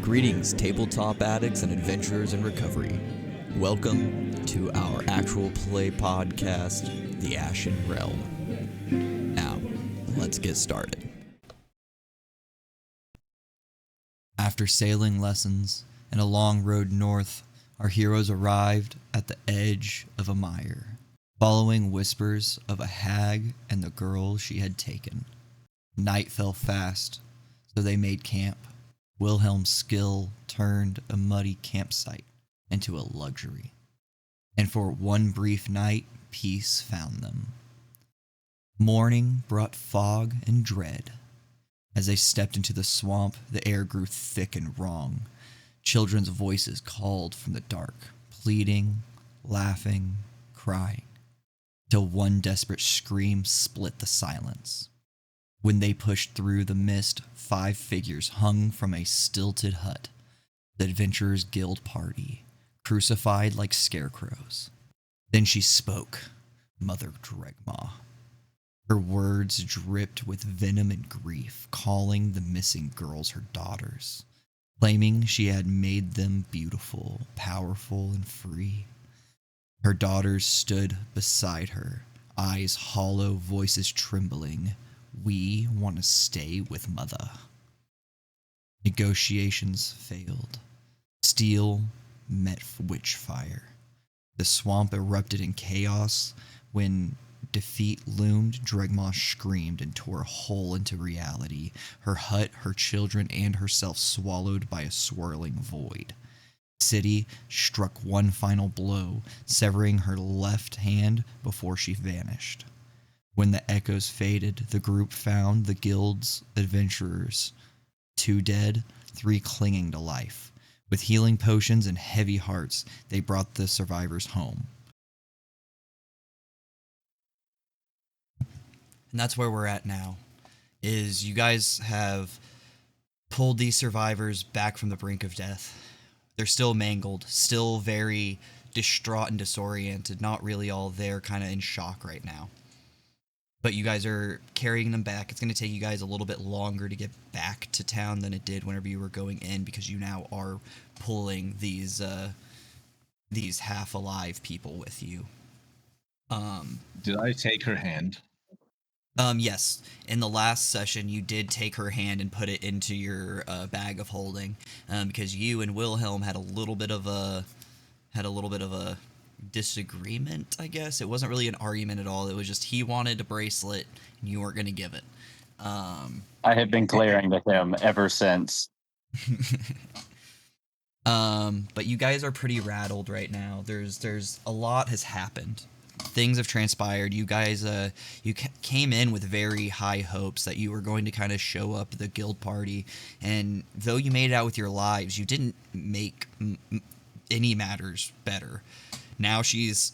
Greetings, tabletop addicts and adventurers in recovery. Welcome to our actual play podcast, The Ashyn Realm. Now, let's get started. After sailing lessons and a long road north, our heroes arrived at the edge of a mire, following whispers of a hag and the girl she had taken. Night fell fast, so they made camp. Wilhelm's skill turned a muddy campsite into a luxury, and for one brief night, peace found them. Morning brought fog and dread. As they stepped into the swamp, the air grew thick and wrong. Children's voices called from the dark, pleading, laughing, crying, till one desperate scream split the silence. When they pushed through the mist, 5 figures hung from a stilted hut. The Adventurers Guild party, crucified like scarecrows. Then she spoke, Mother Dregmaw. Her words dripped with venom and grief, calling the missing girls her daughters, claiming she had made them beautiful, powerful, and free. Her daughters stood beside her, eyes hollow, voices trembling. We want to stay with Mother. Negotiations failed. Steel met witchfire. The swamp erupted in chaos. When defeat loomed, Dregmaw screamed and tore a hole into reality, her hut, her children, and herself swallowed by a swirling void. City struck one final blow, severing her left hand before she vanished. When the echoes faded, the group found the guild's adventurers, 2 dead, 3 clinging to life. With healing potions and heavy hearts, they brought the survivors home. And that's where we're at now, is you guys have pulled these survivors back from the brink of death. They're still mangled, still very distraught and disoriented, not really all there, kind of in shock right now. But you guys are carrying them back. It's going to take you guys a little bit longer to get back to town than it did whenever you were going in, because you now are pulling these half-alive people with you. Did I take her hand? Yes. In the last session, you did take her hand and put it into your bag of holding, because you and Wilhelm had a little bit of a disagreement, I guess. It wasn't really an argument at all. It was just he wanted a bracelet and you weren't going to give it. I have been glaring at him ever since. But you guys are pretty rattled right now. There's a lot has happened. Things have transpired. You guys came in with very high hopes that you were going to kind of show up at the guild party, and though you made it out with your lives, you didn't make any matters better. Now she's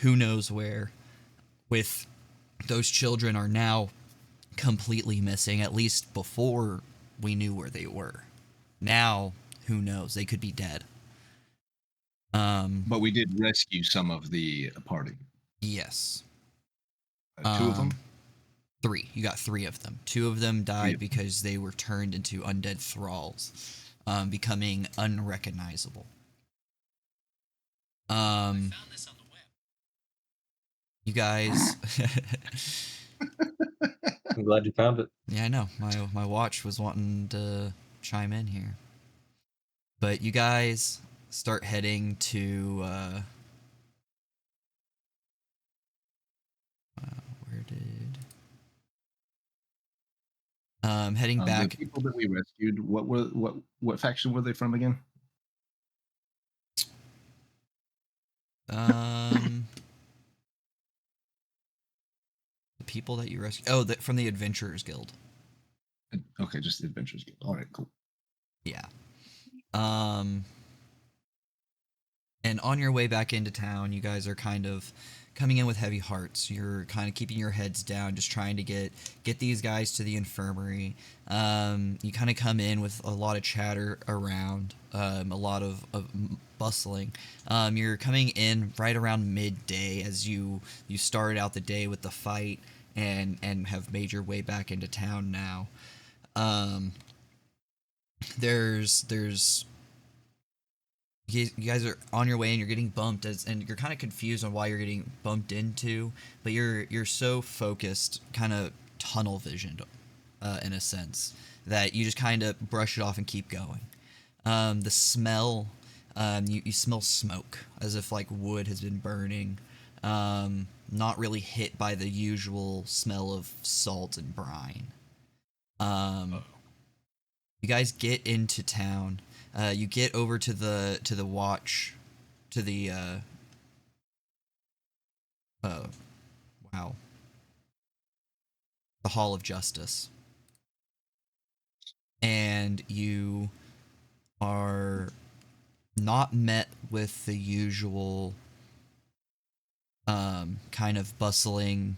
who knows where. With those children are now completely missing, at least before we knew where they were. Now, who knows? They could be dead. But we did rescue some of the party. Yes. 2 of them? 3. You got 3 of them. 2 of them died because they were turned into undead thralls, becoming unrecognizable. I found this on the web. You guys. I'm glad you found it. Yeah, I know. My watch was wanting to chime in here. But you guys start heading to heading back. The people that we rescued, what faction were they from again? The people that you rescued. Oh, from the Adventurers Guild. Okay, just the Adventurers Guild. All right, cool. Yeah. And on your way back into town, you guys are kind of coming in with heavy hearts. You're kind of keeping your heads down, just trying to get these guys to the infirmary. You kind of come in with a lot of chatter around, a lot of bustling. You're coming in right around midday as you started out the day with the fight and have made your way back into town now. there's you guys are on your way and you're getting bumped and you're kind of confused on why you're getting bumped into, but you're so focused, kind of tunnel visioned, in a sense, that you just kind of brush it off and keep going. The smell, you smell smoke as if like wood has been burning. Not really hit by the usual smell of salt and brine. You guys get into town. You get over to the watch, to the wow, the Hall of Justice, and you are not met with the usual kind of bustling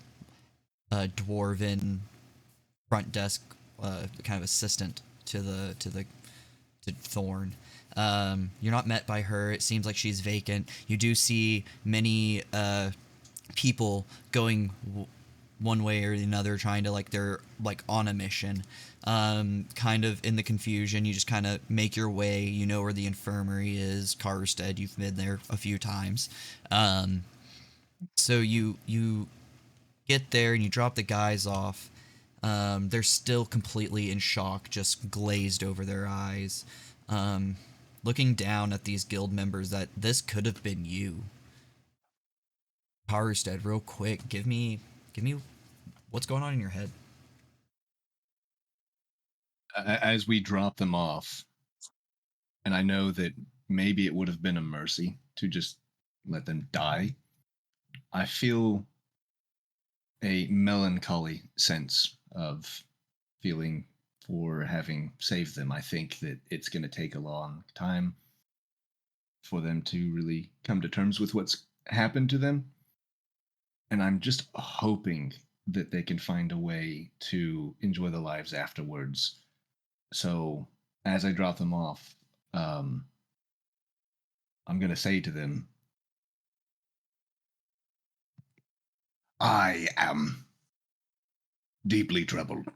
dwarven front desk kind of assistant to Thorne. You're not met by her. It seems like she's vacant. You do see many people going one way or another, trying to they're on a mission. Kind of in the confusion, you just kind of make your way. You know where the infirmary is, Karstead. You've been there a few times. So you get there and you drop the guys off. They're still completely in shock, just glazed over their eyes, looking down at these guild members that this could have been you. Karstead, real quick, give me what's going on in your head. As we drop them off, and I know that maybe it would have been a mercy to just let them die, I feel a melancholy sense of feeling for having saved them. I think that it's going to take a long time for them to really come to terms with what's happened to them. And I'm just hoping that they can find a way to enjoy their lives afterwards. So as I drop them off, I'm going to say to them, I am deeply troubled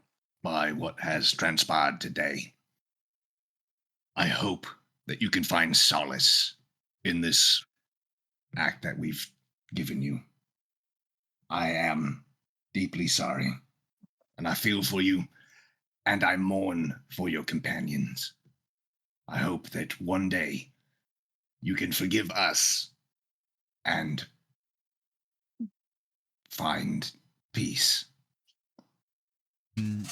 by what has transpired today. I hope that you can find solace in this act that we've given you. I am deeply sorry, and I feel for you, and I mourn for your companions. I hope that one day you can forgive us and find peace. And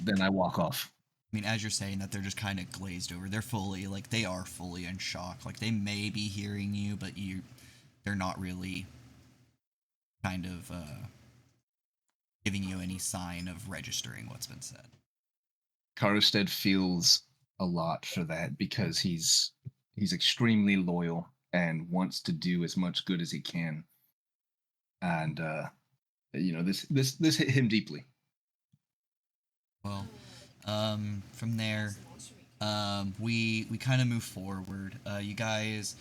then I walk off. I mean, as you're saying that, they're just kind of glazed over. They're fully, they are fully in shock. Like, they may be hearing you, but they're not really kind of giving you any sign of registering what's been said. Karstead feels a lot for that because he's extremely loyal and wants to do as much good as he can. And this hit him deeply. Well, from there, we kind of move forward. You guys,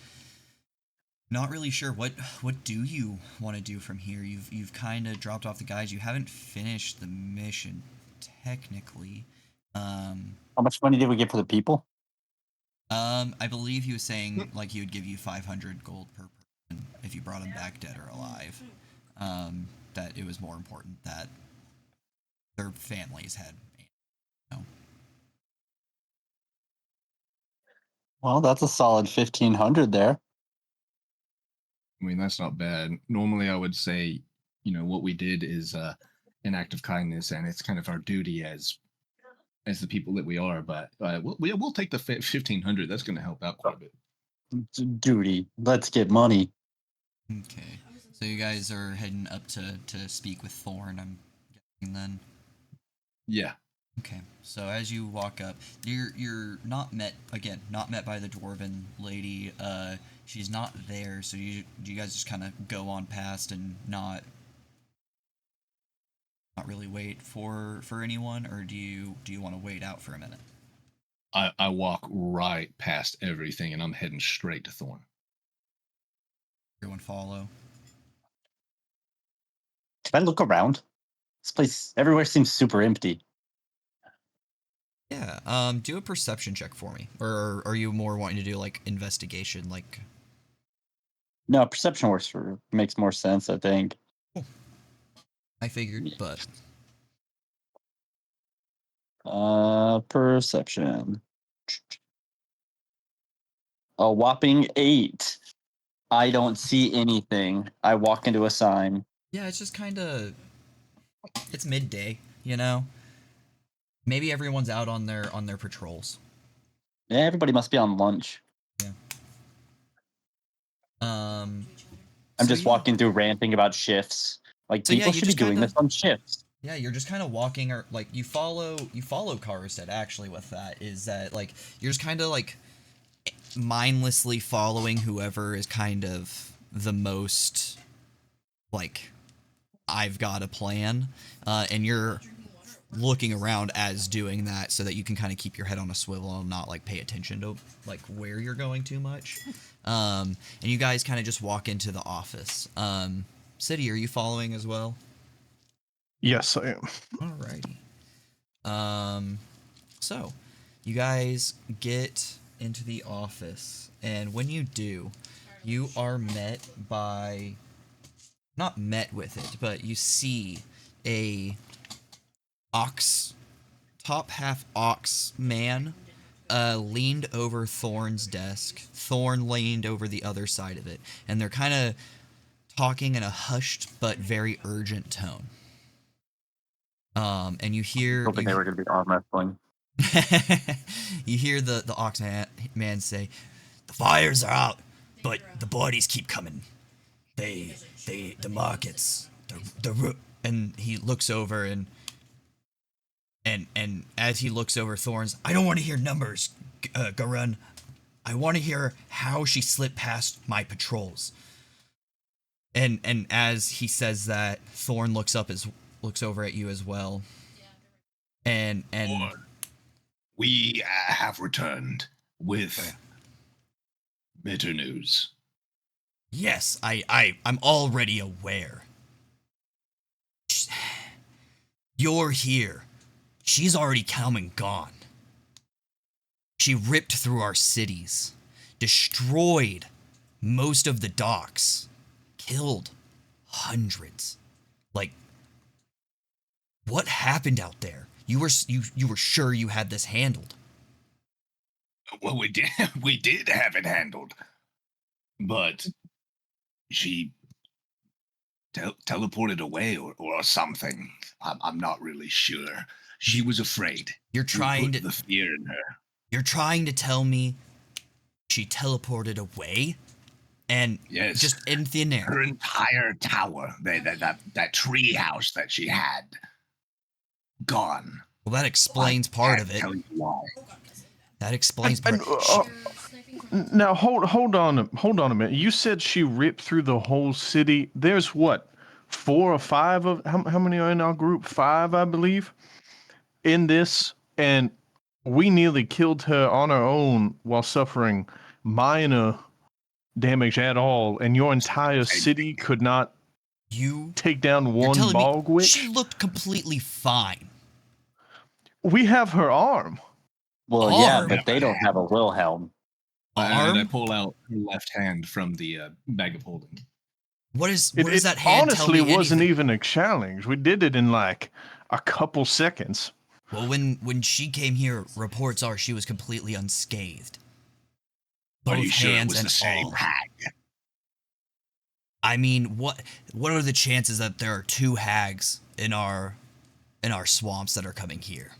not really sure what do you want to do from here. You've kind of dropped off the guys. You haven't finished the mission technically. How much money did we get for the people? I believe he was saying like he would give you 500 gold per person if you brought him back dead or alive. That it was more important that their families had. Well, that's a solid 1,500 there. I mean, that's not bad. Normally, I would say, what we did is an act of kindness, and it's kind of our duty as the people that we are. But we'll take the 1,500. That's going to help out quite a bit. Duty. Let's get money. Okay, so you guys are heading up to speak with Thorne, I'm guessing then. Yeah. Okay, so as you walk up, you're not met by the dwarven lady. She's not there. So do you guys just kind of go on past and not really wait for anyone, or do you want to wait out for a minute? I walk right past everything, and I'm heading straight to Thorne. Everyone follow. Can I look around? This place, everywhere seems super empty. Yeah. Do a perception check for me, or are you more wanting to do like investigation? Like, No, perception makes more sense, I think. I figured, but Perception. A whopping 8. I don't see anything. I walk into a sign. yeah, it's just kind of it's midday, you know. Maybe everyone's out on their patrols. Yeah, everybody must be on lunch. Yeah. I'm So just yeah. walking through ranting about shifts. Like, So yeah, people you should be just doing kinda- this on shifts. Yeah, you're just kind of walking, or like you follow Karstead. Actually, with that is that like you're just kind of like mindlessly following whoever is kind of the most like I've got a plan, and you're looking around as doing that so that you can kind of keep your head on a swivel and not like pay attention to like where you're going too much. And you guys kind of just walk into the office. City, are you following as well? Yes, I am. Alrighty. So you guys get into the office, and when you do, you are met by, not met with it, but you see a top half ox man leaned over Thorne's desk. Thorne leaned over the other side of it, and they're kind of talking in a hushed but very urgent tone. And you hear Hoping they were going to be arm wrestling. you hear the ox man say, "The fires are out, but the bodies keep coming. The markets, and he looks over and as he looks over Thorne's, I don't want to hear numbers, Garun. I want to hear how she slipped past my patrols. And as he says that, Thorne looks over at you as well. And Thorne, we have returned with bitter news. Yes, I'm already aware. You're here. She's already come and gone. She ripped through our cities, destroyed most of the docks, killed hundreds. Like, what happened out there? You were sure you had this handled. Well, we did have it handled, but she teleported away or something. I'm not really sure. She was afraid. You're trying put the fear in her. You're trying to tell me she teleported away? And yes, just in thin air. Her entire tower, that tree house that she had, gone. Well, that explains part of it. Tell you why. That explains part. Now hold on a minute. You said she ripped through the whole city. There's what, 4 or 5 of how many are in our group? 5, I believe, in this, and we nearly killed her on our own while suffering minor damage at all, and your entire city could not take down one bog witch? She looked completely fine. We have her arm. Well, yeah, but they don't have a Wilhelm. And I pull out her left hand from the bag of holding. What does that hand honestly tell me? Wasn't even a challenge. We did it in like a couple seconds. Well, when she came here, reports are she was completely unscathed. Both are you sure hands it was and the same all. hag? I mean, what are the chances that there are 2 hags in our swamps that are coming here?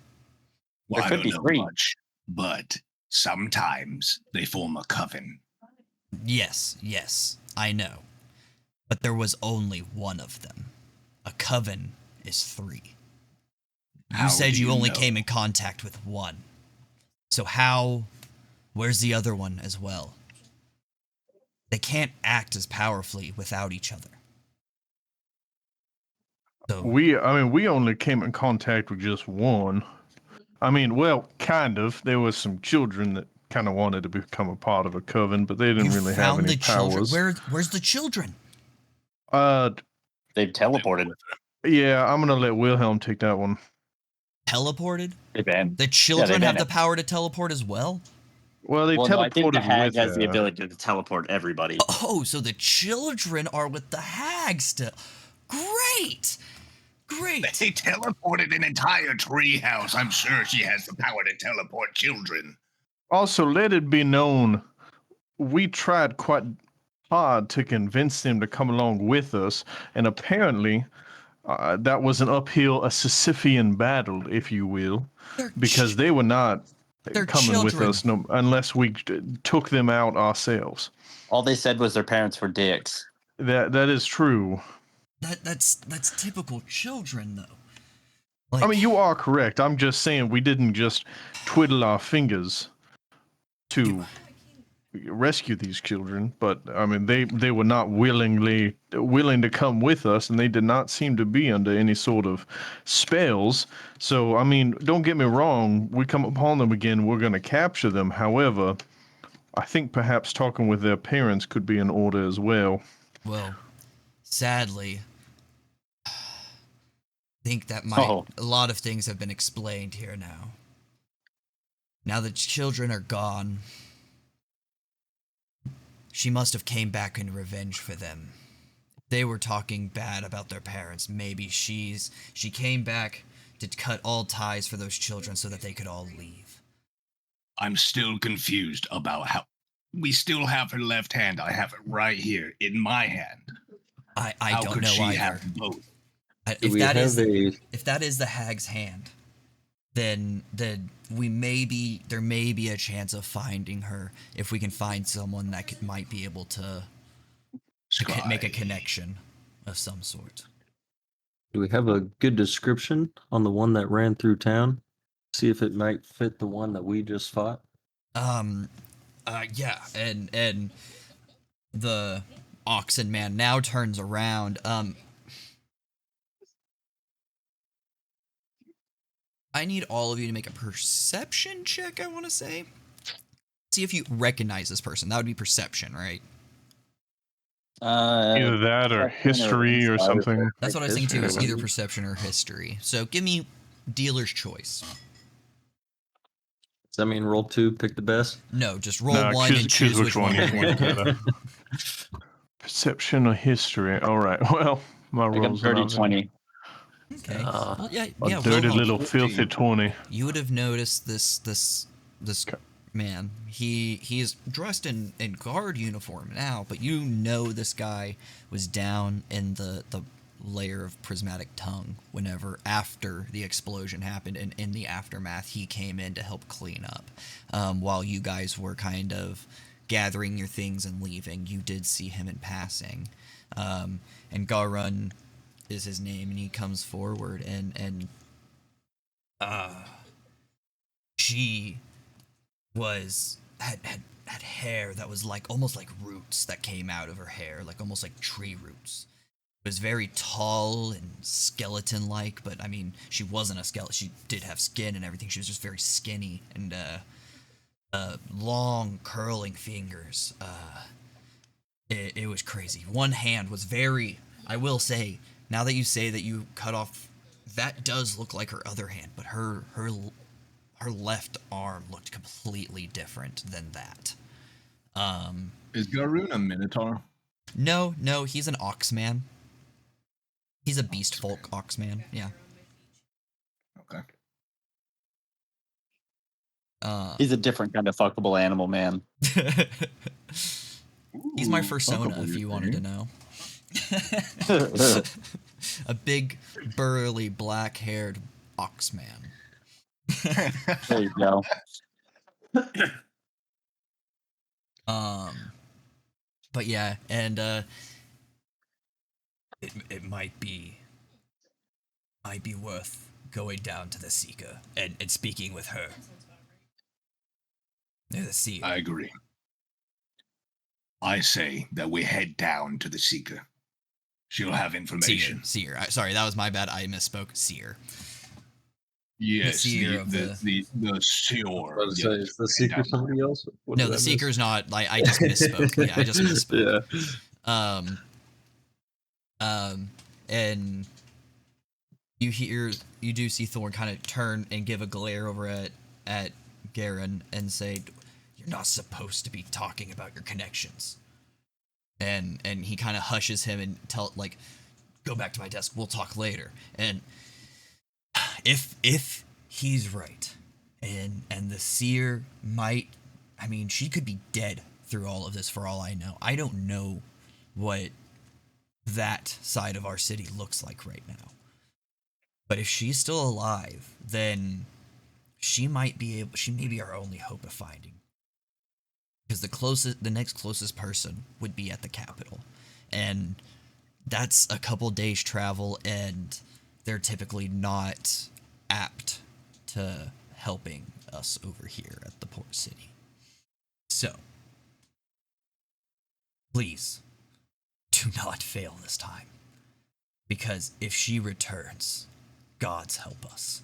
Well, there could be 3. Much, but sometimes they form a coven. Yes, I know. But there was only one of them. A coven is 3. You said you only came in contact with one. So where's the other one as well? They can't act as powerfully without each other. So We only came in contact with just one. I mean, well, kind of. There was some children that kind of wanted to become a part of a coven, but they didn't really have any powers. Where's the children? They've teleported. Yeah, I'm gonna let Wilhelm take that one. teleported? They ban. The children have the it. power to teleport as well? Well, they Well, no, I think the teleported hag with has the her. ability to teleport everybody. Oh, so the children are with the hag still. Great! Great! They teleported an entire treehouse. I'm sure she has the power to teleport children. Also, let it be known, we tried quite hard to convince them to come along with us, and apparently that was an uphill, a Sisyphean battle, if you will, because they were not They're coming with children. us unless we took them out ourselves. All they said was their parents were dicks. That is true. That's typical children, though. Like, I mean, you are correct. I'm just saying we didn't just twiddle our fingers to rescue these children, but I mean, they were not willing to come with us, and they did not seem to be under any sort of spells. So, I mean, don't get me wrong. We come upon them again, we're going to capture them. However, I think perhaps talking with their parents could be in order as well. well, sadly, I think that a lot of things have been explained here now. Now the children are gone. She must have came back in revenge for them. They were talking bad about their parents. Maybe she came back to cut all ties for those children so that they could all leave. I'm still confused about how we still have her left hand. I have it right here in my hand. I How don't could know she either. have both? If that is the hag's hand, then there may be a chance of finding her if we can find someone that might be able to make a connection of some sort. Do we have a good description on the one that ran through town? See if it might fit the one that we just fought. Yeah, and the oxen man now turns around. I need all of you to make a perception check, I want to say. See if you recognize this person. That would be perception, right? Either that or history or something. That's what I was thinking too, is either perception or history. So give me dealer's choice. Does that mean roll 2, pick the best? No, just roll one and choose which one. you want better. Perception or history? All right. Well, my Like a rolls dirty are 20. Okay. Well, yeah, a dirty little filthy 20. You would have noticed this man. He is dressed in guard uniform now, but you know this guy was down in the layer of Prismatic Tongue whenever after the explosion happened, and in the aftermath he came in to help clean up. While you guys were kind of gathering your things and leaving, you did see him in passing. And Garun is his name, and he comes forward and she had hair that was like almost like roots that came out of her hair, like almost like tree roots. It was very tall and skeleton like, but I mean, she wasn't a skeleton. She did have skin and everything. She was just very skinny and long curling fingers. It was crazy. One hand was very, I will say, now that you say that you cut off, that does look like her other hand, but her left arm looked completely different than that. Is Garun a minotaur? No, he's an oxman. He's a beast folk oxman, yeah. Okay. He's a different kind of fuckable animal, man. He's my persona, if you wanted to know. A big, burly, black-haired oxman. There you go. But yeah, and it might be worth going down to the Seeker and speaking with her. The Seer. I agree. I say that we head down to the Seeker. She'll have information. Seer. Sorry, that was my bad. I misspoke. Seer. Yes, the Seer. Is the Seeker somebody else? No, the Seeker's not. Like, I just misspoke. Yeah, I just misspoke. You do see Thorne kind of turn and give a glare over at Garen and say, "You're not supposed to be talking about your connections." And he kind of hushes him and go back to my desk. We'll talk later. And if he's right, and the seer might, I mean, she could be dead through all of this for all I know. I don't know what that side of our city looks like right now. But if she's still alive, then she may be our only hope of finding. Because the next closest person would be at the capital. And that's a couple days travel, and they're typically not apt to helping us over here at the port city. So, please, do not fail this time. Because if she returns, gods help us.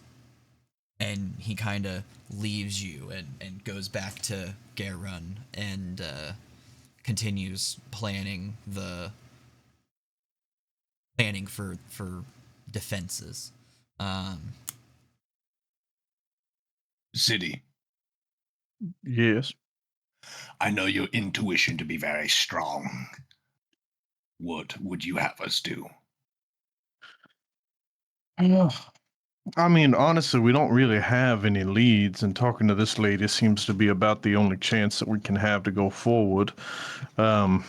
And he kind of leaves you and goes back to Garen and continues planning for defenses. City. Yes. I know your intuition to be very strong. What would you have us do? I mean, honestly, we don't really have any leads, and talking to this lady seems to be about the only chance that we can have to go forward. I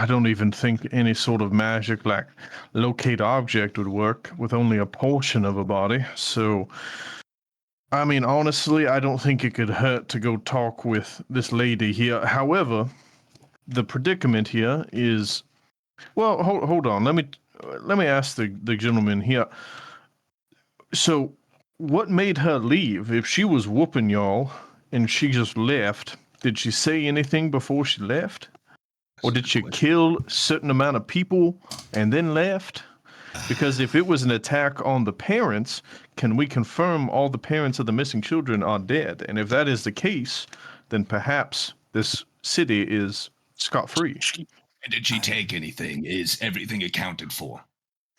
don't even think any sort of magic like locate object would work with only a portion of a body. So, I mean, honestly, I don't think it could hurt to go talk with this lady here. However, the predicament here is, well, hold on. Let me ask the gentleman here. So, what made her leave? If she was whooping y'all and she just left, did she say anything before she left? Or did she kill a certain amount of people and then left? Because if it was an attack on the parents, can we confirm all the parents of the missing children are dead? And if that is the case, then perhaps this city is scot-free. And did she take anything? Is everything accounted for?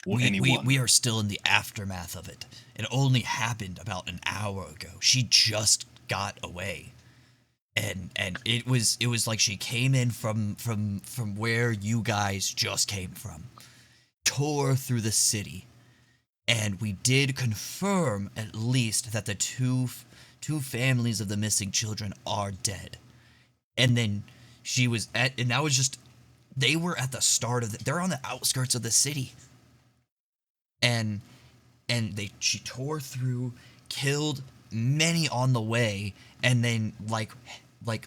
Or We anyone? are still in the aftermath of it. It only happened about an hour ago. She just got away. And it was like she came in from where you guys just came from. Tore through the city. And we did confirm at least that the two families of the missing children are dead. And then and that was just, they were at the start of they're on the outskirts of the city. And she tore through, killed many on the way, and then like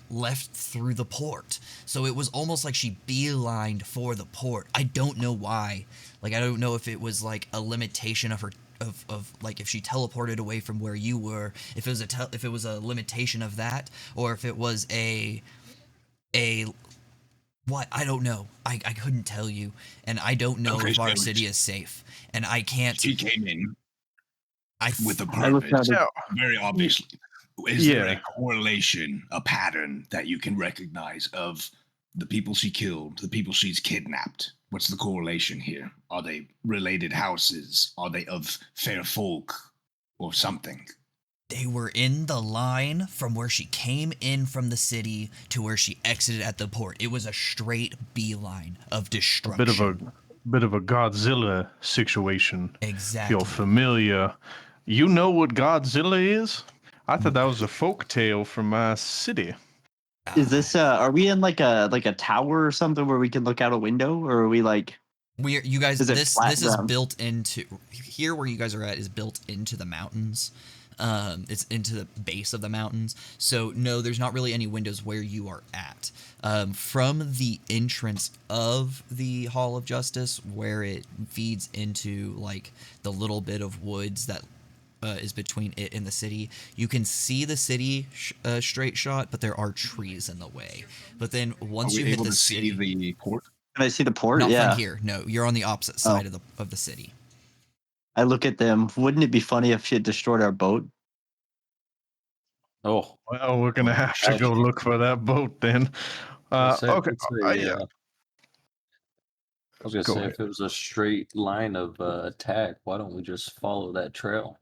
left through the port. So it was almost like she beelined for the port. I don't know why. Like, I don't know if it was like a limitation of her of like if she teleported away from where you were, if it was a limitation of that, or if it was a what, I don't know. I couldn't tell you, and I don't know if our city is safe, and I can't. She came in with a I looked purpose, at it. very obviously. Is there Yeah. a correlation, a pattern that you can recognize of the people she killed, the people she's kidnapped? What's the correlation here? Are they related houses? Are they of fair folk or something? They were in the line from where she came in from the city to where she exited at the port. It was a straight beeline of destruction. Bit of a Godzilla situation. Exactly. If you're familiar, you know what Godzilla is? I thought that was a folk tale from my city. Is this are we in like a tower or something where we can look out a window, or are we like You guys, Is it this flat is ground? built into here where you guys are at is built into the mountains. It's into the base of the mountains. So no, there's not really any windows where you are at. From the entrance of the Hall of Justice, where it feeds into like the little bit of woods that is between it and the city, you can see the city straight shot, but there are trees in the way. But then once Are you we hit able the to city, see the port? can I see the port? not Yeah. from here. No, you're on the opposite side of the city. I look at them. Wouldn't it be funny if she had destroyed our boat? Oh, Well, we're gonna have to go look for that boat then. I said Okay. it's a I was gonna Go say, ahead. if it was a straight line of attack, why don't we just follow that trail?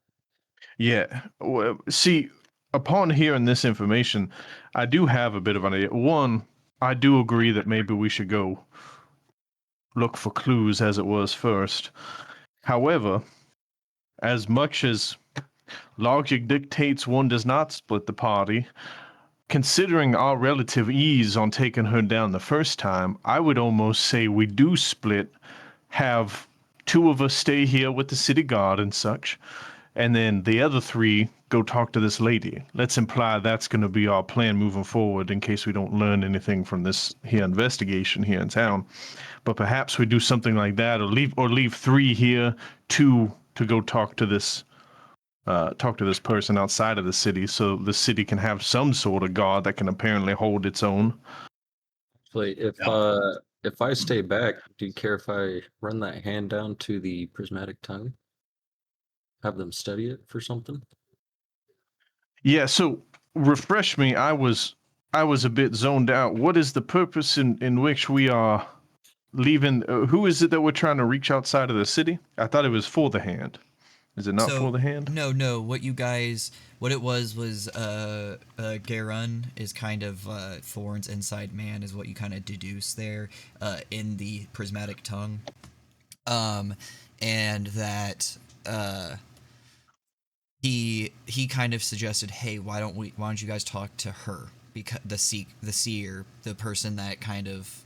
Yeah. Well, see, upon hearing this information, I do have a bit of an idea. One, I do agree that maybe we should go look for clues as it was first. However, as much as logic dictates one does not split the party, considering our relative ease on taking her down the first time, I would almost say we do split, have two of us stay here with the city guard and such, and then the other three go talk to this lady. Let's imply that's going to be our plan moving forward in case we don't learn anything from this here investigation here in town. But perhaps we do something like that, or leave three here, two to go talk to this person outside of the city, so the city can have some sort of guard that can apparently hold its own. Actually, if I stay back, do you care if I run that hand down to the prismatic tongue? Have them study it for something? Yeah, so refresh me. I was a bit zoned out. What is the purpose in which we are leaving? Who is it that we're trying to reach outside of the city? I thought it was for the hand. Is it not for the hand? No. What it was Garun is kind of Thorne's inside man, is what you kind of deduce there in the prismatic tongue, and that he kind of suggested, hey, why don't you guys talk to her, because the seer, the person that kind of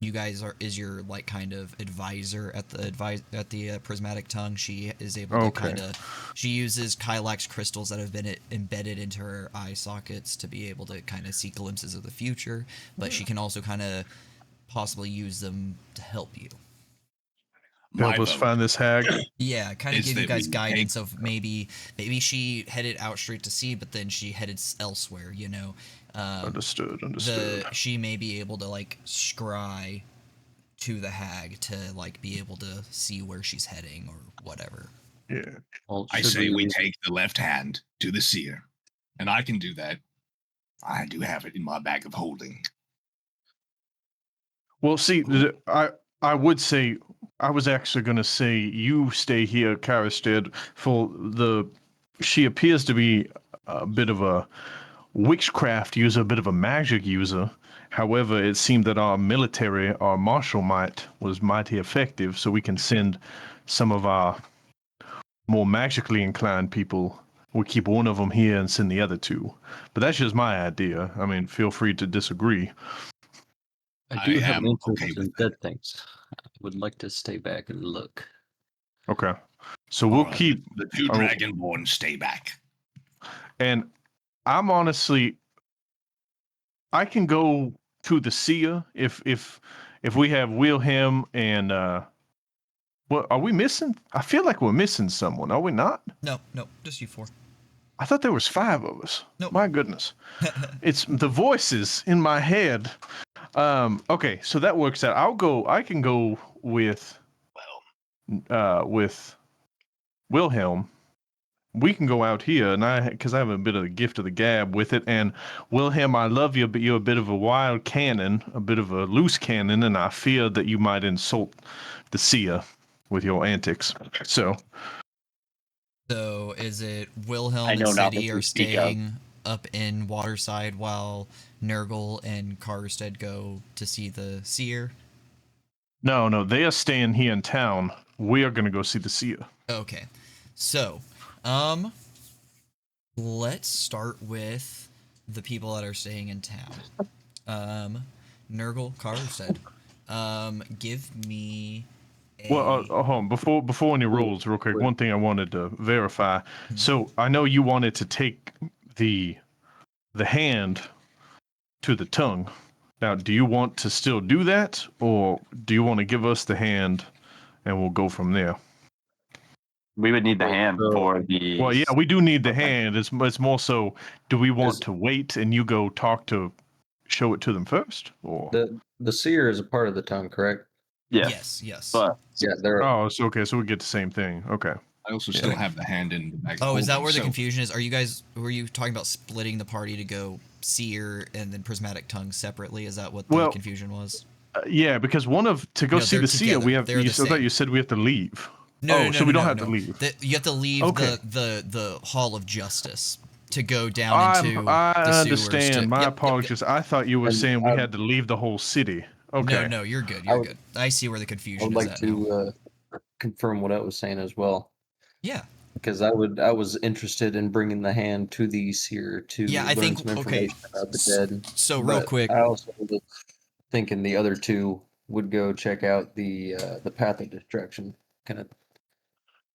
you guys is your like kind of advisor at the prismatic tongue. She is able to kind of, she uses Kylax crystals that have been embedded into her eye sockets to be able to kind of see glimpses of the future, but she can also kind of possibly use them to help you. Help us find this hag. Yeah, kind of give you guys guidance of maybe she headed out straight to sea, but then she headed elsewhere, you know. Understood. She may be able to like scry to the hag to like be able to see where she's heading or whatever. Yeah. Well, I say we take the left hand to the seer, and I can do that. I do have it in my bag of holding. Well, see, I would say, I was actually going to say you stay here, Karisted, for she appears to be a bit of a witchcraft user, a bit of a magic user. However, it seemed that our martial might was mighty effective, so we can send some of our more magically inclined people. We keep one of them here and send the other two. But that's just my idea. I mean, feel free to disagree. I do have an interest okay in dead things. I would like to stay back and look. Okay. So we'll keep the two dragonborn stay back. And I'm honestly, I can go to the seer if we have Wilhelm and what are we missing? I feel like we're missing someone. Are we not? No, just you four. I thought there was 5 of us. Nope. My goodness. It's the voices in my head. Okay, so that works out. I can go with Wilhelm. We can go out here, and because I have a bit of the gift of the gab with it. And Wilhelm, I love you, but you're a bit of a wild cannon, a bit of a loose cannon, and I fear that you might insult the seer with your antics. So is it Wilhelm I know and not City what are you speak of. staying up in Waterside while Nurgle and Karstead go to see the seer? No, they are staying here in town. We are going to go see the seer. Okay, so let's start with the people that are staying in town. Nurgle, Karstead, give me Well, hold on. Before any rules, real quick, one thing I wanted to verify. So I know you wanted to take the hand to the tongue. Now, do you want to still do that, or do you want to give us the hand and we'll go from there? We would need the hand for the. Well, yeah, we do need the hand. It's more so, do we want to wait and you go show it to them first, or the seer is a part of the tongue, correct? Yes. But Yeah, they're. Oh, so okay, so we get the same thing. Okay. I also still have the hand in the bag. Oh, is that where the confusion is? Were you talking about splitting the party to go seer and then prismatic tongue separately? Is that what the confusion was? Yeah, because to go No, see they're the seer, together. we have. They're the I thought same. you said we have to leave. No, so we don't have no. to leave. You have to leave Okay. the Hall of Justice to go down into I the sewers. understand. My Yep. apologies. I thought you were And saying we had to leave the whole city. Okay. No, you're good. I You're would- good. I see where the I confusion would is like at now. to confirm what I was saying as well, Yeah. because I was interested in bringing the hand to these here to Yeah, I learn think- some okay, information about the dead. So real But quick, I also was thinking the other two would go check out the path of destruction. Kind of.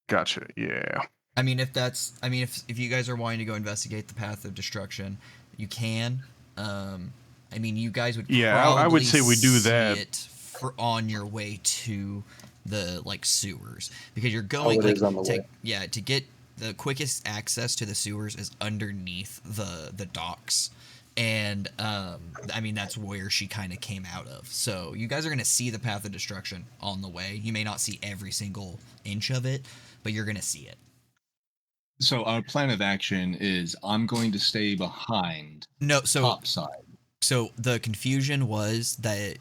Gotcha. Yeah. I mean, if you guys are wanting to go investigate the path of destruction, you can. I mean, you guys would Yeah, probably I would say we do see that. it for on your way to the sewers, because you're Oh, going it is on the way. to get the quickest access to the sewers is underneath the docks. And I mean, that's where she kind of came out of. So you guys are going to see the path of destruction on the way. You may not see every single inch of it, but you're going to see it. So our plan of action is I'm going to stay behind No, so topside. so the confusion was that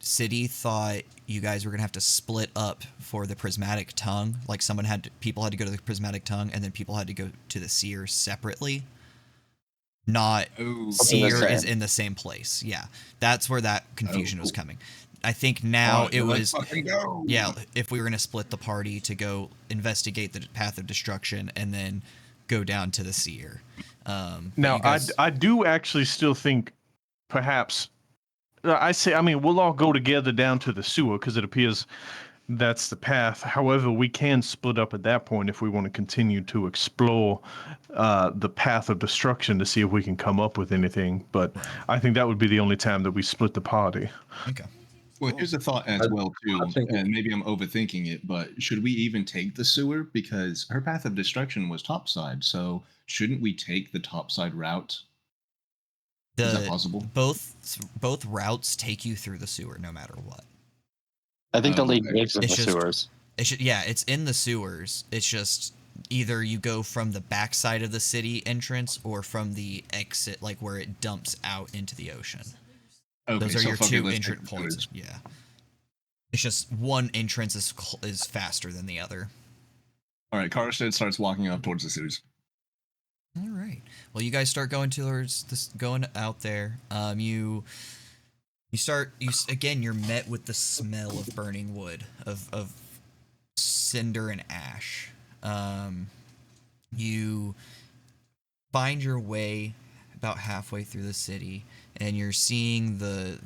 City thought you guys were going to have to split up for the Prismatic Tongue. Like people had to go to the Prismatic Tongue, and then people had to go to the Seer separately. Not Oh, Seer is same. in the same place. Yeah, that's where that confusion was cool. coming. I think now Alright, it then let's was, fucking go. yeah, if we were going to split the party to go investigate the path of destruction and then go down to the Seer. But Now, you guys- I do actually still think perhaps I mean, we'll all go together down to the sewer because it appears that's the path. However, we can split up at that point if we want to continue to explore the path of destruction to see if we can come up with anything. But I think that would be the only time that we split the party. okay. Well, here's a thought as well too, think- and maybe I'm overthinking it, but should we even take the sewer? Because her path of destruction was topside, so shouldn't we take the topside route? Is that possible? Both routes take you through the sewer no matter what. I think the Oh, lead okay. is in It's the just- sewers. It's in the sewers. It's just either you go from the backside of the city entrance or from the exit, like where it dumps out into the ocean. Okay, Those are so your fuck it, two let's entry take the points. sewers. Yeah. It's just one entrance is faster than the other. All right, Karstead starts walking up towards the sewers. All right. Well, you guys start going towards this, going out there. Again, you're met with the smell of burning wood, of cinder and ash. You find your way about halfway through the city, and you're seeing the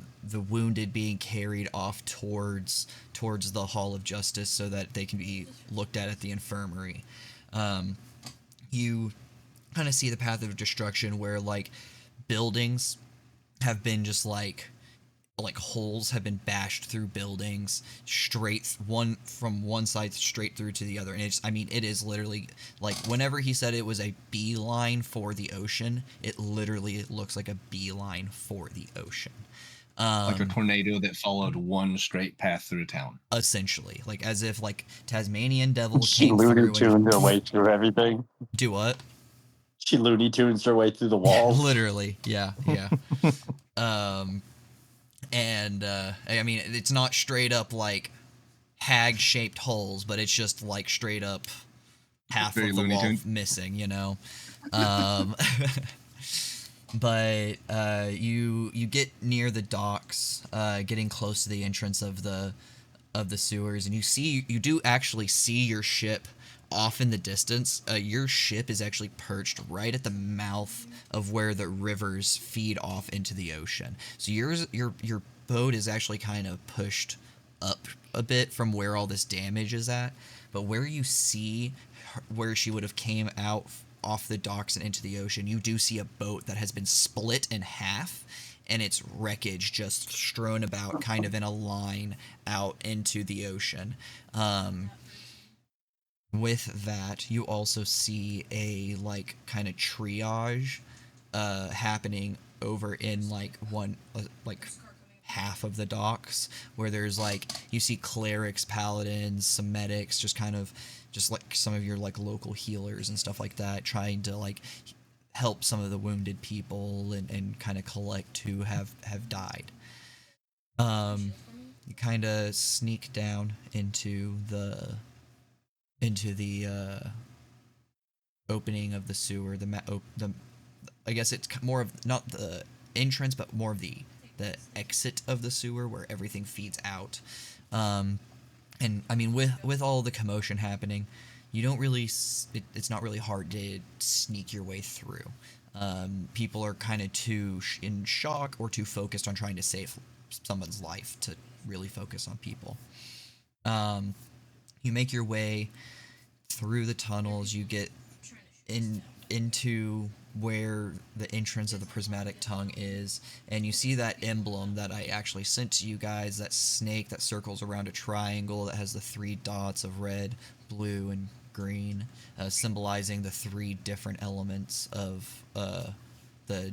wounded being carried off towards the Hall of Justice so that they can be looked at the infirmary. You kind of see the path of destruction where like buildings have been just like holes have been bashed through buildings from one side straight through to the other, and it is literally like whenever he said it was a beeline for the ocean, it literally looks like a beeline for the ocean. Like a tornado that followed one straight path through town. Essentially, like as if like Tasmanian devil She came Looney through Tunes her way through everything. do what? She Looney Tunes her way through the walls. Literally, yeah. And I mean, it's not straight up like hag-shaped holes, but it's just like straight up half Very of the Looney wall Tunes. missing, you know. But you get near the docks, getting close to the entrance of the sewers, and you do actually see your ship off in the distance. Your ship is actually perched right at the mouth of where the rivers feed off into the ocean. So your boat is actually kind of pushed up a bit from where all this damage is at, but where you see where she would have came out off the docks and into the ocean, you do see a boat that has been split in half and its wreckage just strewn about kind of in a line out into the ocean. With that, you also see a like kind of triage happening over in like half of the docks, where there's like you see clerics, paladins, some medics, just like some of your like local healers and stuff like that, trying to like help some of the wounded people and kind of collect who have died. you kind of sneak down into the opening of the sewer. I guess it's more of not the entrance, but more of the exit of the sewer where everything feeds out. And I mean, with all the commotion happening, you don't really. It's not really hard to sneak your way through. People are kind of too in shock or too focused on trying to save someone's life to really focus on people. You make your way through the tunnels. You get into where the entrance of the Prismatic Tongue is, and you see that emblem that I actually sent to you guys, that snake that circles around a triangle that has the 3 dots of red, blue, and green, symbolizing the 3 different elements of the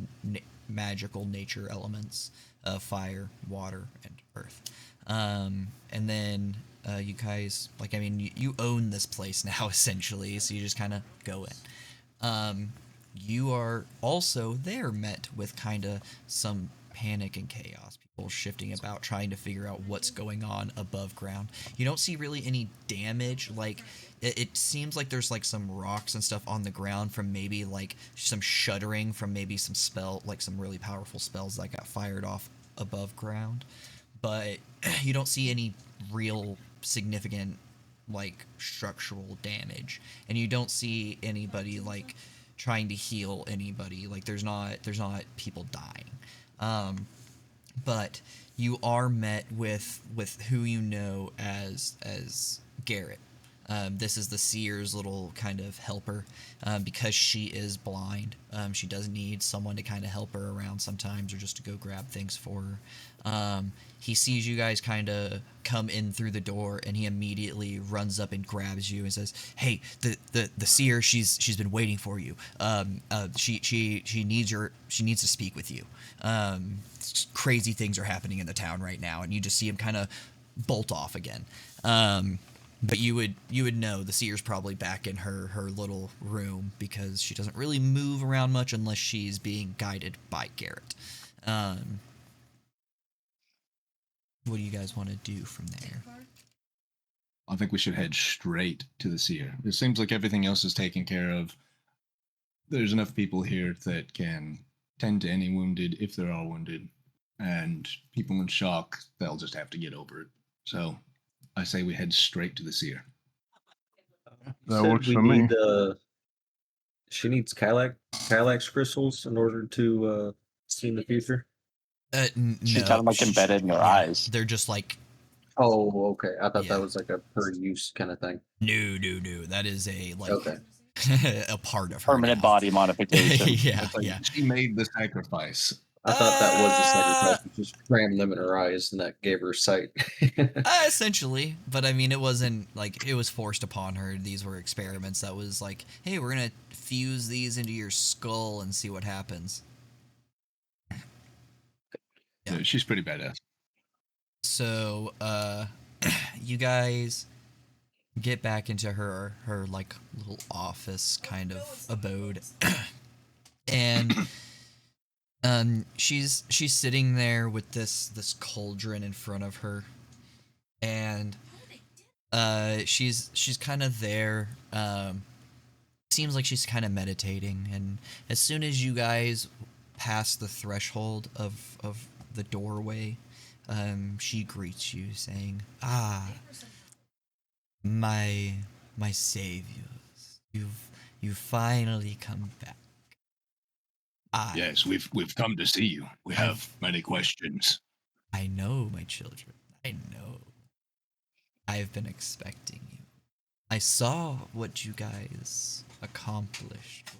magical nature elements of fire, water, and earth. And then you guys, like, I mean, you own this place now, essentially, so you just kind of go in. You are also there met with kind of some panic and chaos. People shifting about, trying to figure out what's going on above ground. You don't see really any damage. Like, it seems like there's like some rocks and stuff on the ground from maybe like some shuddering from maybe some like some really powerful spells that got fired off above ground. But you don't see any real significant like structural damage, and you don't see anybody like trying to heal anybody. Like there's not people dying. But you are met with who you know as Garrett. This is the seer's little kind of helper, because she is blind. She does need someone to kind of help her around sometimes, or just to go grab things for her. He sees you guys kind of come in through the door, and he immediately runs up and grabs you and says, "Hey, the seer, she's been waiting for you. She needs to speak with you. Crazy things are happening in the town right now," and you just see him kind of bolt off again. But you would know the seer's probably back in her little room, because she doesn't really move around much unless she's being guided by Garrett. What do you guys want to do from there? I think we should head straight to the seer. It seems like everything else is taken care of. There's enough people here that can tend to any wounded, if there are wounded, and people in shock, they'll just have to get over it. So I say we head straight to the seer. That works for me. She needs Kylax crystals in order to see in the future. She's No, kind of like embedded in her eyes. They're just like, Oh, okay. I thought Yeah. that was like a per use kind of thing. no. That is a like Okay. a part of her Permanent now. body modification. Yeah, It's like yeah. she made the sacrifice. I thought that was a sacrifice. Just crammed them in her eyes, and that gave her sight. Essentially, but I mean, it wasn't like it was forced upon her. These were experiments. That was like, hey, we're gonna fuse these into your skull and see what happens. Yeah, she's pretty badass. So, you guys get back into her like little office kind of abode, and she's sitting there with this cauldron in front of her, and she's kind of there. Seems like she's kind of meditating, and as soon as you guys pass the threshold of the doorway, she greets you saying, "Ah, my saviors, you've finally come back." Yes, we've come to see you. We have many questions. I know, my children. I know. I've been expecting you. I saw what you guys accomplished.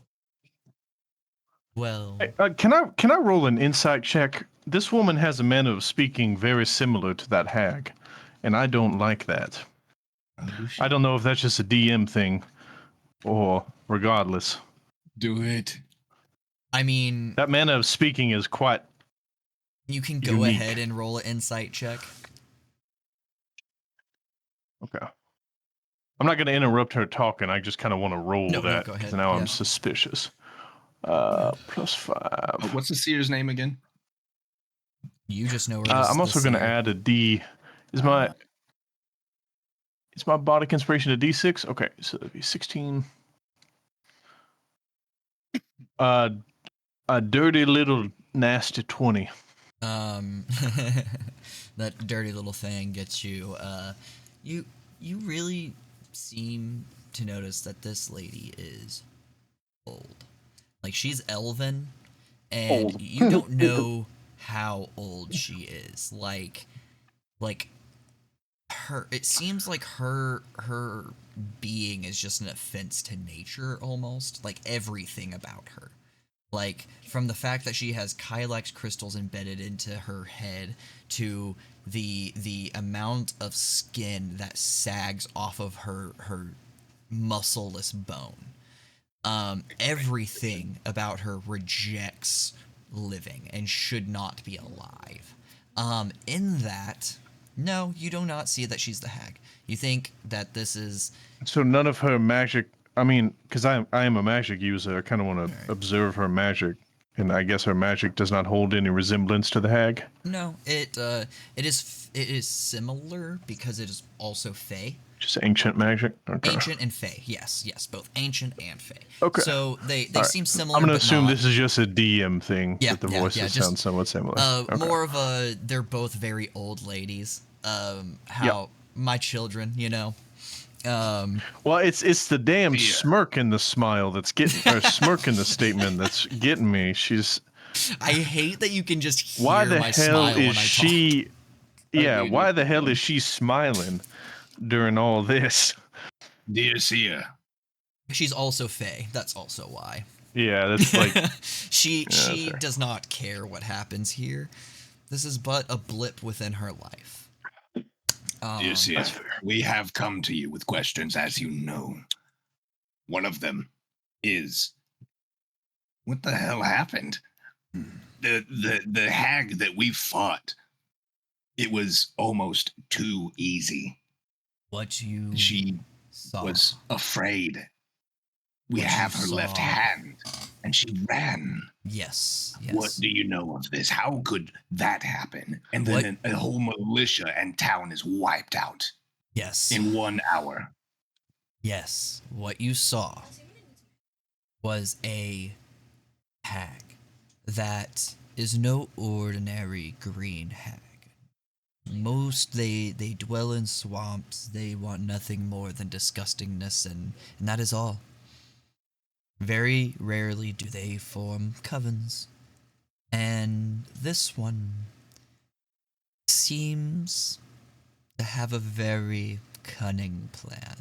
Well, Can I roll an insight check? This woman has a manner of speaking very similar to that hag, and I don't like that. I don't know if that's just a DM thing, or regardless. Do it. I mean, That manner of speaking is quite. you can go unique. ahead and roll an insight check. Okay. I'm not going to interrupt her talking. I just kind of want to roll No, that go ahead. because now Yeah. I'm suspicious. +5. What's the seer's name again? You just know her. I'm also going to add a D Is my bardic inspiration a D6? Okay, so that'd be 16. A dirty little nasty 20. That dirty little thing gets you. You really seem to notice that this lady is old. Like, she's elven, and Old. you don't know how old she is. Like her. It seems like her being is just an offense to nature, almost. Like, everything about her. Like, from the fact that she has Kylex crystals embedded into her head to the amount of skin that sags off of her muscleless bone. Everything about her rejects living and should not be alive. In that, no, you do not see that she's the hag. You think that this is... So none of her magic. I mean, because I am a magic user, I kind of want to observe her magic, and I guess her magic does not hold any resemblance to the hag. No, it is similar because it is also fey. Just ancient magic. Okay. Ancient and fey, yes, both ancient and fey. Okay. So they All right. seem similar. I'm gonna but assume not. this is just a DM thing. Yeah, that the yeah, voices yeah, just, sound somewhat similar. Okay. More of a. They're both very old ladies. My children, you know. Well, it's the damn smirk in the smile that's getting, or smirk in the statement that's getting me. She's. I hate that you can just hear Why the my hell smile when is I she? talk. Yeah, why the hell is she smiling during all this? Dear Seer. She's also fey. That's also why. Yeah, that's like she does not care what happens here. This is but a blip within her life. Dear Seer, we have come to you with questions, as you know. One of them is, what the hell happened? The hag that we fought, it was almost too easy. She was afraid. We have her left hand, and she ran. Yes. What do you know of this? How could that happen? And then a whole militia and town is wiped out. Yes. In 1 hour. Yes. What you saw was a hag that is no ordinary green hag. They dwell in swamps. They want nothing more than disgustingness, and that is all. Very rarely do they form covens. And this one seems to have a very cunning plan.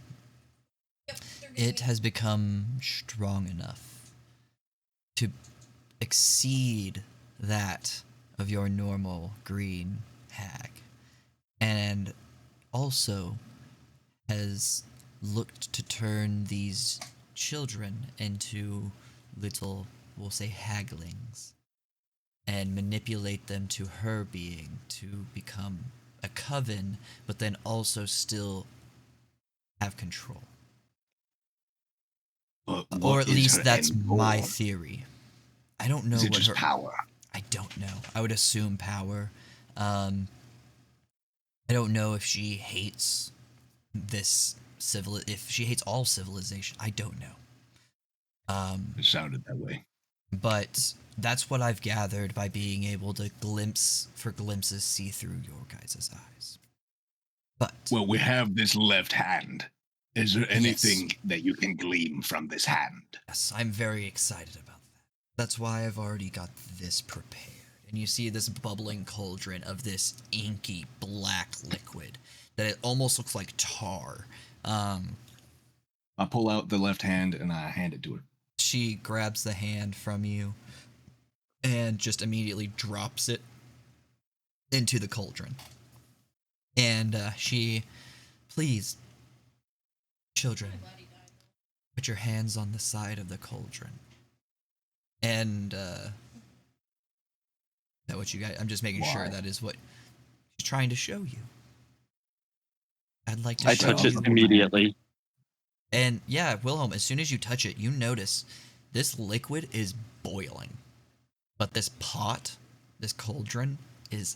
It has become strong enough to exceed that of your normal green hag. And also has looked to turn these children into little, we'll say, haglings, and manipulate them to her being to become a coven, but then also still have control. Or at least that's my theory. I don't know. Is it just power? I don't know. I would assume power. I don't know if she hates this if she hates all civilization. I don't know. It sounded that way. But that's what I've gathered by being able to glimpses see through your guys' eyes. But well, we have this left hand. Is there anything that you can glean from this hand? Yes, I'm very excited about that. That's why I've already got this prepared. And you see this bubbling cauldron of this inky black liquid that it almost looks like tar. I pull out the left hand and I hand it to her. She grabs the hand from you and just immediately drops it into the cauldron. And please, children, put your hands on the side of the cauldron. And is that what you guys? I'm just making sure that is what she's trying to show you. I'd like to I show touch it you. immediately. And yeah, Wilhelm, as soon as you touch it, you notice this liquid is boiling. But this pot, this cauldron, is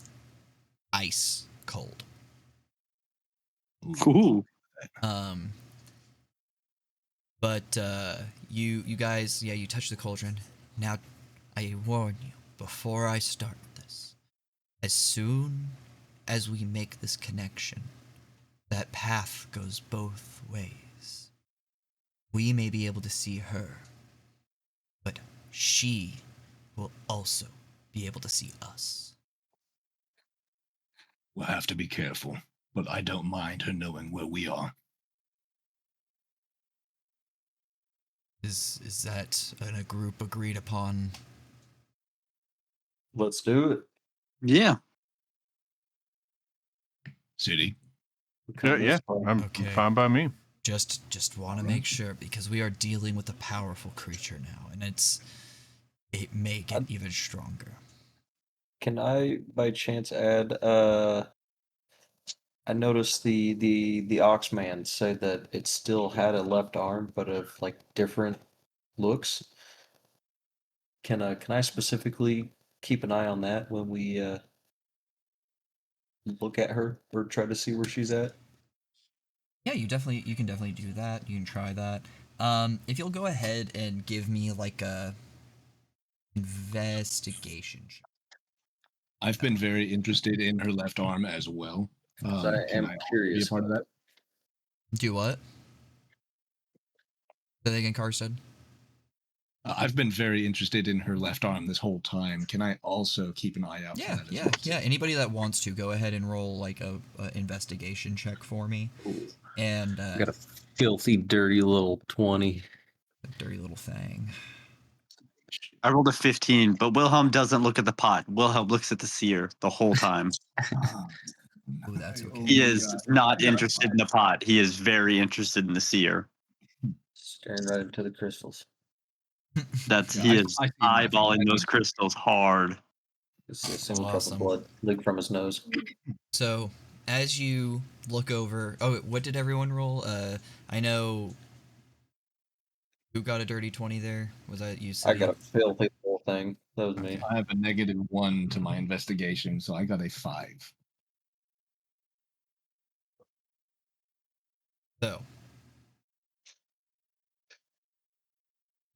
ice cold. Ooh. Um, but you guys, yeah, you touch the cauldron. Now, I warn you, before I start this, as soon as we make this connection, that path goes both ways. We may be able to see her, but she will also be able to see us. We'll have to be careful, but I don't mind her knowing where we are. Is that a group agreed upon? Let's do it. Yeah. City. Yeah, I'm Okay. fine by me. Just want to make sure, because we are dealing with a powerful creature now, and it may get even stronger. Can I, by chance, add? I noticed the Oxman said that it still had a left arm, but of like different looks. Can I specifically keep an eye on that when we look at her or try to see where she's at? Yeah, you can definitely do that. You can try that. If you'll go ahead and give me like a investigation check. I've been very interested in her left arm as well. I Can am I curious. be a part of that? Do what? Say that again, Karstead. I've been very interested in her left arm this whole time. Can I also keep an eye out for that as well? Yeah. Anybody that wants to, go ahead and roll like a investigation check for me. Ooh. And I got a filthy, dirty little 20. dirty little thing. I rolled a 15, but Wilhelm doesn't look at the pot. Wilhelm looks at the seer the whole time. Ooh, that's okay. He is not interested in the pot. He is very interested in the seer. Staring right into the crystals. He is I see eyeballing nothing. those crystals hard. You see a single Awesome. drop of blood leak from his nose. So, as you look over, what did everyone roll? I know. Who got a dirty 20 there? Was that you? I City? got a filthy little thing. That was me. I have a -1 to my investigation, so I got a 5. So,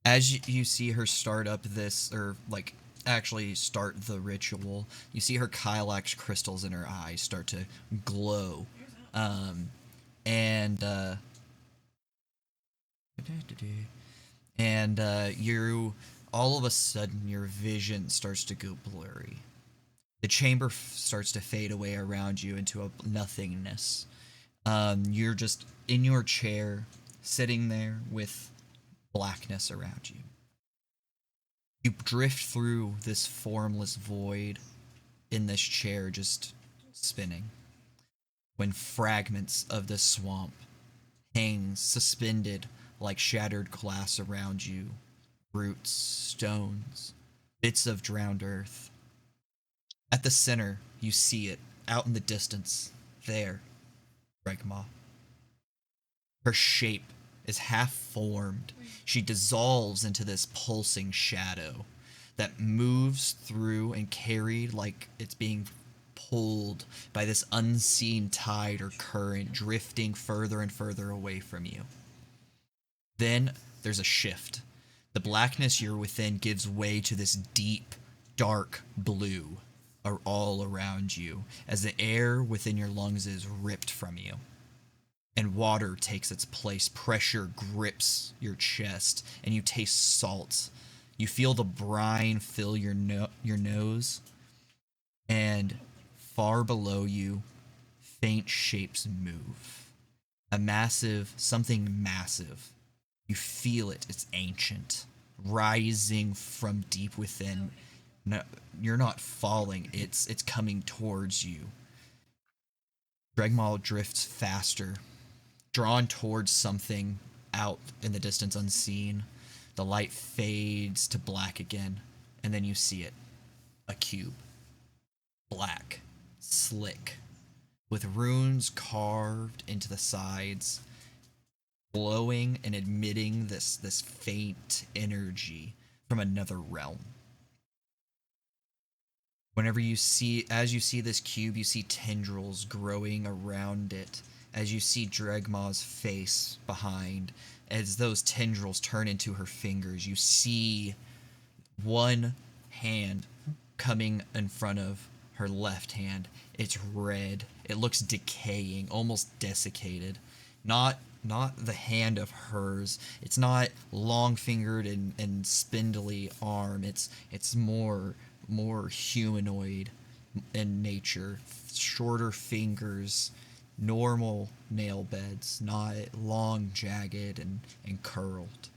as you see her start up this, or like actually start the ritual, you see her Kylax crystals in her eyes start to glow. You all of a sudden your vision starts to go blurry. The chamber starts to fade away around you into a nothingness. You're just in your chair, sitting there with blackness around you. You drift through this formless void in this chair, just spinning, when fragments of the swamp hang suspended like shattered glass around you, roots, stones, bits of drowned earth. At the center, you see it, out in the distance, there, Regma. Her shape is half formed. She dissolves into this pulsing shadow that moves through and carried like it's being pulled by this unseen tide or current, drifting further and further away from you. Then there's a shift. The blackness you're within gives way to this deep, dark blue all around you as the air within your lungs is ripped from you. And water takes its place. Pressure grips your chest, and you taste salt. You feel the brine fill your nose, and far below you, faint shapes move. Something massive. You feel it. It's ancient, rising from deep within. No, you're not falling. It's coming towards you. Dregmal drifts faster, drawn towards something out in the distance unseen. The light fades to black again, and then you see it. A cube. Black. Slick. With runes carved into the sides, glowing and emitting this faint energy from another realm. As you see this cube, you see tendrils growing around it as you see Dregmaw's face behind, as those tendrils turn into her fingers. You see one hand coming in front of her left hand. It's red. It looks decaying, almost desiccated. Not the hand of hers. It's not long-fingered and spindly arm. It's more humanoid in nature. Shorter fingers, normal nail beds, not long, jagged, and curled.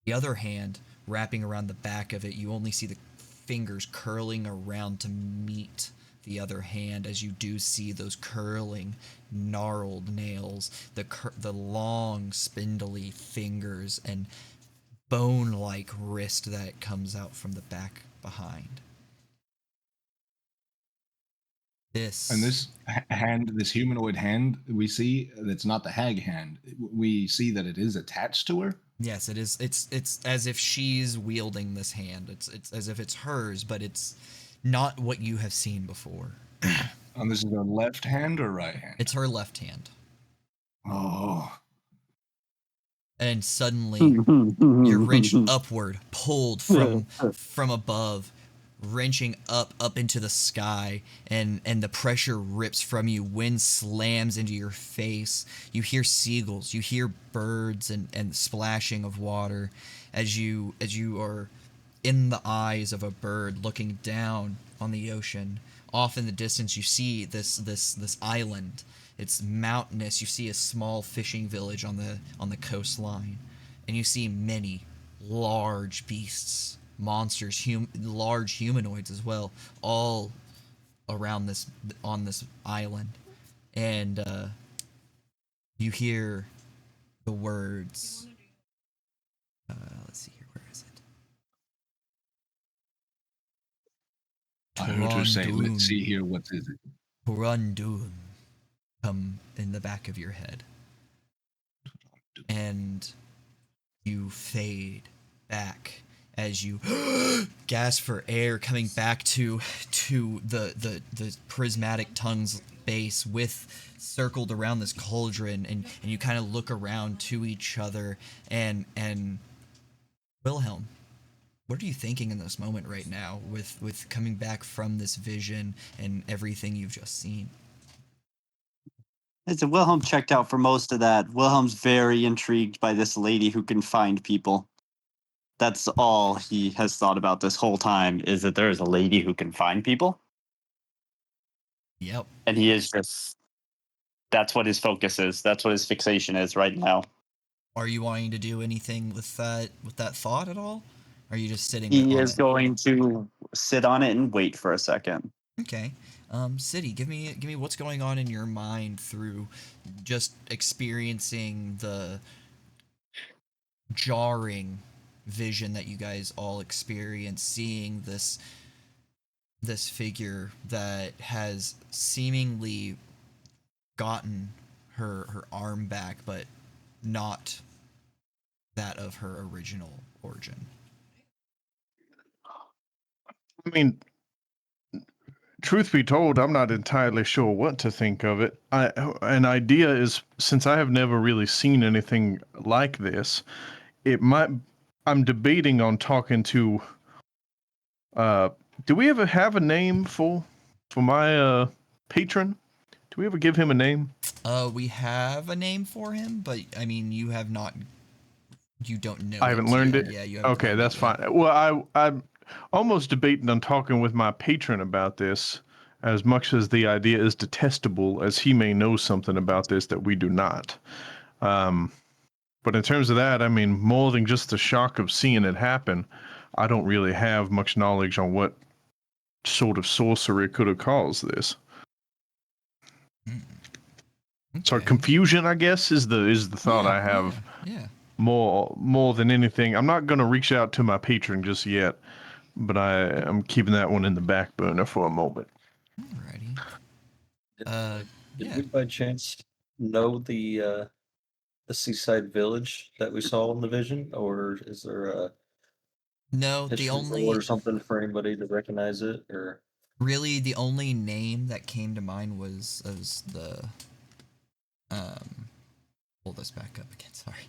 The other hand, wrapping around the back of it, you only see the fingers curling around to meet the other hand, as you do see those curling, gnarled nails, the long, spindly fingers, and bone-like wrist that comes out from the back behind. And this hand, this humanoid hand we see, that's not the hag hand. We see that it is attached to her. Yes, it is. It's as if she's wielding this hand. It's as if it's hers, but it's not what you have seen before. And this is her left hand or right hand? It's her left hand. Oh. And suddenly you're wrenched upward, pulled from above, wrenching up into the sky, and the pressure rips from you. Wind slams into your face. You hear seagulls, you hear birds, and splashing of water as you are in the eyes of a bird looking down on the ocean. Off in the distance, you see this island. It's mountainous. You see a small fishing village on the coastline, and you see many large beasts, monsters, large humanoids as well, all around on this island. And you hear the words. Let's see here. Where is it? I heard her say, Turandun. let's see here, what is it? Turandun come in the back of your head. And you fade back as you gasp for air, coming back to the Prismatic Tongue's base, with circled around this cauldron, and you kind of look around to each other, and Wilhelm, what are you thinking in this moment right now with coming back from this vision and everything you've just seen? Listen, Wilhelm checked out for most of that. Wilhelm's very intrigued by this lady who can find people. That's all he has thought about this whole time, is that there is a lady who can find people. Yep. And he is just, that's what his focus is. That's what his fixation is right now. Are you wanting to do anything with that thought at all? Or are you just sitting He on is it? going to sit on it and wait for a second. Okay. City, give me what's going on in your mind through just experiencing the jarring vision that you guys all experience, seeing this figure that has seemingly gotten her arm back, but not that of her original origin. I mean, truth be told, I'm not entirely sure what to think of it. An idea is, since I have never really seen anything like this, it might. I'm debating on talking to. Do we ever have a name for my patron? Do we ever give him a name? We have a name for him, but I mean, you have not. You don't know. I haven't learned it. Yeah, you haven't. Okay, learned that's it fine. yet. Well, I'm almost debating on talking with my patron about this, as much as the idea is detestable, as he may know something about this that we do not. But in terms of that, I mean, more than just the shock of seeing it happen, I don't really have much knowledge on what sort of sorcery could have caused this. So Okay. confusion, I guess, is the thought I have. Yeah. More than anything. I'm not going to reach out to my patron just yet, but I'm keeping that one in the back burner for a moment. Alrighty. Did Yeah. we by chance know the seaside village that we saw in the vision, or is there a No, the history only or something for anybody to recognize it? Or really the only name that came to mind was the Pull this back up again. Sorry.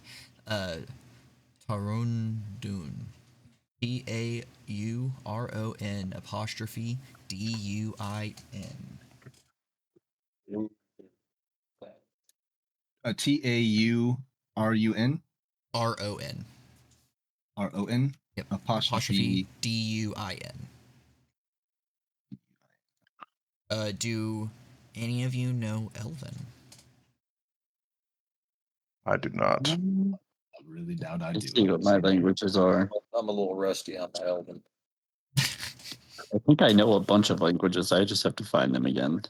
Taurondun. Tauron''Duin. Taurun. RON. RON. Yep. Apostrophe. DUIN. Do any of you know Elven? I do not. I really doubt I Let's do. see what my languages are. I'm a little rusty on my Elven. I think I know a bunch of languages. I just have to find them again.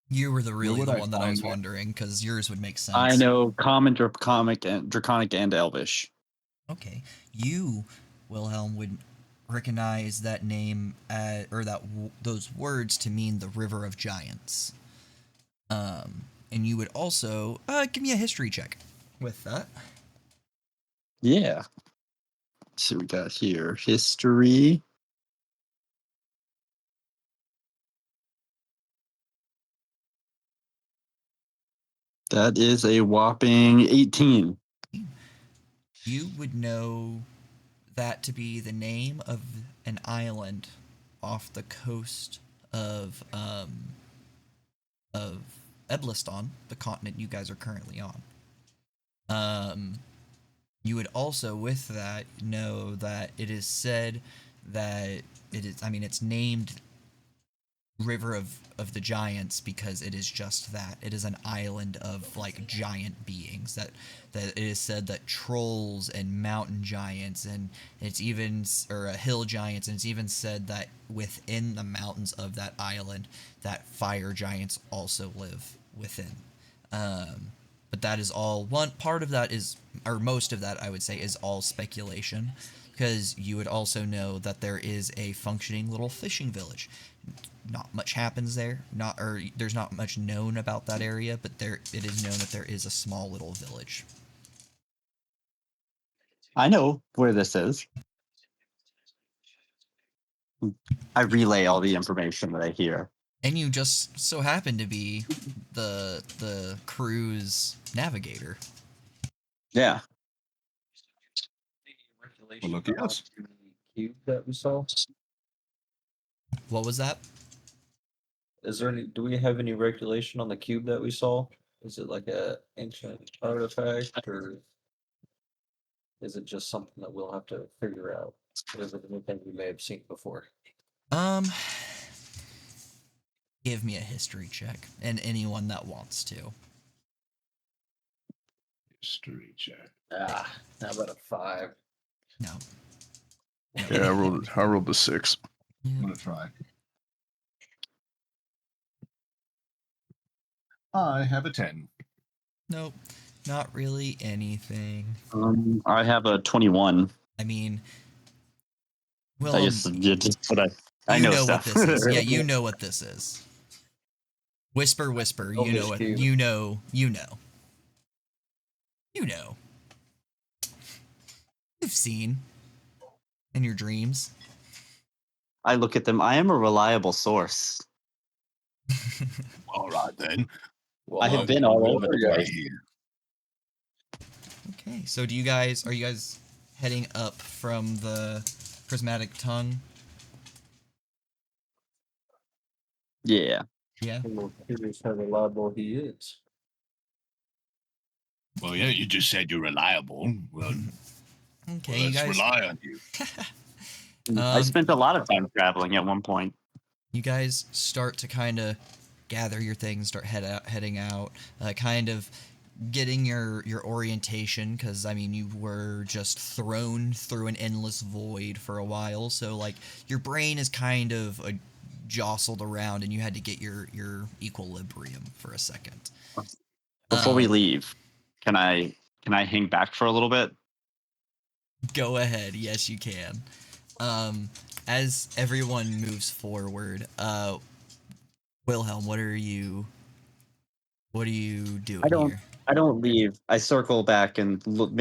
You were really would the I one that I was find that? wondering, because yours would make sense. I know Common, Draconic, and Elvish. Okay. You, Wilhelm, would recognize that name or those words to mean the River of Giants. And you would also give me a history check with that. Yeah. So we got here history. That is a whopping 18. You would know that to be the name of an island off the coast of Ebliston, the continent you guys are currently on. You would also, with that, know that it is said that it's named River of the Giants because it is just that. It is an island of, like, giant beings. That it is said that trolls and mountain giants and hill giants, and it's even said that within the mountains of that island that fire giants also live within. But that is all. One part of that is, or most of that, I would say, is all speculation, because you would also know that there is a functioning little fishing village. Not much happens there. There's not much known about that area, but it is known that there is a small little village. I know where this is. I relay all the information that I hear. And you just so happen to be the crew's navigator. Yeah. Well, look at us. The cube that we saw. What was that? Is there any? Do we have any regulation on the cube that we saw? Is it like a ancient artifact, or is it just something that we'll have to figure out? Or is it anything we may have seen before? Give me a history check, and anyone that wants to. History check. How about a 5? No. Yeah, I rolled a 6. I'm gonna try. I have a 10. Nope. Not really anything. I have a 21. I mean, I know what stuff. this is. Yeah, you know what this is. Whisper, whisper. You know what? You know. You've seen in your dreams. I look at them. I am a reliable source. All right then. Well, I have been all over the place. Okay, so are you guys heading up from the Prismatic Tongue? Yeah. Yeah. I'm curious how reliable he is. Well, yeah, you just said you're reliable. Well, Okay, you guys. rely on you. I spent a lot of time traveling at one point. You guys start to kind of gather your things, start heading out, kind of getting your orientation, because I mean you were just thrown through an endless void for a while, so like your brain is kind of jostled around, and you had to get your equilibrium for a second. Before we leave, can I hang back for a little bit? Go ahead. Yes, you can. As everyone moves forward, Wilhelm, what are you doing here? I don't leave. I circle back and look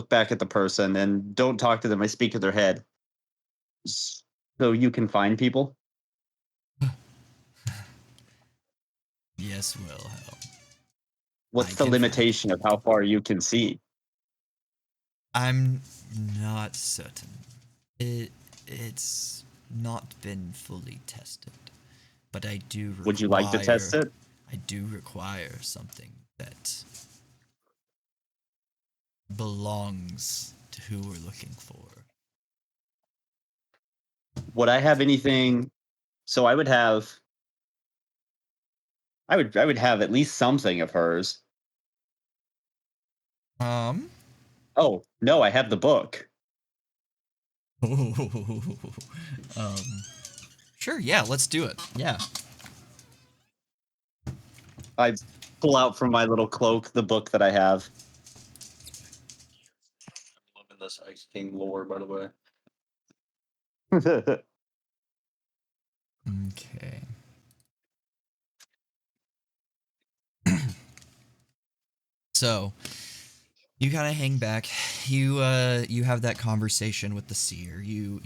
back at the person and don't talk to them. I speak to their head. So you can find people. Yes, Wilhelm. What's I the can limitation of how far you can see? I'm not certain. It's not been fully tested, but I do Would you like to test require it? I do require something that belongs to who we're looking for. Would I have anything? So I would have. I would have at least something of hers. Um. Oh no, I have the book. um. Sure. Yeah. Let's do it. Yeah. I pull out from my little cloak the book that I have. I'm loving this Ice King lore, by the way. Okay. So you kind of hang back. You have that conversation with the seer. You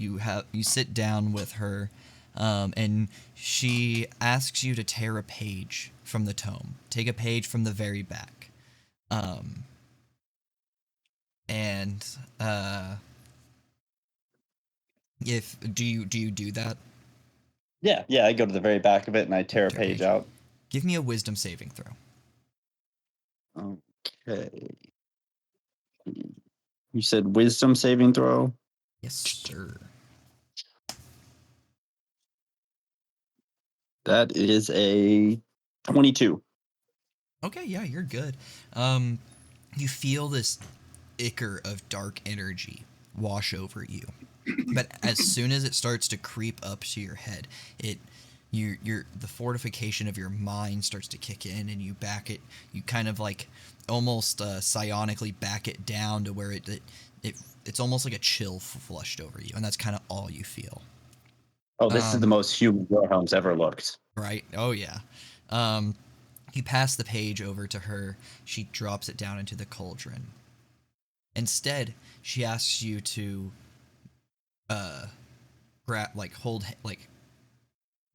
sit down with her, and she asks you to tear a page from the tome. Take a page from the very back, and if do you do that? yeah. I go to the very back of it and I tear a Tear page out. Give me a wisdom saving throw. Okay. You said wisdom saving throw. Yes, sir. That is a 22. Okay, yeah, you're good. You feel this ichor of dark energy wash over you, but as soon as it starts to creep up to your head, the fortification of your mind starts to kick in, and you back it. You kind of like almost psionically back it down to where it's almost like a chill flushed over you, and that's kind of all you feel. Oh, this is the most human Wilhelm's ever looked. Right? Oh yeah. You pass the page over to her. She drops it down into the cauldron. Instead, she asks you to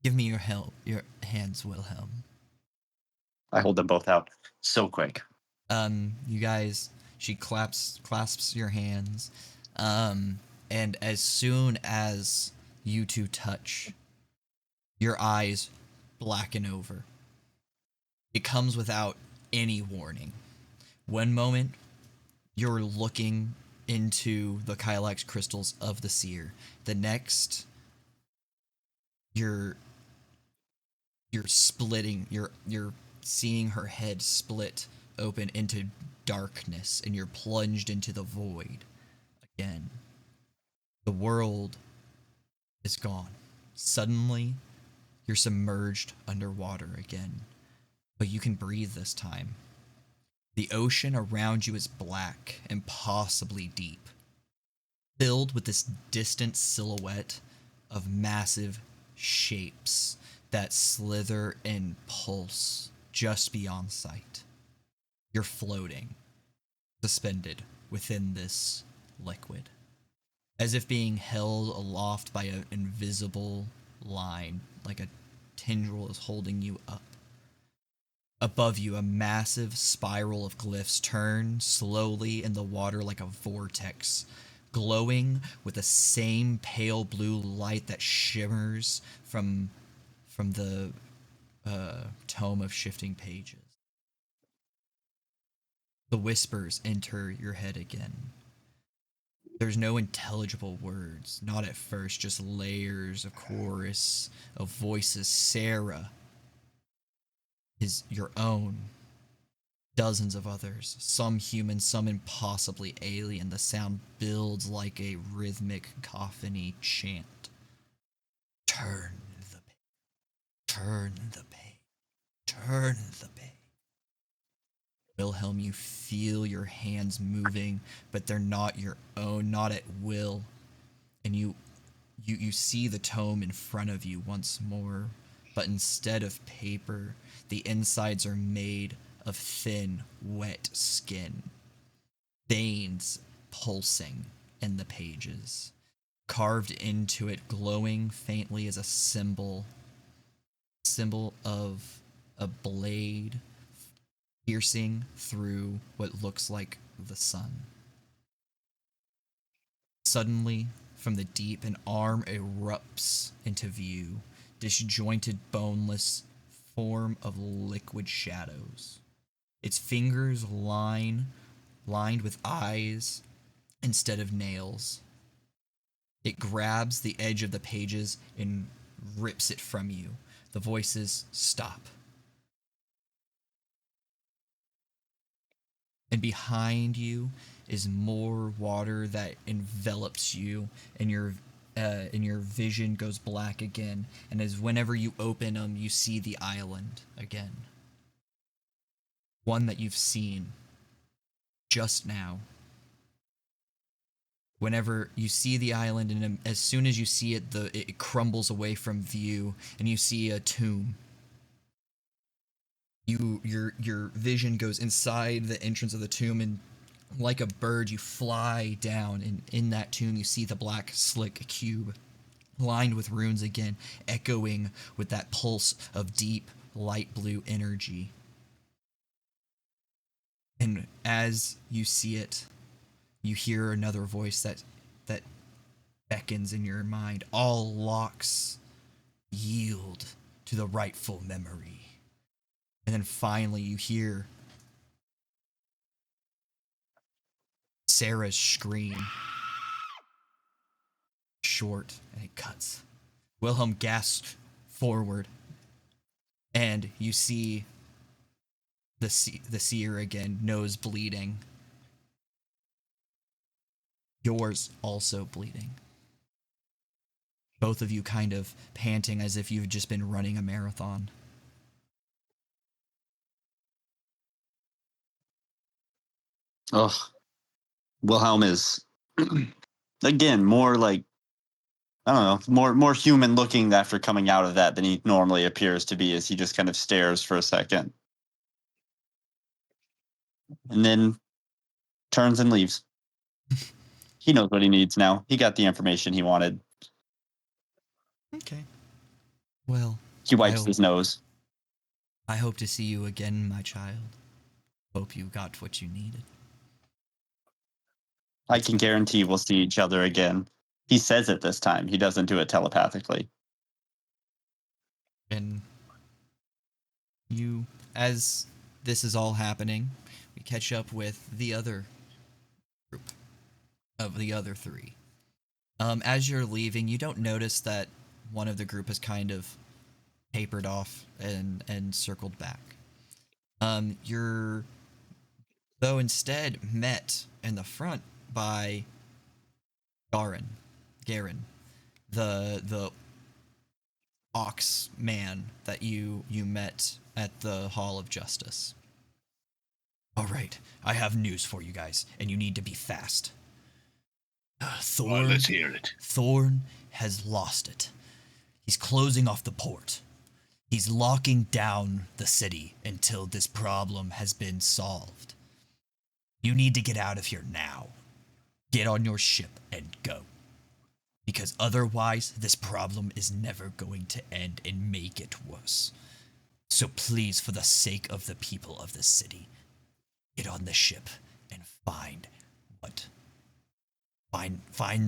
give me your hands, Wilhelm. I hold them both out so quick. You guys, she clasps your hands. And as soon as you two touch, your eyes blacken over. It comes without any warning. One moment, you're looking into the Kylax crystals of the seer. The next, you're splitting. You're seeing her head split open into darkness, and you're plunged into the void again. The world is gone. Suddenly, you're submerged underwater again, but you can breathe this time. The ocean around you is black, impossibly deep, filled with this distant silhouette of massive shapes that slither and pulse just beyond sight. You're floating, suspended within this liquid, as if being held aloft by an invisible line, like a tendril is holding you up. Above you, a massive spiral of glyphs turn slowly in the water like a vortex, glowing with the same pale blue light that shimmers from the tome of shifting pages. The whispers enter your head again. There's no intelligible words, not at first, just layers of chorus of voices. Sarah is your own. Dozens of others, some human, some impossibly alien. The sound builds like a rhythmic cacophony chant. Turn the page, turn the page, turn the page. Wilhelm, you feel your hands moving, but they're not your own, not at will. And you see the tome in front of you once more, but instead of paper, the insides are made of thin, wet skin. Veins pulsing in the pages. Carved into it, glowing faintly, as a symbol of a blade piercing through what looks like the sun. Suddenly, from the deep, an arm erupts into view, disjointed, boneless form of liquid shadows. Its fingers lined with eyes instead of nails. It grabs the edge of the pages and rips it from you. The voices stop. And behind you is more water that envelops you, and your vision goes black again. And as whenever you open them, you see the island again. One that you've seen just now. Whenever you see the island, and as soon as you see it, it crumbles away from view, and you see a tomb. Your vision goes inside the entrance of the tomb, and like a bird, you fly down, and in that tomb you see the black, slick cube, lined with runes again, echoing with that pulse of deep, light blue energy. And as you see it, you hear another voice that beckons in your mind. All locks yield to the rightful memory. And then finally you hear Sarah's scream. Short, and it cuts. Wilhelm gasps forward, and you see the seer again, nose bleeding. Yours also bleeding. Both of you kind of panting as if you've just been running a marathon. Ugh. Wilhelm is again more like, I don't know, more human looking after coming out of that than he normally appears to be, as he just kind of stares for a second and then turns and leaves. He knows what he needs now. He got the information he wanted. Okay. Well, He wipes his nose. I hope to see you again, my child. Hope you got what you needed. I can guarantee we'll see each other again. He says it this time. He doesn't do it telepathically. And you, as this is all happening, we catch up with the other group of the other three. As you're leaving, you don't notice that one of the group has kind of tapered off and circled back. You're, though, instead met in the front by Garen, the ox man that you met at the Hall of Justice. All right, I have news for you guys, and you need to be fast. Thorne, Well, let's hear it. Thorne has lost it. He's closing off the port. He's locking down the city until this problem has been solved. You need to get out of here now. Get on your ship and go. Because otherwise, this problem is never going to end and make it worse. So please, for the sake of the people of the city, get on the ship and find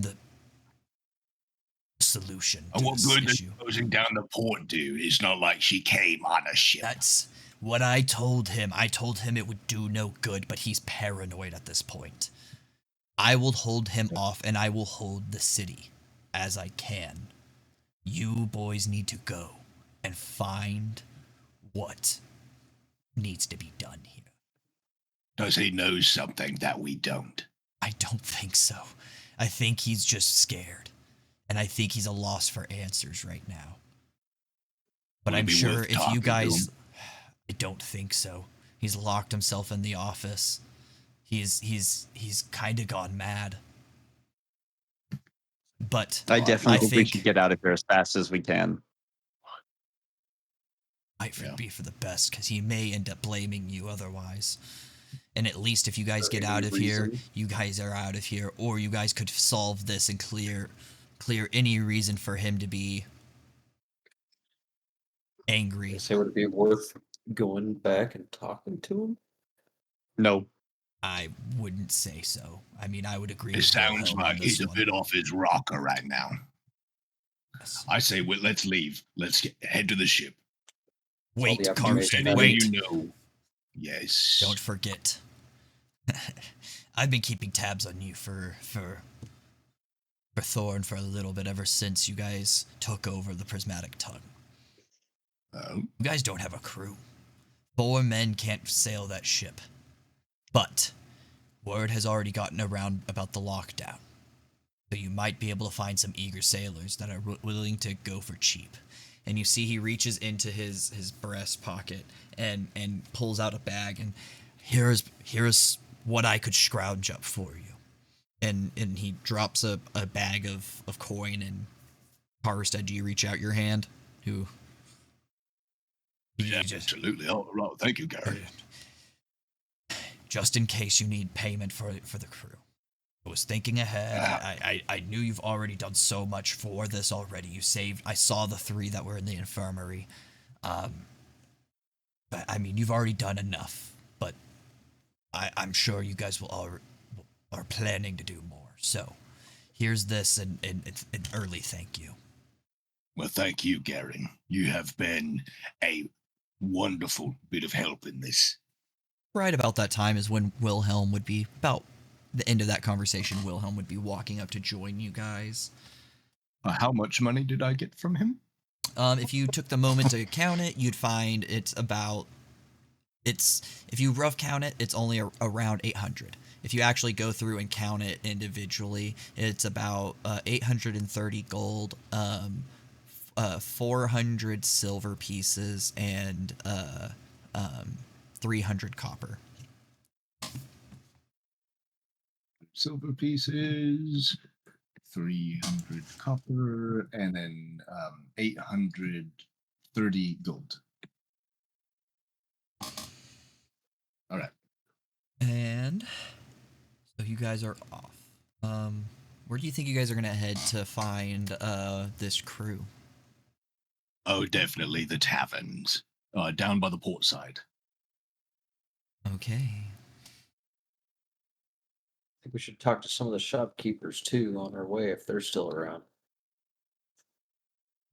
the solution to And what this good does issue. closing down the port do? It's not like she came on a ship. That's what I told him. I told him it would do no good, but he's paranoid at this point. I will hold him off, and I will hold the city as I can. You boys need to go and find what needs to be done here. Does he know something that we don't? I don't think so. I think he's just scared. And I think he's a loss for answers right now. But Would it I'm be sure worth if talking you to guys... him? I don't think so. He's locked himself in the office. He's kind of gone mad. But I definitely think we think should get out of here as fast as we can. might Yeah. be for the best, because he may end up blaming you otherwise. And at least if you guys get any out of here, reason? you guys are out of here, or you guys could solve this and clear any reason for him to be angry. So would it be worth going back and talking to him? No. I wouldn't say so. I mean, I would agree It with sounds Wilhelm on like this he's a one. bit off his rocker right now. Yes. I say, well, let's leave. Let's head to the ship. Wait, the information Karsten, I wait. You know. Yes. Don't forget. I've been keeping tabs on you for Thorne for a little bit ever since you guys took over the Prismatic Tongue. Oh, You guys don't have a crew. 4 men can't sail that ship. But word has already gotten around about the lockdown. So you might be able to find some eager sailors that are willing to go for cheap. And you see he reaches into his breast pocket and pulls out a bag, and here's what I could scrounge up for you. And he drops a bag of coin, and Karstead, do you reach out your hand? You yeah, just, absolutely. Oh, right. Thank you, Gary. just in case you need payment for the crew. I was thinking ahead. I knew you've already done so much for this already. You saved. I saw the 3 that were in the infirmary. But I mean, you've already done enough. But I'm sure you guys are planning to do more. So here's this and an early thank you. Well, thank you, Gary. You have been a wonderful bit of help in this. Right about that time is when Wilhelm would be about the end of that conversation. Wilhelm would be walking up to join you guys. How much money did I get from him? If you took the moment to count it, you'd find if you rough count it, it's only around 800. If you actually go through and count it individually, it's about 830 gold, 400 silver pieces, and 300 copper. Silver pieces, 300 copper, and then 830 gold. All right. And so you guys are off. Where do you think you guys are gonna head to find this crew? Oh, definitely the taverns, down by the port side. Okay. I think we should talk to some of the shopkeepers too on our way if they're still around.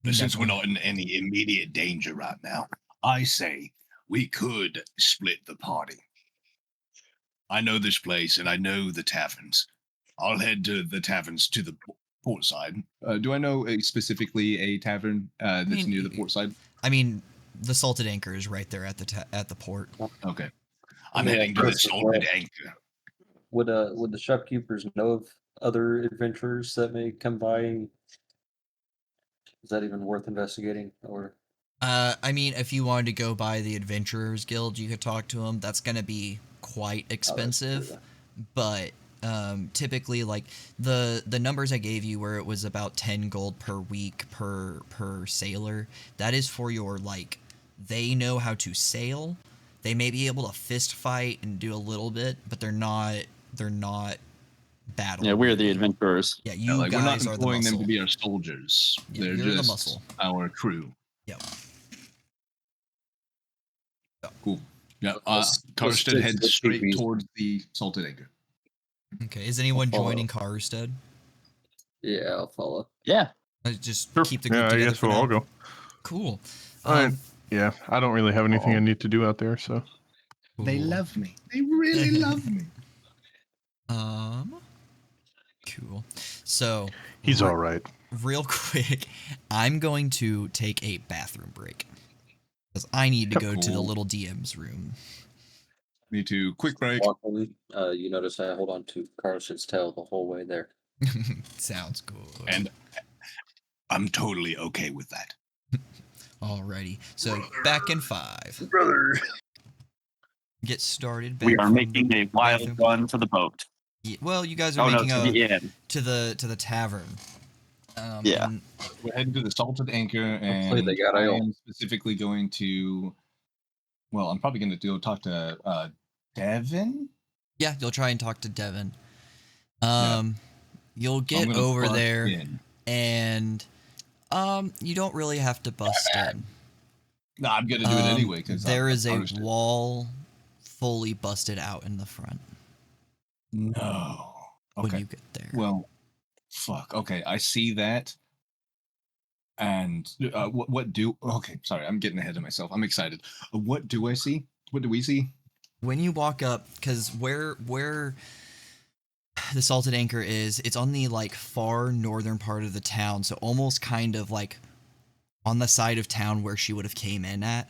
Since we're not in any immediate danger right now, I say we could split the party. I know this place and I know the taverns. I'll head to the taverns to the port side. Do I know specifically a tavern that's near the port side? I mean, the Salted Anchor is right there at the port. Okay. I'm heading to the Salted Anchor. Would the shopkeepers know of other adventurers that may come by? Is that even worth investigating? Or I mean, if you wanted to go by the Adventurers Guild, you could talk to them. That's gonna be quite expensive, but typically, like the numbers I gave you, where it was about 10 gold per week per sailor, that is for your they know how to sail. They may be able to fist fight and do a little bit, but they're not battle. Yeah, we're the adventurers. Yeah, you guys we're not are the employing them muscle. to be our soldiers. Yeah, They're you're just the muscle. our crew. Yep. Cool. Yeah, Let's Karstead heads just straight be- towards the Salted Anchor. Okay, is anyone I'll follow. joining Karstead? Yeah, I'll follow. Yeah. Just Sure. keep the group Yeah, I together guess for we'll now. all go. Cool. All right. Yeah, I don't really have anything I need to do out there, so. They cool. love me. They really love me. Cool. So He's all right. real quick, I'm going to take a bathroom break because I need to go to the Cool. little DM's room. Me too. Quick break. Walking, you notice I hold on to Carlos's tail the whole way there. Sounds good. And I'm totally okay with that. Alrighty. So back in 5. Brother. Get started. We back are from making the a wild bathroom. run for the boat. Yeah, well, you guys are making to the inn. to the tavern. Yeah. and We're heading to the Salted Anchor, Hopefully and they got I ale. am specifically going to. Well, I'm probably going to go talk to Devin. yeah, you'll try and talk to Devin. Yeah. You'll I'm get gonna over bust there. in. And you don't really have to bust in. Nah, I'm gonna do it anyway because There is a cursed it. wall fully busted out in the front No. Okay. when you get there. Well, fuck. Okay, I see that. And what do? Okay, sorry, I'm getting ahead of myself. I'm excited. What do I see? What do we see? When you walk up, because where the Salted Anchor is, it's on the like far northern part of the town, so almost kind of like on the side of town where she would have came in at.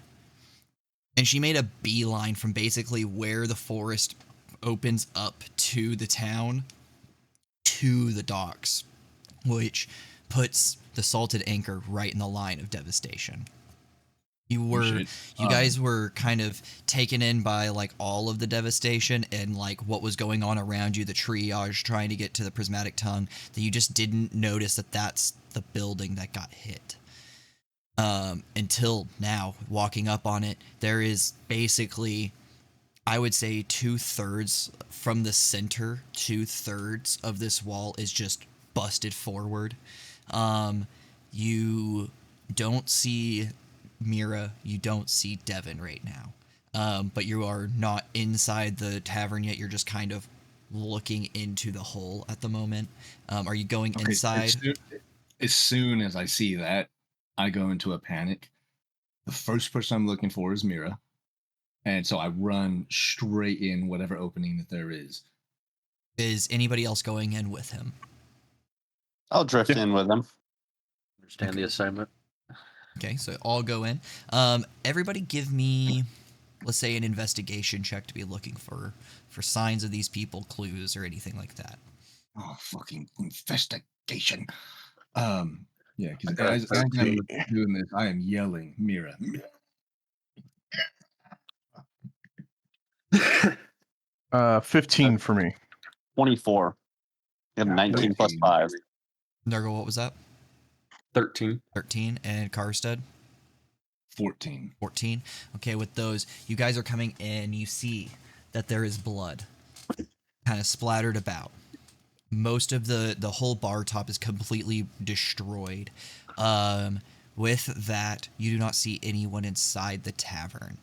And she made a beeline from basically where the forest opens up to the town to the docks, which puts the Salted Anchor right in the line of devastation. You guys were kind of taken in by like all of the devastation and like what was going on around you, the triage trying to get to the Prismatic Tongue, that you just didn't notice that that's the building that got hit. Until now, walking up on it, there is basically, I would say 2/3 from the center, 2/3 of this wall is just busted forward. You don't see Mira, you don't see Devin right now. But you are not inside the tavern yet. You're just kind of looking into the hole at the moment. Are you going inside? As soon as I see that, I go into a panic. The first person I'm looking for is Mira. And so I run straight in whatever opening that there is. Is anybody else going in with him? I'll drift in with them. Understand the assignment. Okay, so all go in. Everybody give me, let's say, an investigation check to be looking for signs of these people, clues, or anything like that. Oh, fucking investigation. Yeah, because got as I'm 13. doing this, I am yelling, Mira. 15 for me. 24. You have 19 plus 13. 5. Nurgle, what was that? 13. 13. And Karstead? 14. 14. Okay, with those, you guys are coming in. You see that there is blood kind of splattered about. Most of the whole bar top is completely destroyed. With that, you do not see anyone inside the tavern.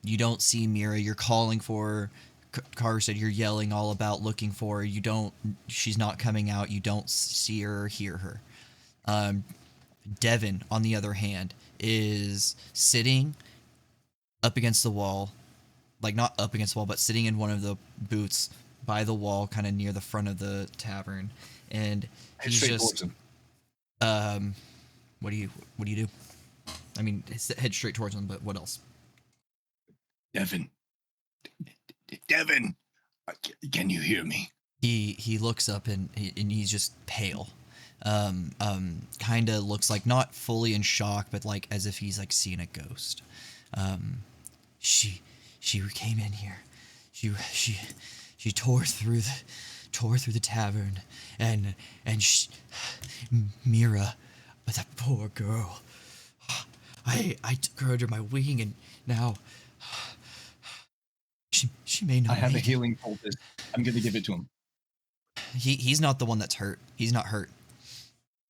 You don't see Mira. You're calling for Karstead. You're yelling all about looking for her. You don't. She's not coming out. You don't see her or hear her. Devin, on the other hand, is sitting up against the wall, like not up against the wall, but sitting in one of the booths by the wall, kind of near the front of the tavern, and he's just. What do you do? I mean, head straight towards him, but what else? Devin, can you hear me? He looks up and he's just pale. Kind of looks like not fully in shock, but like as if he's like seen a ghost. She came in here. She tore through the tavern, and Mira, that poor girl. I took her under my wing, and now she may not. I have a make it. healing poultice. I'm going to give it to him. He's not the one that's hurt. He's not hurt.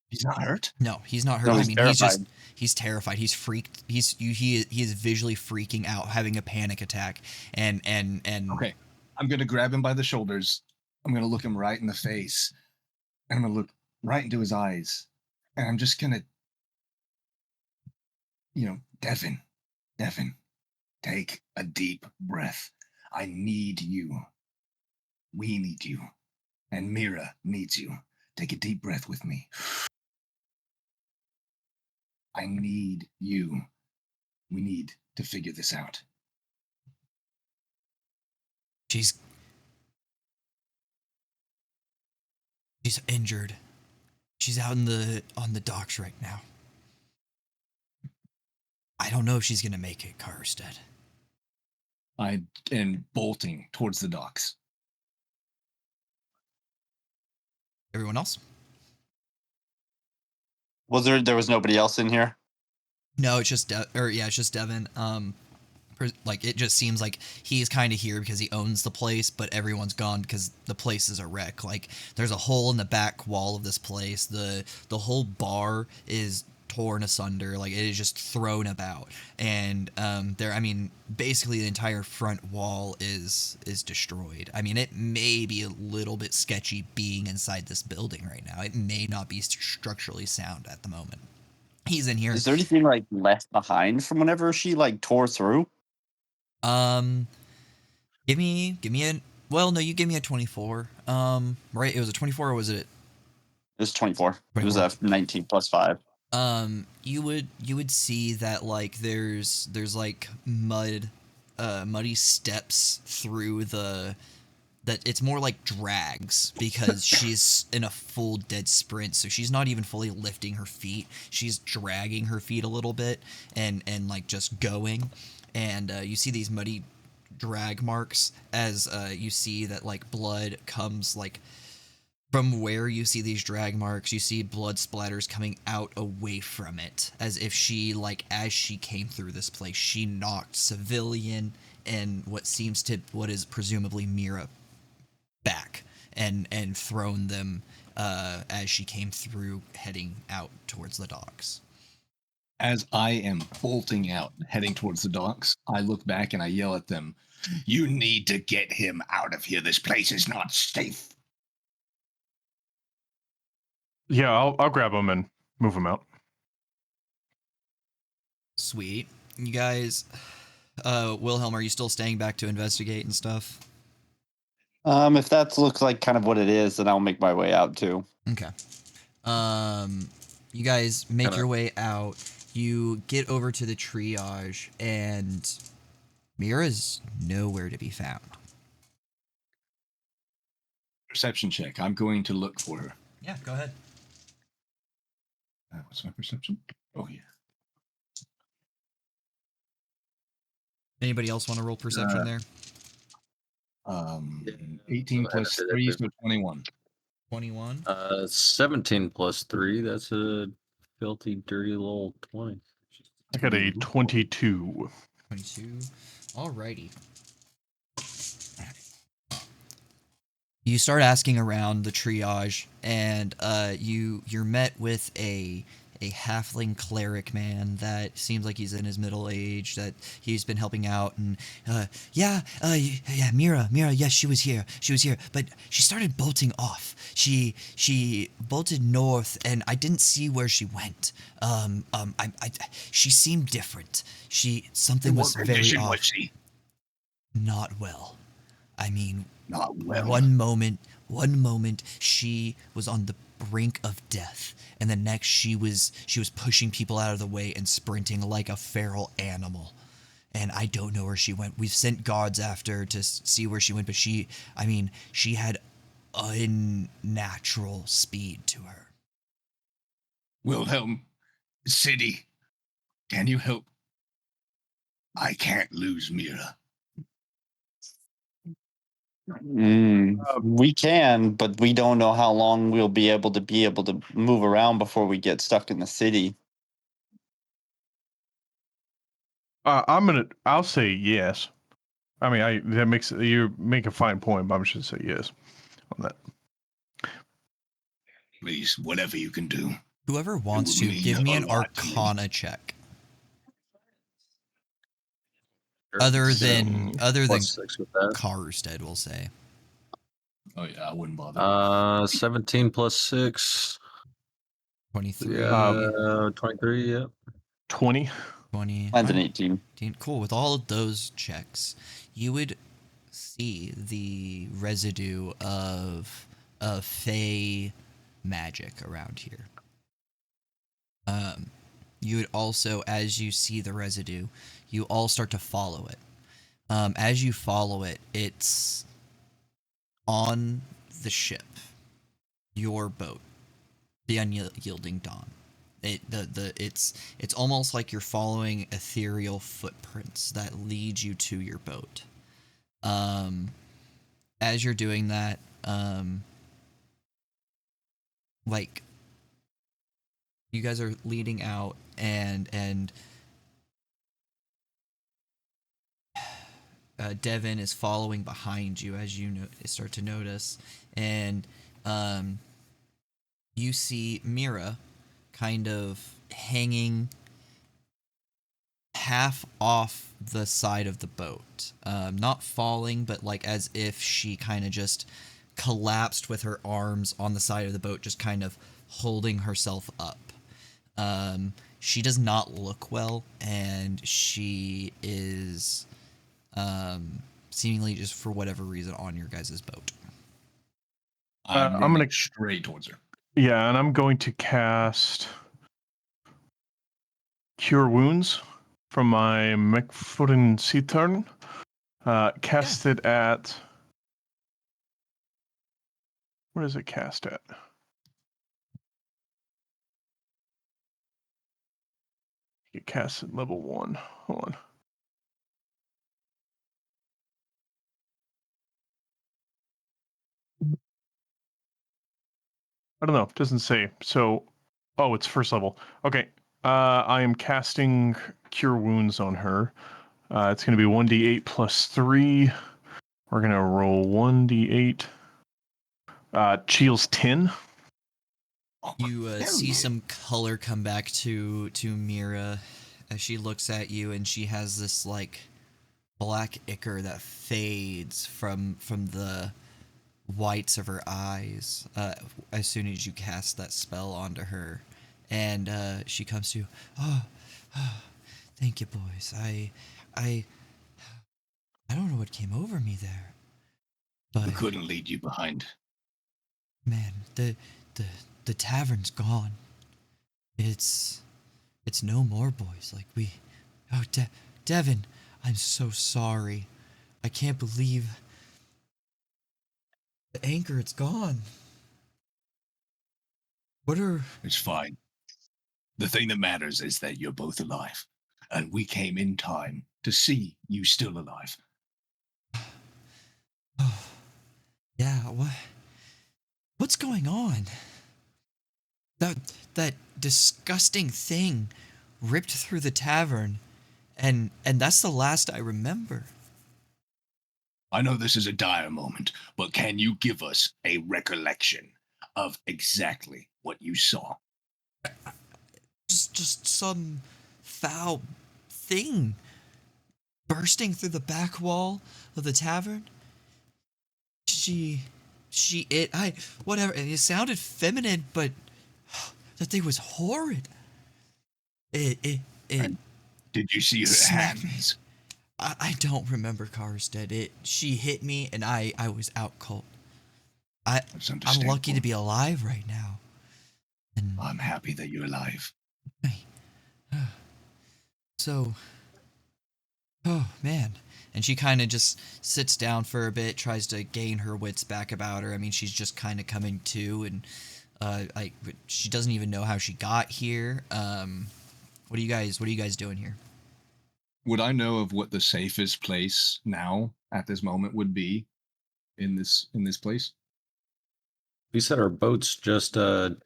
He's not hurt? No, he's not hurt. No, I he's mean, terrified. he's terrified. He's freaked. He is visually freaking out, having a panic attack. And Okay. I'm going to grab him by the shoulders. I'm going to look him right in the face. And I'm going to look right into his eyes. And I'm just going to, Devin, take a deep breath. I need you. We need you. And Mira needs you. Take a deep breath with me. I need you. We need to figure this out. She's injured. She's out on the docks right now. I don't know if she's gonna make it, Karstead. I am bolting towards the docks. Everyone else? There was nobody else in here? No, it's just it's just Devin. Like it just seems like he's kind of here because he owns the place, but everyone's gone because the place is a wreck. Like there's a hole in the back wall of this place. The whole bar is torn asunder, like it is just thrown about, and there, I mean, basically the entire front wall is destroyed. I mean, it may be a little bit sketchy being inside this building right now. It may not be structurally sound at the moment. He's in here. Is there anything like left behind from whenever she like tore through? Give me a, well, no, you give me a 24. Right, it was a 24, or was it? It was 24. It was 24. a 19 plus 5. You would see that like there's like muddy steps through that it's more like drags, because she's in a full dead sprint, so she's not even fully lifting her feet. She's dragging her feet a little bit and like just going, and you see these muddy drag marks as you see that like blood comes like from where you see these drag marks. You see blood splatters coming out away from it, as if she, like, as she came through this place, she knocked civilian and what is presumably Mira back and thrown them as she came through, heading out towards the docks. As I am bolting out, heading towards the docks, I look back and I yell at them, "You need to get him out of here. This place is not safe." Yeah, I'll grab him and move him out. Sweet. You guys, Wilhelm, are you still staying back to investigate and stuff? If that looks like kind of what it is, then I'll make my way out too. Okay. You guys make your way out. You get over to the triage, and Mira's nowhere to be found. Perception check. I'm going to look for her. Yeah, go ahead. What's my perception? Oh, yeah. Anybody else want to roll perception there? 18 plus 3, so 21. 21. 17 plus 3. That's a filthy, dirty little 20. I got a 22. 22. Alrighty. You start asking around the triage, and you're met with a halfling cleric man that seems like he's in his middle age, that he's been helping out, and Mira, yes, she was here, but she started bolting off. She bolted north, and I didn't see where she went. She seemed different. Something was very off. Was she? Not well. I mean, not well. One moment she was on the brink of death, and the next she was pushing people out of the way and sprinting like a feral animal. And I don't know where she went. We've sent guards after to see where she went, but she had unnatural speed to her. Wilhelm, City, can you help? I can't lose Mira. We can, but we don't know how long we'll be able to move around before we get stuck in the city. I'll say yes. I mean, you make a fine point, but I'm just gonna say yes on that. Please, whatever you can do. Whoever wants to, give me an Arcana check. Other than Karstead, we'll say. Oh yeah, I wouldn't bother. 17 plus 6. 23. 23, yeah. 20. 20. Mine's an 18. Cool. With all of those checks, you would see the residue of fey magic around here. You would also, as you see the residue, you all start to follow it. As you follow it, it's on the ship, your boat, the Unyielding Dawn. It's almost like you're following ethereal footprints that lead you to your boat. As you're doing that, like, you guys are leading out, and Devin is following behind you, as you start to notice, and you see Mira kind of hanging half off the side of the boat. Not falling, but like as if she kind of just collapsed with her arms on the side of the boat, just kind of holding herself up. She does not look well, and she is seemingly just for whatever reason on your guys' boat. I'm I'm running gonna- straight towards her. Yeah, and I'm going to cast Cure Wounds from my Mechfoot Sea Turn. Cast it at. Where is it cast at? It casts at level 1. Hold on. I don't know. It doesn't say. So, oh, it's first level. Okay. I am casting Cure Wounds on her. It's going to be 1d8 plus 3. We're going to roll 1d8. Shields 10. Oh, You hell see yeah. some color come back to Mira as she looks at you, and she has this like black ichor that fades from the whites of her eyes as soon as you cast that spell onto her, and she comes to you. Oh, thank you, boys. I don't know what came over me there, We but couldn't lead you behind. man, the tavern's gone. It's no more, boys. Like oh, Devin, I'm so sorry. I can't believe the anchor. It's gone. What are? It's fine. The thing that matters is that you're both alive. And we came in time to see you still alive. Oh, yeah. What's going on? That disgusting thing ripped through the tavern, and that's the last I remember. I know this is a dire moment, but can you give us a recollection of exactly what you saw? Just some foul thing bursting through the back wall of the tavern. Whatever. And it sounded feminine, but that thing was horrid. It And did you see her smacked me. hands? I don't remember Karstead. She hit me and I was out cold. That's I'm understandable. lucky to be alive right now. And I'm happy that you're alive. so, oh man. And she kind of just sits down for a bit, tries to gain her wits back about her. I mean, she's just kind of coming to, and she doesn't even know how she got here. What are you guys doing here? Would I know of what the safest place now at this moment would be in this place? We said our boat's just on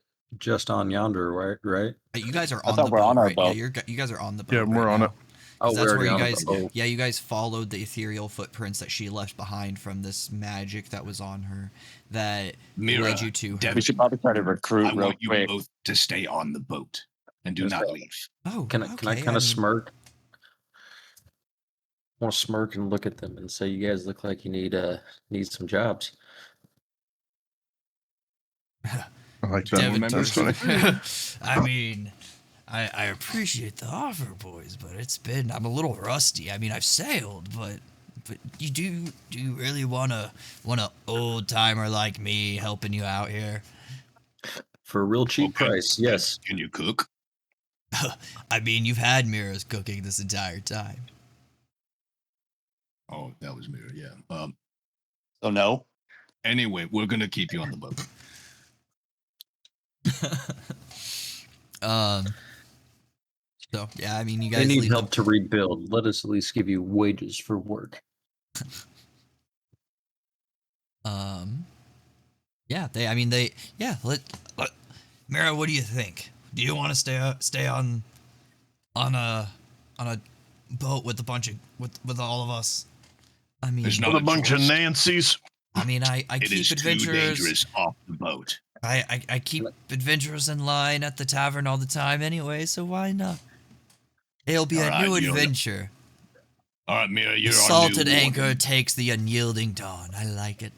yonder, right? You guys are I on thought the we're boat, on our right? boat. Yeah, you guys are on the boat. Yeah, we're right on now. it. 'Cause Oh, that's we're where already you on guys. the boat. Yeah, you guys followed the ethereal footprints that she left behind from this magic that was on her that Mira, led you to her. Devin, We should probably try to recruit I real want you quick. both to stay on the boat and do Yes, not sir. leave. Oh, Can I okay, kind of mean, smirk? I want to smirk and look at them and say, "You guys look like you need some jobs." I like that. Devin That's Turner. funny. I mean, I appreciate the offer, boys, but I'm a little rusty. I mean, I've sailed, but do you really want a old timer like me helping you out here? For a real cheap Okay. price, yes. Can you cook? I mean, you've had Mira's cooking this entire time. Oh, that was Mira, yeah. So no. Anyway, we're gonna keep you on the boat. So yeah, I mean, you They guys need leave help to rebuild. Let us at least give you wages for work. Yeah, let Mira, what do you think? Do you want to stay on a boat with a bunch of with all of us? I mean, There's With not a bunch of choice. Nancys. I It keep is too adventurers. dangerous off the boat. I keep adventurers in line at the tavern all the time anyway, so why not? It'll be All a right, new you're- adventure. All right, Mira, The you're our salted new anchor warden. takes the unyielding dawn. I like it.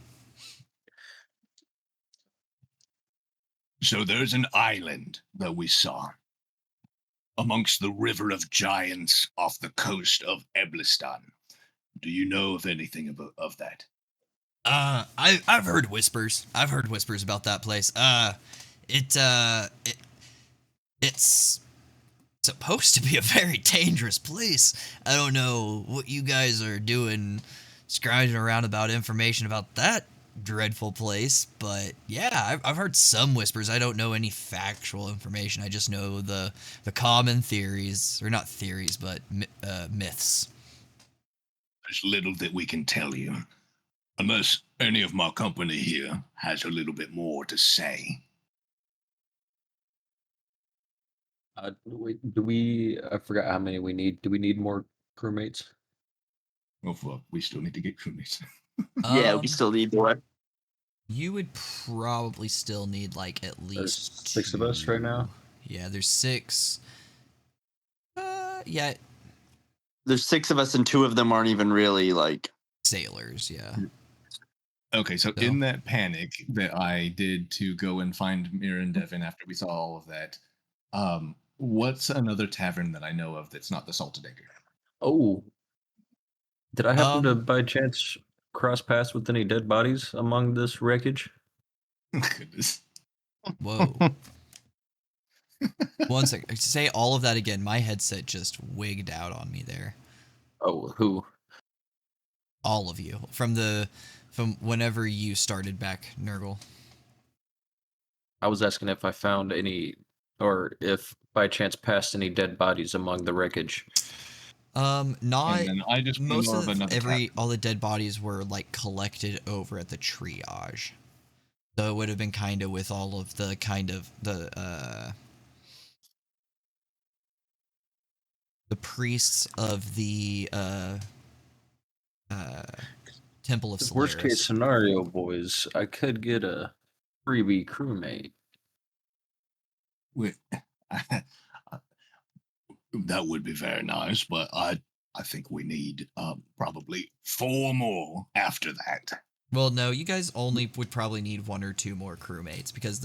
So there's an island that we saw amongst the river of giants off the coast of Eblistan. Do you know of anything of that? I've heard whispers. I've heard whispers about that place. It's supposed to be a very dangerous place. I don't know what you guys are doing, scrounging around about information about that dreadful place, but yeah, I've heard some whispers. I don't know any factual information. I just know the common theories, or not theories, but myths. There's little that we can tell you, unless any of my company here has a little bit more to say. Do we? I forgot how many we need. Do we need more crewmates? Oh fuck, we still need to get crewmates. Yeah, Um, we still need more. You would probably still need like at least There's 6 of us right now. Yeah, there's 6. Yeah, There's 6 of us, and 2 of them aren't even really like. sailors. Yeah. Okay, so So- in that panic that I did to go and find Mira and Devin after we saw all of that, what's another tavern that I know of that's not the Salted Anchor? Oh, did I happen to Um, by chance cross paths with any dead bodies among this wreckage? Goodness. Whoa. One sec. Say all of that again. My headset just wigged out on me there. Oh, who? All of you from whenever you started back, Nurgle. I was asking if I found any, or if by chance passed any dead bodies among the wreckage. Not And then I just most know of another all the dead bodies were like collected over at the triage. So it would have been kind of with all of the the priests of the Temple of Solaris. Worst case scenario, boys, I could get a freebie crewmate. Wait, that would be very nice, but I think we need probably 4 more after that. Well, no, you guys only would probably need 1 or 2 more crewmates because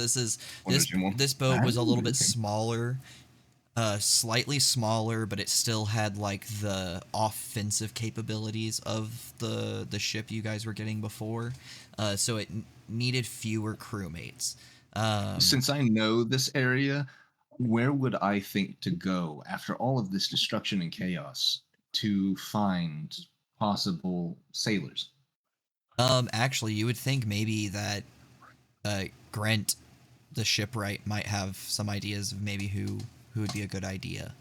One or two more? this boat was a little bit Okay. smaller, slightly smaller, but it still had like the offensive capabilities of the ship you guys were getting before, so it needed fewer crewmates. Since I know this area, where would I think to go after all of this destruction and chaos to find possible sailors? Actually, you would think maybe that Grant, the shipwright, might have some ideas of maybe who would be a good idea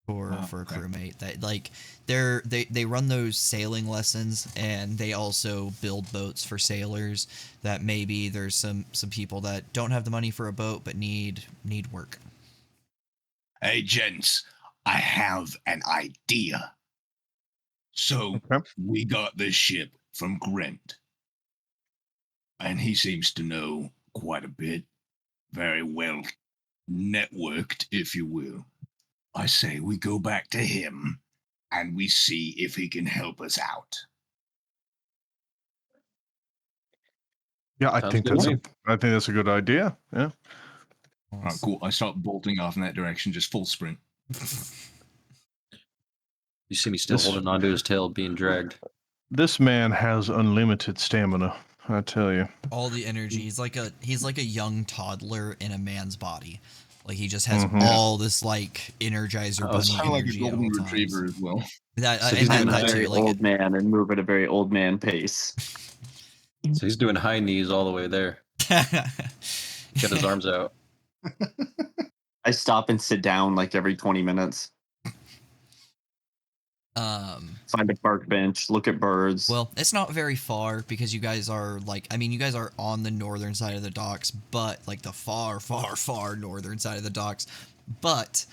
for a okay. crewmate. That like they run those sailing lessons, and they also build boats for sailors. That maybe there's some people that don't have the money for a boat but need work. Hey, gents, I have an idea. So Okay. we got this ship from Grant, and he seems to know quite a bit, very well networked, if you will. I say we go back to him and we see if he can help us out. Yeah, I Sounds think good that's to a that's a good idea. Yeah. All right, cool. I start bolting off in that direction, just full sprint. You see me still This- holding onto his tail, being dragged. This man has unlimited stamina, I tell you. All the energy. He's like a young toddler in a man's body. Like he just has Mhm. all this like Energizer Oh, bunny it's Kind of like a energy at golden all times. retriever as well. That So and he's that, a that very too. Like old man and move at a very old man pace. So he's doing high knees all the way there. Got his arms out. I stop and sit down like every 20 minutes. Find a park bench, look at birds. Well, it's not very far because you guys are you guys are on the northern side of the docks, but like the far, far, far northern side of the docks, but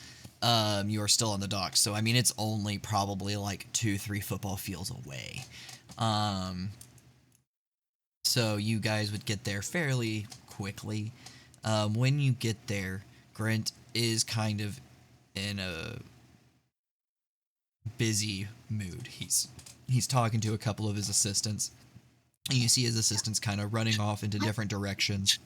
you are still on the docks. So I mean, it's only probably like 2-3 football fields away. So you guys would get there fairly quickly. When you get there, Grant is kind of in a busy mood. He's talking to a couple of his assistants. And you see his assistants kind of running off into different directions.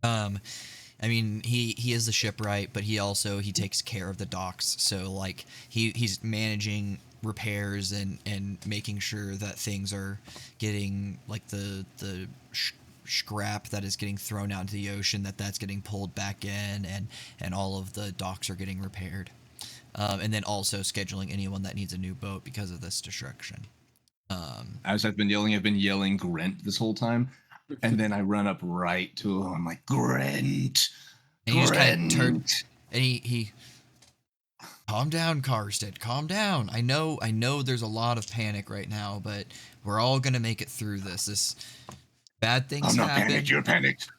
I mean, he is the shipwright, but he takes care of the docks. So like he's managing repairs and making sure that things are getting like the scrap that is getting thrown out into the ocean, that's getting pulled back in, and all of the docks are getting repaired. And then also scheduling anyone that needs a new boat because of this destruction. As I've been yelling Grant this whole time. And then I run up right to him. I'm like, Grant! And he just kind of turned, and he calm down, Karstead, calm down. I know there's a lot of panic right now, but we're all gonna make it through this. This bad things happen. I'm not panicked, you're panicked.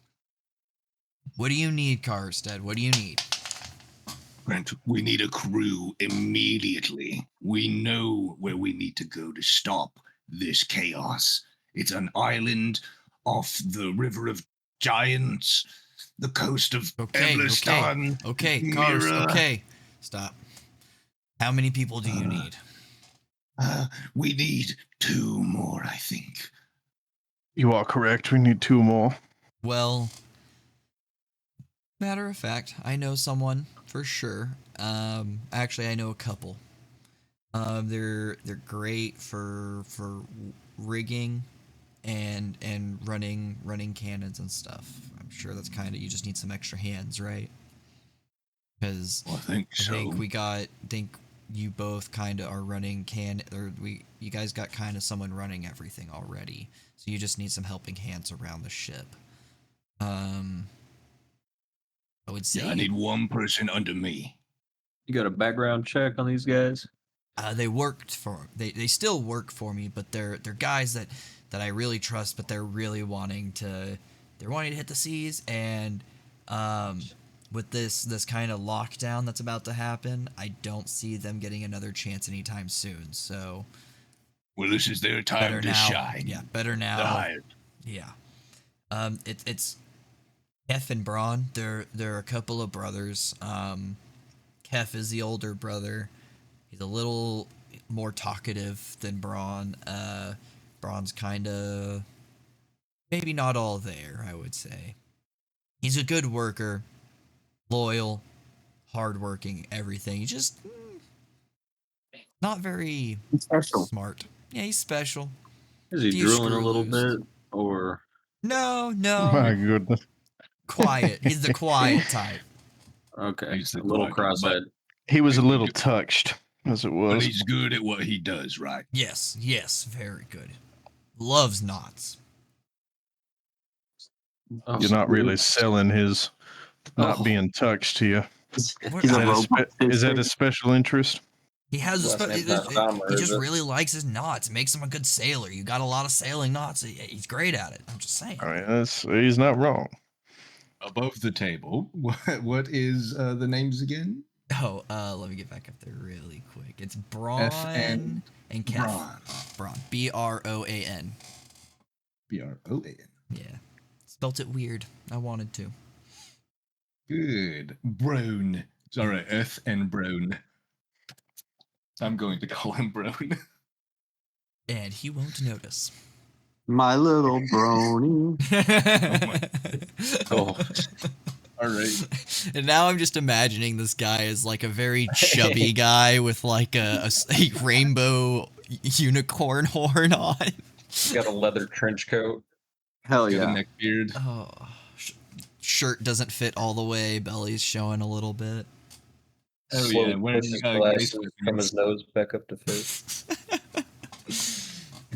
What do you need, Karstead? What do you need? Grant, we need a crew immediately. We know where we need to go to stop this chaos. It's an island off the River of Giants, the coast of Eblistan. Okay, Cars, okay. Stop. How many people do you need? We need 2 more, I think. You are correct. We need 2 more. Well, matter of fact, I know someone for sure. Actually, I know a couple. They're great for rigging and running cannons and stuff. I'm sure that's kind of, you just need some extra hands, right? Because I think think you both kind of are running you guys got kind of someone running everything already, so you just need some helping hands around the ship. I would say I need 1 person under me. You got a background check on these guys? They still work for me, but they're guys that I really trust, but they're really wanting to hit the seas, and with this kind of lockdown that's about to happen, I don't see them getting another chance anytime soon. So, well, this is their time to shine. Yeah, better now. Yeah. It's Kef and Braun. They're a couple of brothers. Kef is the older brother. He's a little more talkative than Braun. Braun's kind of maybe not all there, I would say. He's a good worker, loyal, hardworking, everything. He's just not very smart. Yeah, he's special. Is he drooling a little bit, or? No. My goodness. Quiet. He's the quiet type. Okay, He's the a little quiet, cross-eyed. He was a little touched, as it was. But he's good at what he does, right? Yes, very good. Loves knots. You're not really selling his not being touched to you. Is that a special interest? He has he just really likes his knots. It makes him a good sailor. You got a lot of sailing knots. He's great at it. I'm just saying. I mean, he's not wrong. Above the table, what is the names again? Oh, let me get back up there really quick. It's Braun F-N and Kef. Braun. B-R-O-A-N. B-R-O-A-N. Yeah. Spelt it weird. I wanted to. Good. Brown. Sorry, F and Brown. I'm going to call him Brown. And he won't notice. My little brony. Oh. All right. And now I'm just imagining this guy as like a very chubby guy with like a rainbow unicorn horn on. Got a leather trench coat. Hell Got a yeah. neck beard. Oh, shirt doesn't fit all the way. Belly's showing a little bit. Oh Slowly yeah, wearing pushes glasses from his nose back up to face.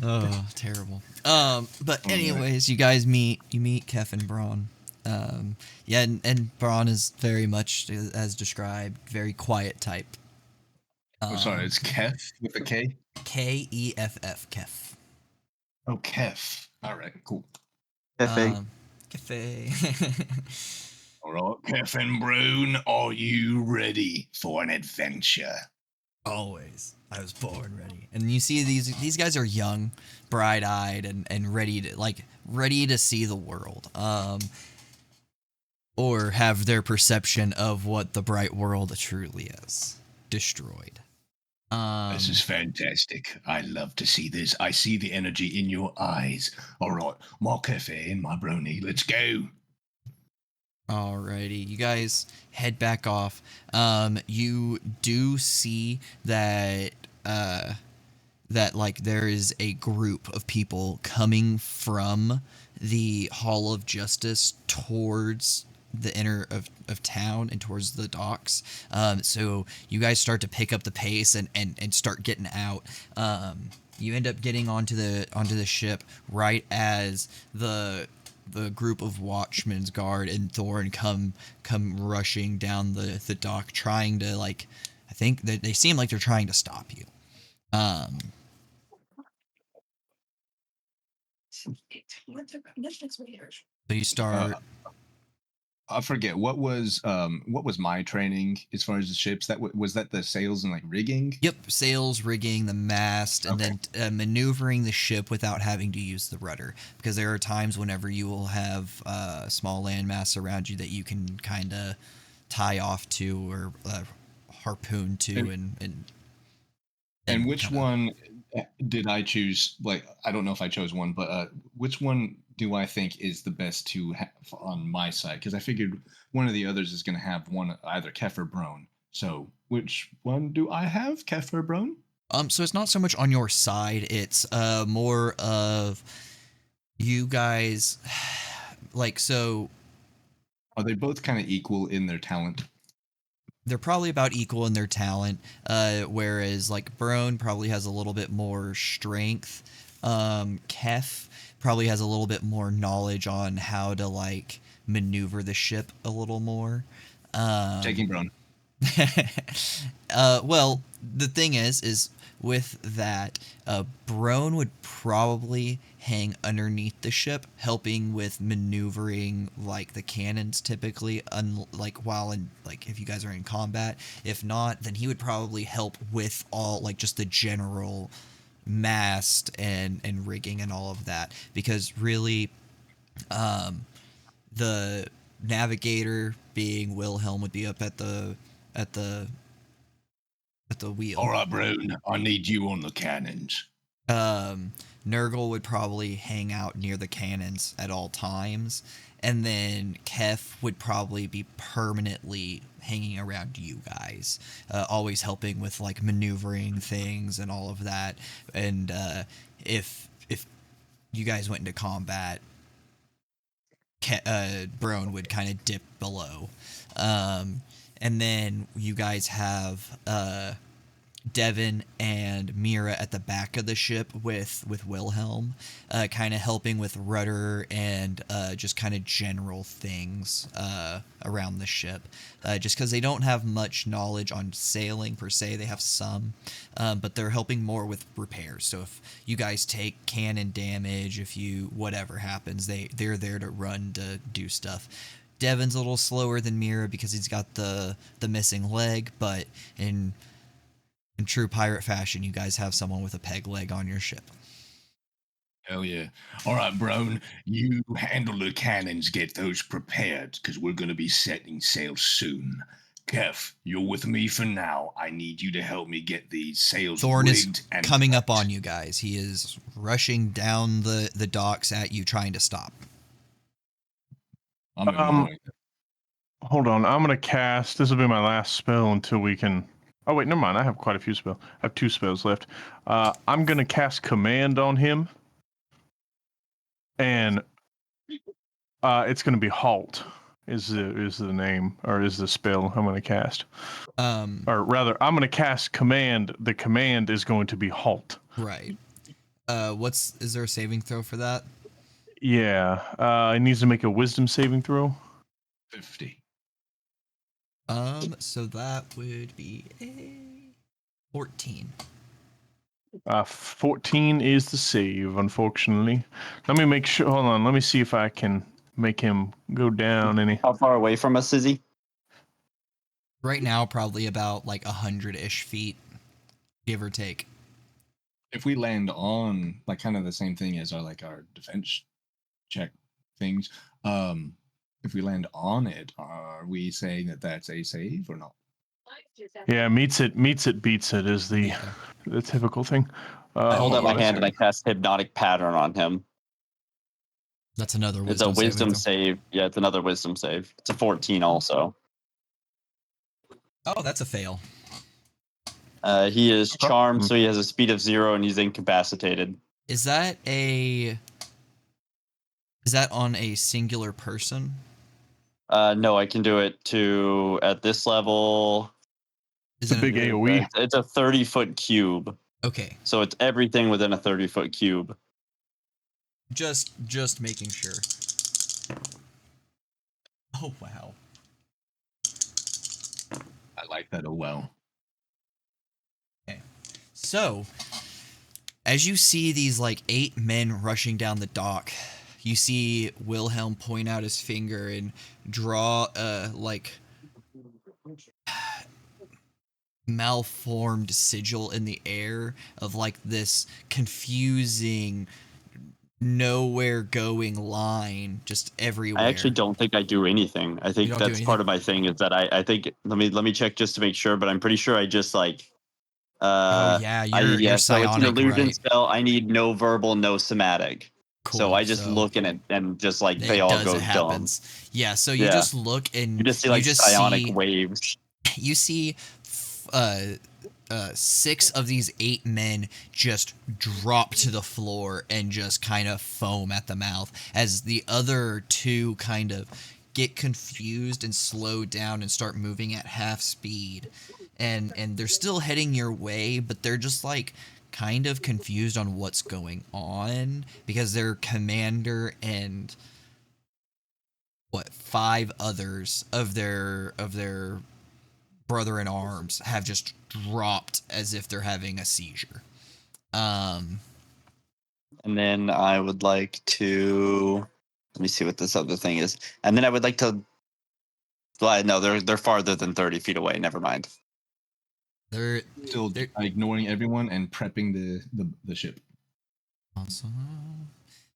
Oh, terrible. But anyways, you guys meet Kef and Braun. Yeah, and Braun is very much, as described, very quiet type. Oh, sorry, it's Kef with a K? K-E-F-F, Kef. Oh, Kef. All right, cool. Cafe. Cafe. All right, Kef and Brown, are you ready for an adventure? Always. I was born ready. And you see these guys are young, bright-eyed, and ready to see the world. or have their perception of what the bright world truly is destroyed. This is fantastic. I love to see this. I see the energy in your eyes. All right, my cafe and my brony. Let's go. Alrighty, you guys head back off. You do see that that like there is a group of people coming from the Hall of Justice towards the inner of town and towards the docks. So you guys start to pick up the pace and start getting out. You end up getting onto the ship right as the group of Watchman's Guard and Thorne come rushing down the dock, trying to, like, I think that they seem like they're trying to stop you. So you start. I forget what was my training as far as the ships. That was that the sails and like rigging. Yep, sails, rigging, the mast, and then maneuvering the ship without having to use the rudder. Because there are times whenever you will have small landmass around you that you can kind of tie off to or harpoon to, and which one did I choose? Like, I don't know if I chose one, but which one do I think is the best to have on my side? Because I figured one of the others is going to have one, either Kef or Brone. So which one do I have, Kef or Brone? So it's not so much on your side. It's more of you guys, like, so. Are they both kind of equal in their talent? They're probably about equal in their talent, whereas like Brone probably has a little bit more strength. Kef probably has a little bit more knowledge on how to like maneuver the ship a little more. Taking Brone. Well, the thing is with that, Brone would probably hang underneath the ship, helping with maneuvering like the cannons typically, like while in, like, if you guys are in combat. If not, then he would probably help with all, like, just the general mast and rigging and all of that, because really the navigator, being Wilhelm, would be up at the wheel. All right, Brone, I need you on the cannons. Nurgle would probably hang out near the cannons at all times, and then Kef would probably be permanently hanging around you guys, always helping with like maneuvering things and all of that. And if you guys went into combat, Brone would kind of dip below. And then you guys have Devin and Mira at the back of the ship with Wilhelm, kind of helping with rudder and just kind of general things around the ship. Just because they don't have much knowledge on sailing per se, they have some, but they're helping more with repairs. So if you guys take cannon damage, if you whatever happens, they're there to run to do stuff. Devin's a little slower than Mira because he's got the missing leg, but in true pirate fashion, you guys have someone with a peg leg on your ship. Hell yeah. All right, Brone, you handle the cannons, get those prepared, because we're going to be setting sail soon. Kef, you're with me for now. I need you to help me get these sails Thorne rigged is and coming up prepped. on you guys. He is rushing down the docks at you, trying to stop. I'm ignoring it. Hold on. I'm going to cast. This will be my last spell until we can. Oh, wait, never mind. I have quite a few spells. I have 2 spells left. I'm going to cast Command on him. And it's going to be Halt is the name, or is the spell I'm going to cast. Or rather, I'm going to cast Command. The command is going to be Halt. Right. Is there a saving throw for that? Yeah. It needs to make a Wisdom saving throw. 50. So that would be a 14. 14 is the save, unfortunately. Let me make sure. Hold on. Let me see if I can make him go down any. How far away from us is he? Right now, probably about like 100-ish feet, give or take. If we land on like kind of the same thing as our defense check things, if we land on it, are we saying that that's a save or not? Yeah, meets it, beats it is the typical thing. I hold Hold out my on a hand and I second. cast Hypnotic Pattern on him. That's another It's a wisdom saving wisdom throw. save. Yeah, it's another wisdom save. It's a 14 also. Oh, that's a fail. He is charmed, so he has a speed of 0 and he's incapacitated. Is that on a singular person? No, I can do it to at this level. Is It's a it big AoE. It's a 30-foot cube, Okay, so it's everything within a 30-foot cube. just making sure. Oh wow. I like that. Oh well. Okay. So, as you see these like 8 men rushing down the dock, you see Wilhelm point out his finger and draw a like malformed sigil in the air of like this confusing nowhere going line just everywhere. I actually don't think I do anything. I think don't do that's part of my thing is that I think let me check just to make sure, but I'm pretty sure I just like Oh yeah, you're so it's an psionic, illusion right? spell. I need no verbal, no somatic. Cool. So I just So look in it and just like they it all does, go it dumb. happens. Yeah, so you Yeah. just look and You just see like psionic waves. you see 6 of these 8 men just drop to the floor and just kind of foam at the mouth as the other 2 kind of get confused and slow down and start moving at half speed. And they're still heading your way, but they're just like kind of confused on what's going on because their commander and 5 others of their brother in arms have just dropped as if they're having a seizure. And then I would like to let me see what this other thing is. And then I would like to well, no, they're farther than 30 feet away. Never mind. They're Still ignoring everyone and prepping the ship. awesome.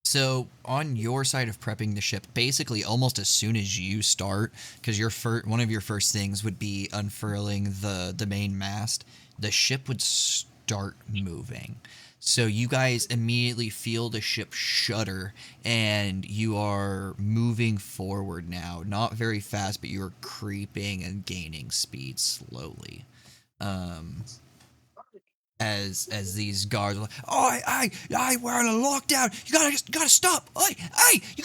So on your side of prepping the ship, basically almost as soon as you start, because one of your first things would be unfurling the main mast, the ship would start moving. So you guys immediately feel the ship shudder, and you are moving forward now. Not very fast, but you're creeping and gaining speed slowly. As these guards are like, "Oh, we're on a lockdown. You gotta stop. You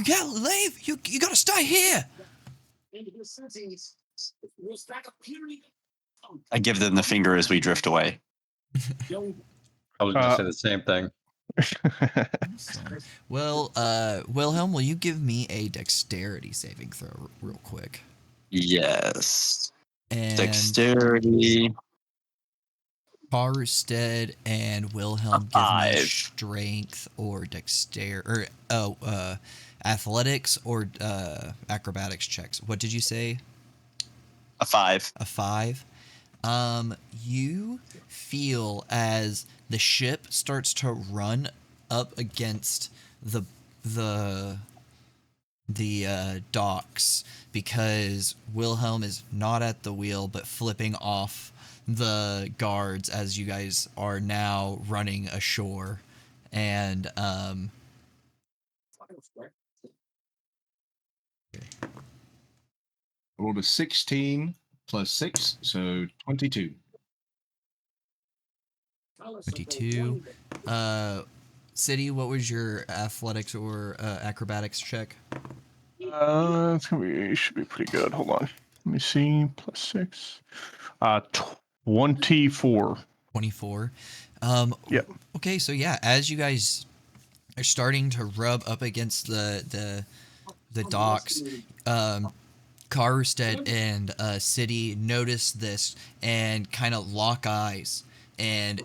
can't leave. You gotta stay here." I give them the finger as we drift away. I was gonna say the same thing. Well, Wilhelm, will you give me a dexterity saving throw real quick? Yes. And Dexterity. Farstead and Wilhelm give me 5. strength or athletics or acrobatics checks. What did you say? A 5. A 5. You feel as the ship starts to run up against the docks because Wilhelm is not at the wheel but flipping off the guards as you guys are now running ashore. And I rolled a 16 plus 6, so 22. 22. City, what was your athletics or acrobatics check? Should be pretty good. Hold on. Let me see. Plus 6. 24. 24. Yep. Okay, so yeah, as you guys are starting to rub up against the docks, Karstead and City notice this and kind of lock eyes, and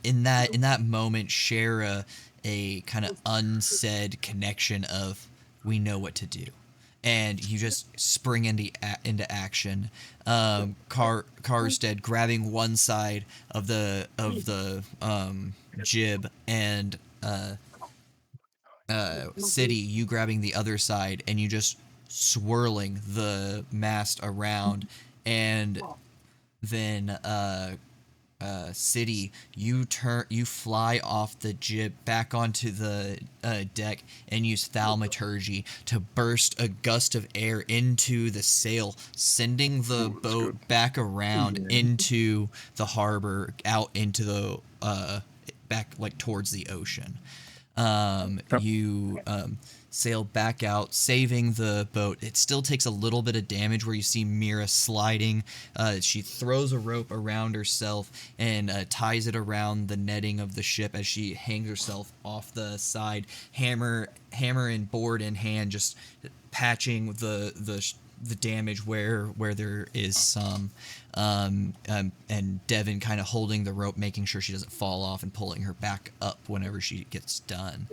in that moment share a kind of unsaid connection of we know what to do, and you just spring into action. Karstead grabbing one side of the jib, and City, you grabbing the other side, and you just swirling the mast around, and then City, you fly off the jib back onto the deck and use thaumaturgy to burst a gust of air into the sail, sending the boat back around into the harbor, out into the back like towards the ocean. You sail back out, saving the boat. It still takes a little bit of damage where you see Mira sliding. She throws a rope around herself and ties it around the netting of the ship as she hangs herself off the side, hammer and board in hand, just patching the damage where there is some, and Devin kind of holding the rope, making sure she doesn't fall off and pulling her back up whenever she gets done.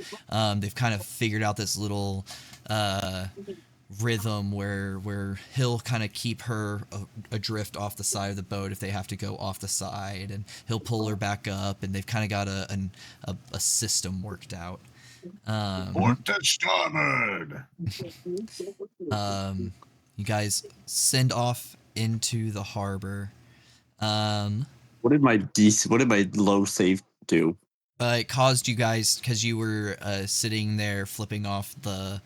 They've kind of figured out this little rhythm where he'll kind of keep her adrift off the side of the boat if they have to go off the side, and he'll pull her back up, and they've kind of got a system worked out. Port to starboard. You guys send off into the harbor. What did my low save do? It caused you guys, because you were sitting there flipping off the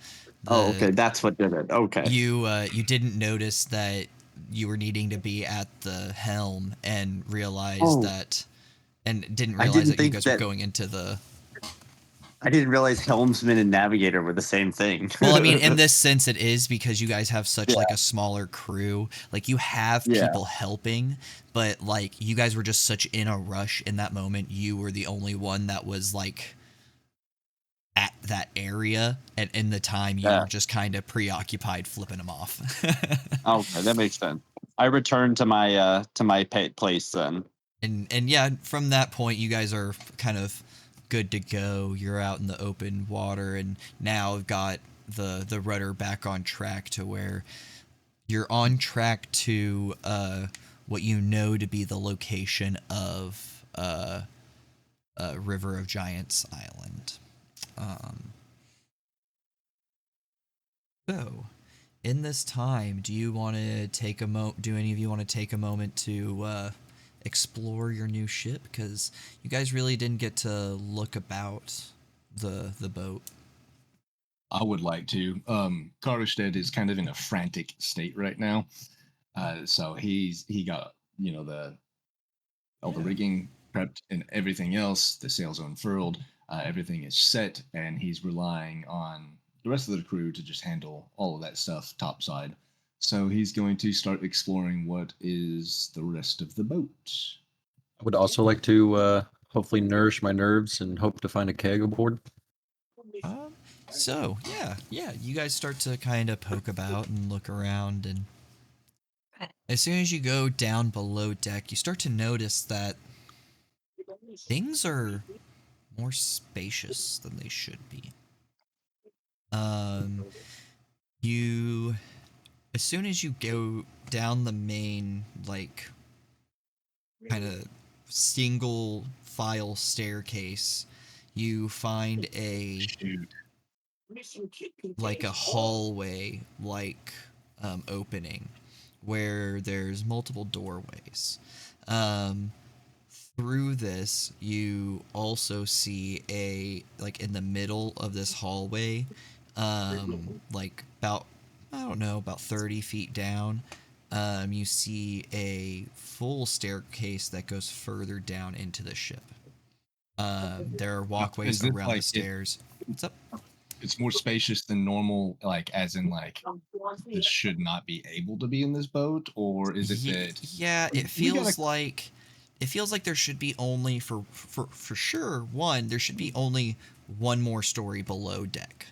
Oh, okay, that's what did it. Okay. You didn't notice that you were needing to be at the helm and realized that, and didn't realize that you guys were going into the. I didn't realize helmsman and navigator were the same thing. Well, I mean, in this sense, it is, because you guys have such like a smaller crew. Like, you have people helping, but like you guys were just such in a rush in that moment. You were the only one that was like at that area, and in the time you were just kind of preoccupied flipping them off. Okay, that makes sense. I returned to my place then. And yeah, from that point, you guys are kind of good to go. You're out in the open water, and now have got the rudder back on track to where you're on track to what you know to be the location of River of Giants Island. So, in this time, do you want to take do any of you want to take a moment to explore your new ship? Because you guys really didn't get to look about the boat. I would like to. Karlstead is kind of in a frantic state right now. So he got, all the rigging prepped and everything else. The sails are unfurled. Everything is set, and he's relying on the rest of the crew to just handle all of that stuff topside. So he's going to start exploring what is the rest of the boat. I would also like to hopefully nourish my nerves and hope to find a keg aboard. So yeah, you guys start to kind of poke about and look around, and as soon as you go down below deck, you start to notice that things are more spacious than they should be. As soon as you go down the main, like, kind of single file staircase, you find a hallway opening where there's multiple doorways. Through this, you also see in the middle of this hallway, about 30 feet down, you see a full staircase that goes further down into the ship. There are walkways around the stairs. What's up? It's more spacious than normal, this should not be able to be in this boat, or is it that? Yeah, it feels like there should be only for sure one. There should be only one more story below deck.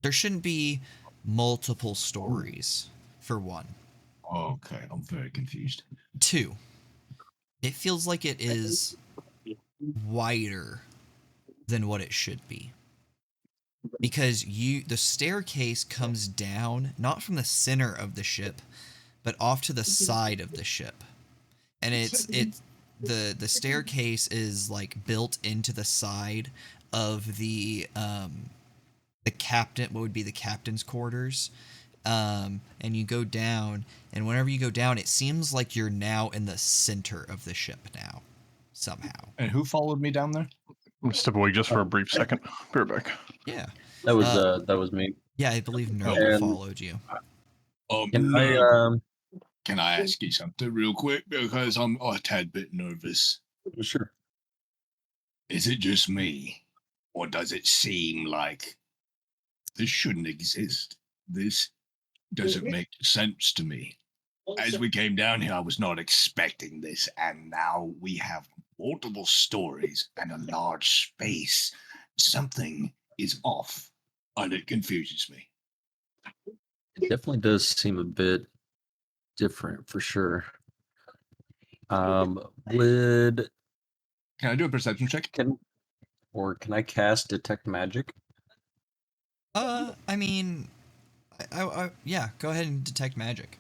There shouldn't be multiple stories for one. Okay, I'm very confused. 2, it feels like it is wider than what it should be. Because the staircase comes down, not from the center of the ship, but off to the side of the ship. And the staircase is like built into the side of the captain, what would be the captain's quarters. And you go down, and whenever you go down, it seems like you're now in the center of the ship now, somehow. And who followed me down there? I'm gonna step away just for a brief second. Be right back. Yeah. That was me. Yeah, I believe Nerl And- followed you. Can I ask you something real quick? Because I'm a tad bit nervous. Sure. Is it just me? Or does it seem like this shouldn't exist? This doesn't make sense to me. As we came down here, I was not expecting this, and now we have multiple stories and a large space. Something is off, and it confuses me. It definitely does seem a bit different for sure. Would Can I do a perception check? can I cast detect magic? I mean, yeah, go ahead and detect magic.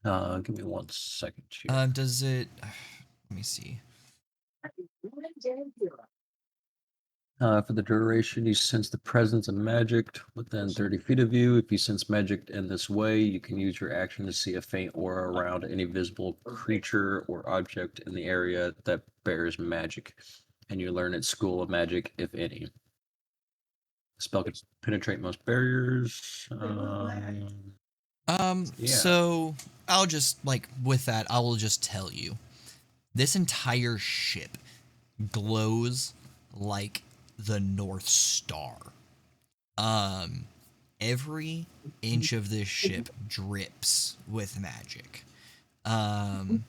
Give me 1 second here. Does it? Let me see. For the duration, you sense the presence of magic within 30 feet of you. If you sense magic in this way, you can use your action to see a faint aura around any visible creature or object in the area that bears magic, and you learn its school of magic, if any. The spell can penetrate most barriers. Yeah. So I'll just with that, I will just tell you, this entire ship glows like the North Star. Every inch of this ship drips with magic. I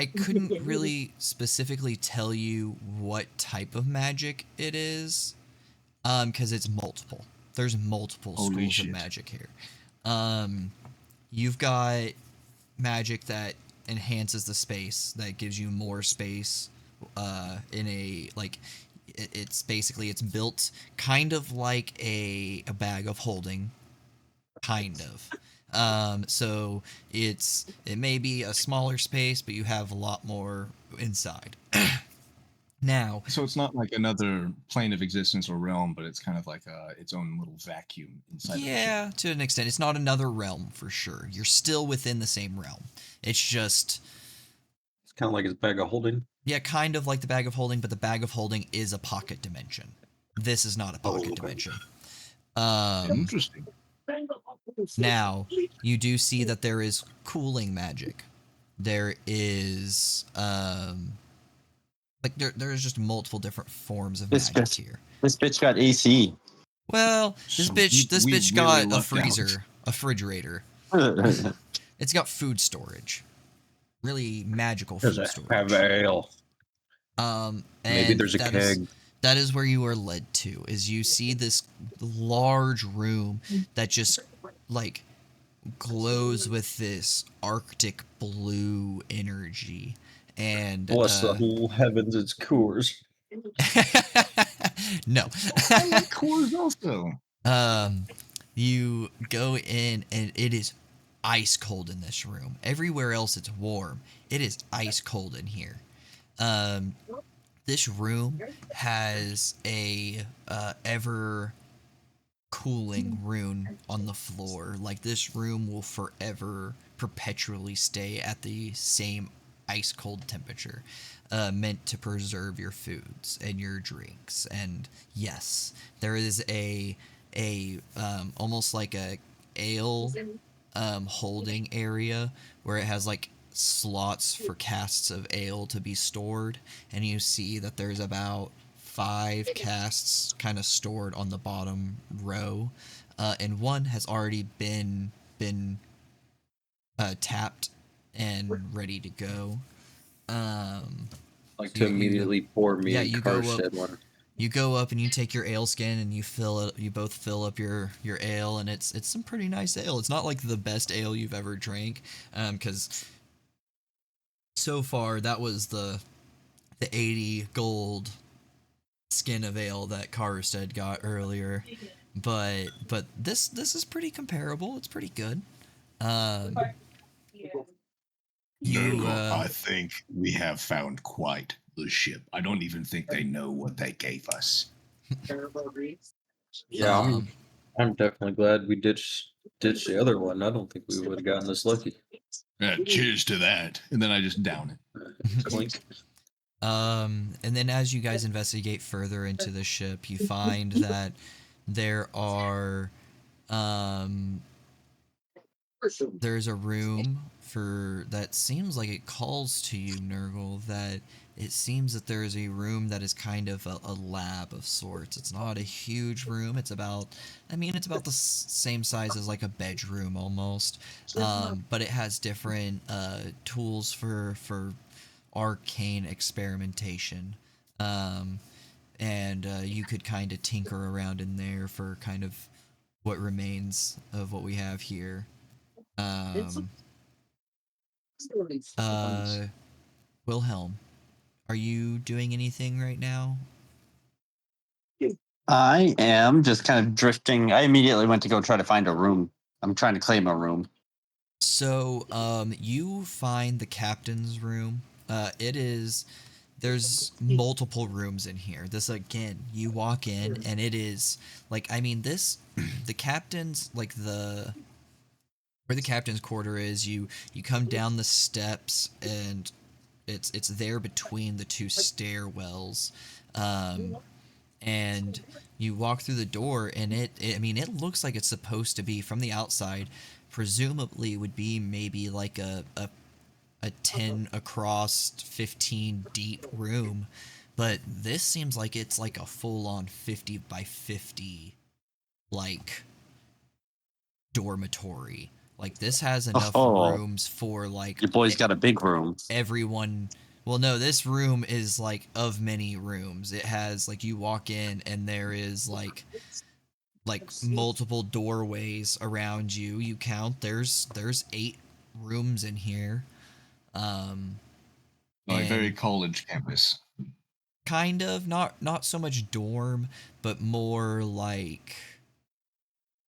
couldn't really specifically tell you what type of magic it is, because it's multiple. There's multiple schools of magic here. You've got magic that enhances the space, that gives you more space, in a it's built kind of like a bag of holding, kind of. So it may be a smaller space, but you have a lot more inside. Now, So it's not like another plane of existence or realm, but it's kind of like its own little vacuum inside of the ship. yeah, to an extent, it's not another realm for sure. You're still within the same realm. It's just, It's kind of like his bag of holding. yeah, kind of like the bag of holding, but the bag of holding is a pocket dimension. This is not a pocket dimension. Interesting. Now, you do see that there is cooling magic. There is, there's just multiple different forms of magic here. This bitch got AC. Well, this So bitch we got really a lucked out. freezer, a refrigerator. It's got food storage. Really magical food storage. Have ale. Maybe And there's a keg. that is where you are led to, is you see this large room that just glows with this Arctic blue energy. And Bless the whole heavens, it's Coors. no. I like Coors also. You go in and it is ice cold in this room. Everywhere else it's warm. It is ice cold in here. This room has a ever cooling rune on the floor. Like, this room will forever perpetually stay at the same ice cold temperature, meant to preserve your foods and your drinks. And yes, there is a almost like a ale holding area where it has slots for casks of ale to be stored, and you see that there's about 5 casks kind of stored on the bottom row, and one has already been tapped and ready to go. Like you to immediately pour me yeah, a you go car up- shed one. You go up and you take your ale skin and you fill it. You both fill up your ale, and it's some pretty nice ale. It's not like the best ale you've ever drank, because so far that was the 80 gold skin of ale that Karstead got earlier. But this is pretty comparable. It's pretty good. I think we have found quite the ship. I don't even think they know what they gave us. Yeah, Um, I'm definitely glad we ditched the other one. I don't think we would have gotten this lucky. Cheers to that. And then I just down it. Clink. And then as you guys investigate further into the ship, you find that there are, there's a room that seems like it calls to you, Nurgle, that it seems that there is a room that is kind of a lab of sorts. It's not a huge room. It's about the same size as like a bedroom almost. But it has different tools for arcane experimentation. And you could kind of tinker around in there for kind of what remains of what we have here. Wilhelm, are you doing anything right now? I am just kind of drifting. I immediately went to go try to find a room. I'm trying to claim a room. So, you find the captain's room. There's multiple rooms in here. This, again, you walk in and it is like, the captain's, like where the captain's quarter is, you come down the steps and it's there between the two stairwells. And you walk through the door and it looks like it's supposed to be from the outside, presumably would be maybe like a 10 across 15 deep room, but this seems like it's like a full-on 50 by 50 like dormitory. Like, this has enough rooms for like your boy's got a big room. Everyone. Well, no, this room is like of many rooms. It has like, you walk in and there is like multiple doorways around you. You count, there's 8 rooms in here. Like very college campus. Kind of, not so much dorm, but more like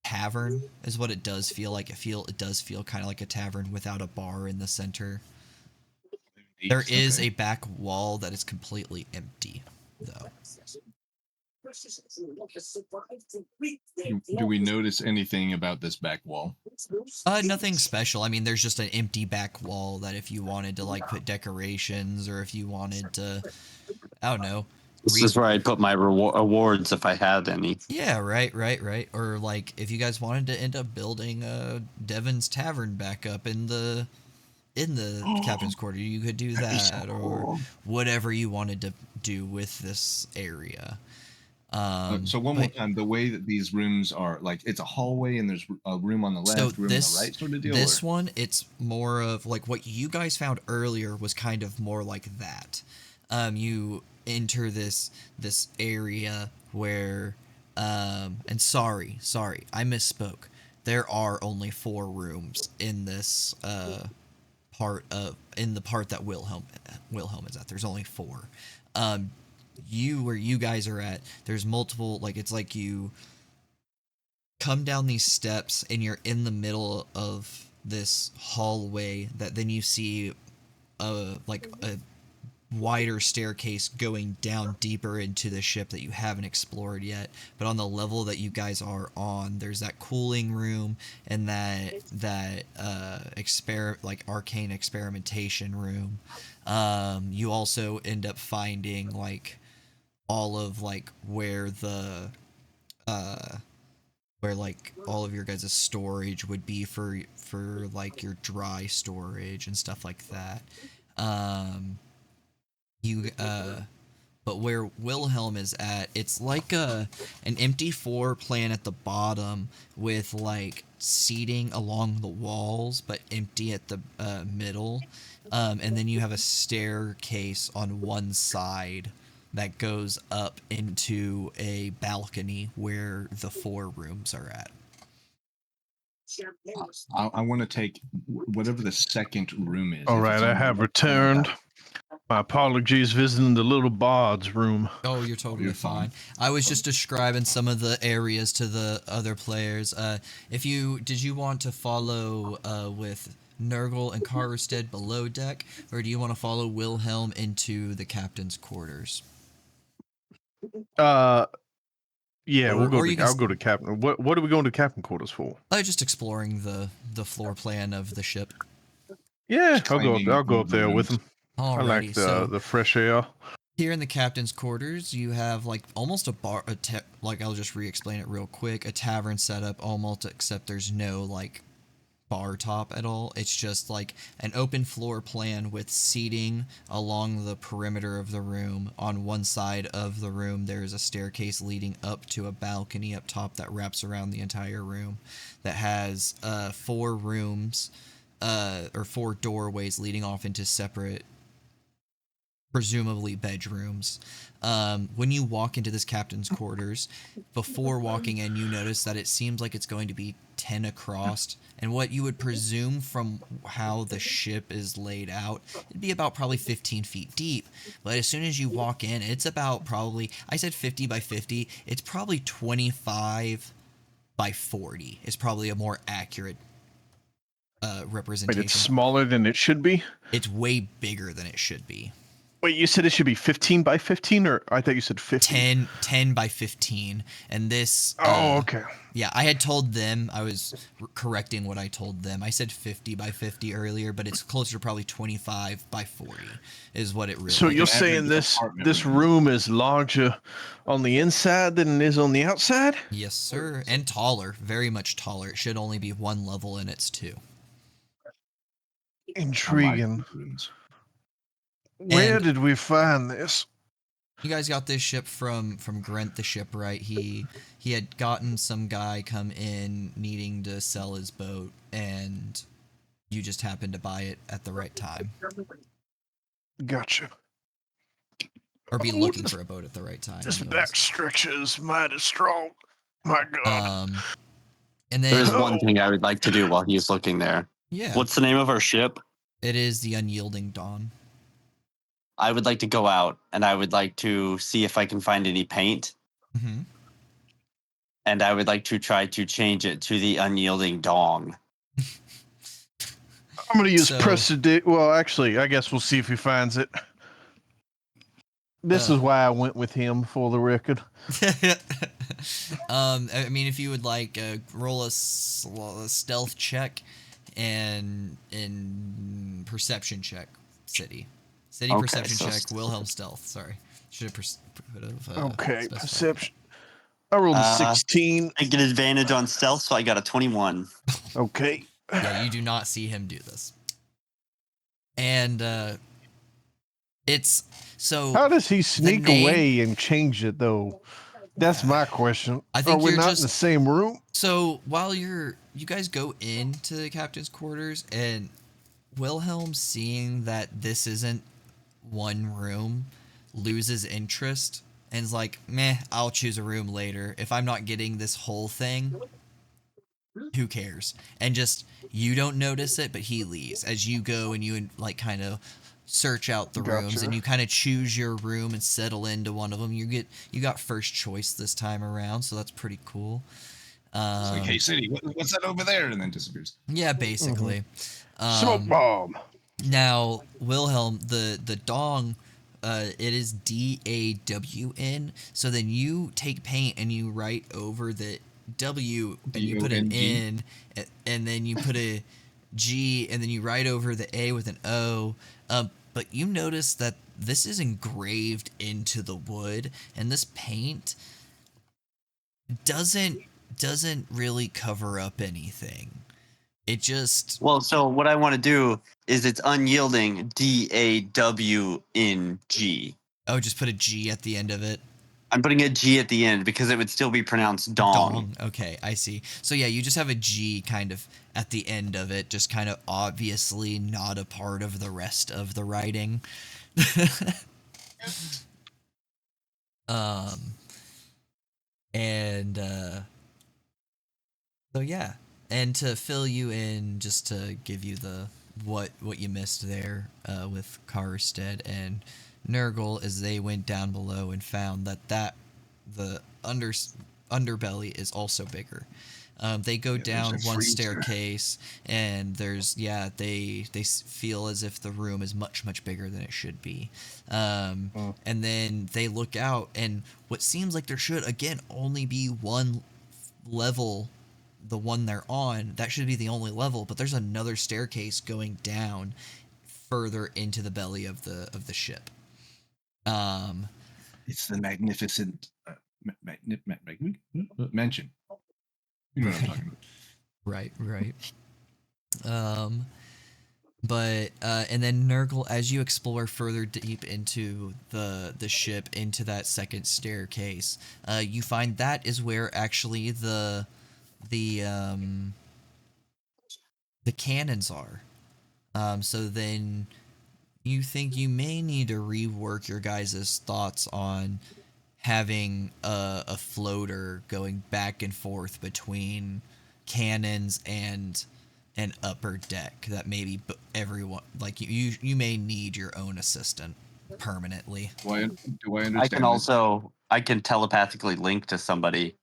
tavern is what it does feel like. It does feel kind of like a tavern without a bar in the center. There is a back wall that is completely empty, though. Do we notice anything about this back wall? Nothing special. I mean, there's just an empty back wall that if you wanted to like put decorations, or if you wanted to, I don't know. This is where I'd put my awards if I had any. Yeah, right. Or like if you guys wanted to end up building Devon's Tavern back up in the captain's quarter, you could do that, or whatever you wanted to do with this area. So one more time, the way that these rooms are, like, it's a hallway and there's a room on the left, room on the right sort of deal? This one, it's more of like what you guys found earlier was kind of more like that. You enter this area where, and sorry, I misspoke. There are only 4 rooms in this part that Wilhelm is at. There's only 4. Where you guys are at, there's multiple, like, it's like you come down these steps and you're in the middle of this hallway that then you see a wider staircase going down deeper into the ship that you haven't explored yet. But on the level that you guys are on, there's that cooling room and that arcane experimentation room. You also end up finding like all of like where like all of your guys' storage would be for like your dry storage and stuff like that. But where Wilhelm is at, it's like an empty floor plan at the bottom with like seating along the walls, but empty at the middle. And then you have a staircase on one side that goes up into a balcony where the 4 rooms are at. I want to take whatever the second room is. All right, I have returned. My apologies, visiting the little bard's room. Oh, you're totally fine. I was just describing some of the areas to the other players. Did you want to follow with Nurgle and Karstead below deck, or do you want to follow Wilhelm into the captain's quarters? Yeah, Or you can I'll go to captain. What are we going to captain quarters for? just exploring the floor plan of the ship. Yeah, Just I'll go claiming up there with rooms. him. I like Alrighty, so the fresh air. here in the captain's quarters, you have like almost a bar, like I'll just re-explain it real quick. A tavern setup almost, except there's no like bar top at all. It's just like an open floor plan with seating along the perimeter of the room. On one side of the room, there is a staircase leading up to a balcony up top that wraps around the entire room. That has 4 rooms, or 4 doorways leading off into separate, presumably bedrooms. When you walk into this captain's quarters, before walking in, you notice that it seems like it's going to be 10 across, and what you would presume from how the ship is laid out, it'd be about probably 15 feet deep. But as soon as you walk in, it's about probably, I said 50 by 50, it's probably 25 by 40 is probably a more accurate representation. Wait, it's smaller than it should be? It's way bigger than it should be. Wait, you said it should be 15 by 15, or I thought you said 50? 10 by 15. And this... Oh, okay. Yeah, I had told them, I was correcting what I told them. I said 50 by 50 earlier, but it's closer to probably 25 by 40 is what it really is. So you're saying this room is larger on the inside than it is on the outside? Yes, sir. And taller. Very much taller. It should only be 1 level, and it's 2. Intriguing. Where did we find this? You guys got this ship from Grent the shipwright. He had gotten some guy come in needing to sell his boat, and you just happened to buy it at the right time. Gotcha. Or be looking for a boat at the right time. This anyways. back stretcher is mighty strong. My God. And then There's one thing I would like to do while he's looking there. yeah, What's the name of our ship? it is the Unyielding Dawn. I would like to go out and I would like to see if I can find any paint. Mm-hmm. And I would like to try to change it to the Unyielding Dong. I'm going to use So- Prismatic. Well, actually, I guess we'll see if he finds it. This is why I went with him, for the record. I mean, if you would like, roll a stealth check and perception check, City Okay, perception so check, Wilhelm stealth. Sorry, should have Okay, specified. perception. I rolled a 16. I get advantage on stealth, so I got a 21. Okay. Yeah, you do not see him do this, and it's so. How does he sneak name- away and change it, though? That's my question. I think Are we you're not just- in the same room? So while you guys go into the captain's quarters, and Wilhelm, seeing that this isn't one room, loses interest and is like, meh, I'll choose a room later. If I'm not getting this whole thing, who cares? And just, you don't notice it, but he leaves as you go and you like kind of search out the rooms, Gotcha. and you kind of choose your room and settle into one of them. You got first choice this time around, so that's pretty cool. It's like, hey, City, what's that over there? And then disappears. Yeah, basically. Smoke bomb. Now, Wilhelm, the dong, it is DAWN. So then you take paint and you write over the W, and you put an DONG. N, and then you put a G, and then you write over the A with an O. But you notice that this is engraved into the wood, and this paint doesn't really cover up anything. It just... Well, so what I want to do is it's Unyielding DAWNG. Oh, just put a G at the end of it. I'm putting a G at the end because it would still be pronounced Dong. Dong. Okay, I see. So yeah, you just have a G kind of at the end of it, just kind of obviously not a part of the rest of the writing. So yeah, and to fill you in, just to give you the what you missed there with Karstead and Nurgle, as they went down below and found that the underbelly is also bigger. They go Yeah, there's down a one freezer. staircase, and they feel as if the room is much bigger than it should be. And then they look out, and what seems like there should again only be one level, the one they're on. That should be the only level, but there's another staircase going down further into the belly of the ship. It's the magnificent mansion. You know what I'm talking about. Right. But and then Nurgle, as you explore further deep into the ship, into that second staircase, you find that is where actually the cannons are. So then you think you may need to rework your guys' thoughts on having a floater going back and forth between cannons and an upper deck. That maybe everyone, like you may need your own assistant permanently. Do I understand? I can telepathically link to somebody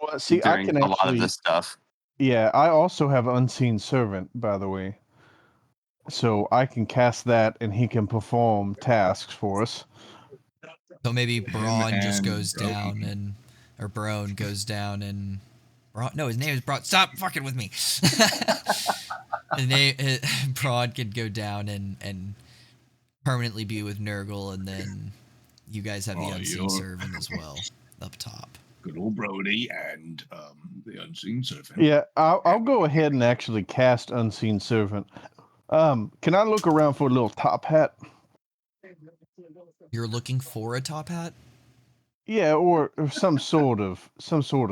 Well, see, I during can a lot of actually. this stuff. Yeah, I also have Unseen Servant, by the way. So I can cast that, and he can perform tasks for us. So maybe Braun just and goes Braun. down and, or Braun goes down and, no, his name is Braun. Stop fucking with me. Braun could go down and permanently be with Nurgle, and then you guys have the Unseen Servant as well up top. Good old Brody and the Unseen Servant. Yeah, I'll go ahead and actually cast Unseen Servant. Can I look around for a little top hat? You're looking for a top hat? Yeah, or some sort of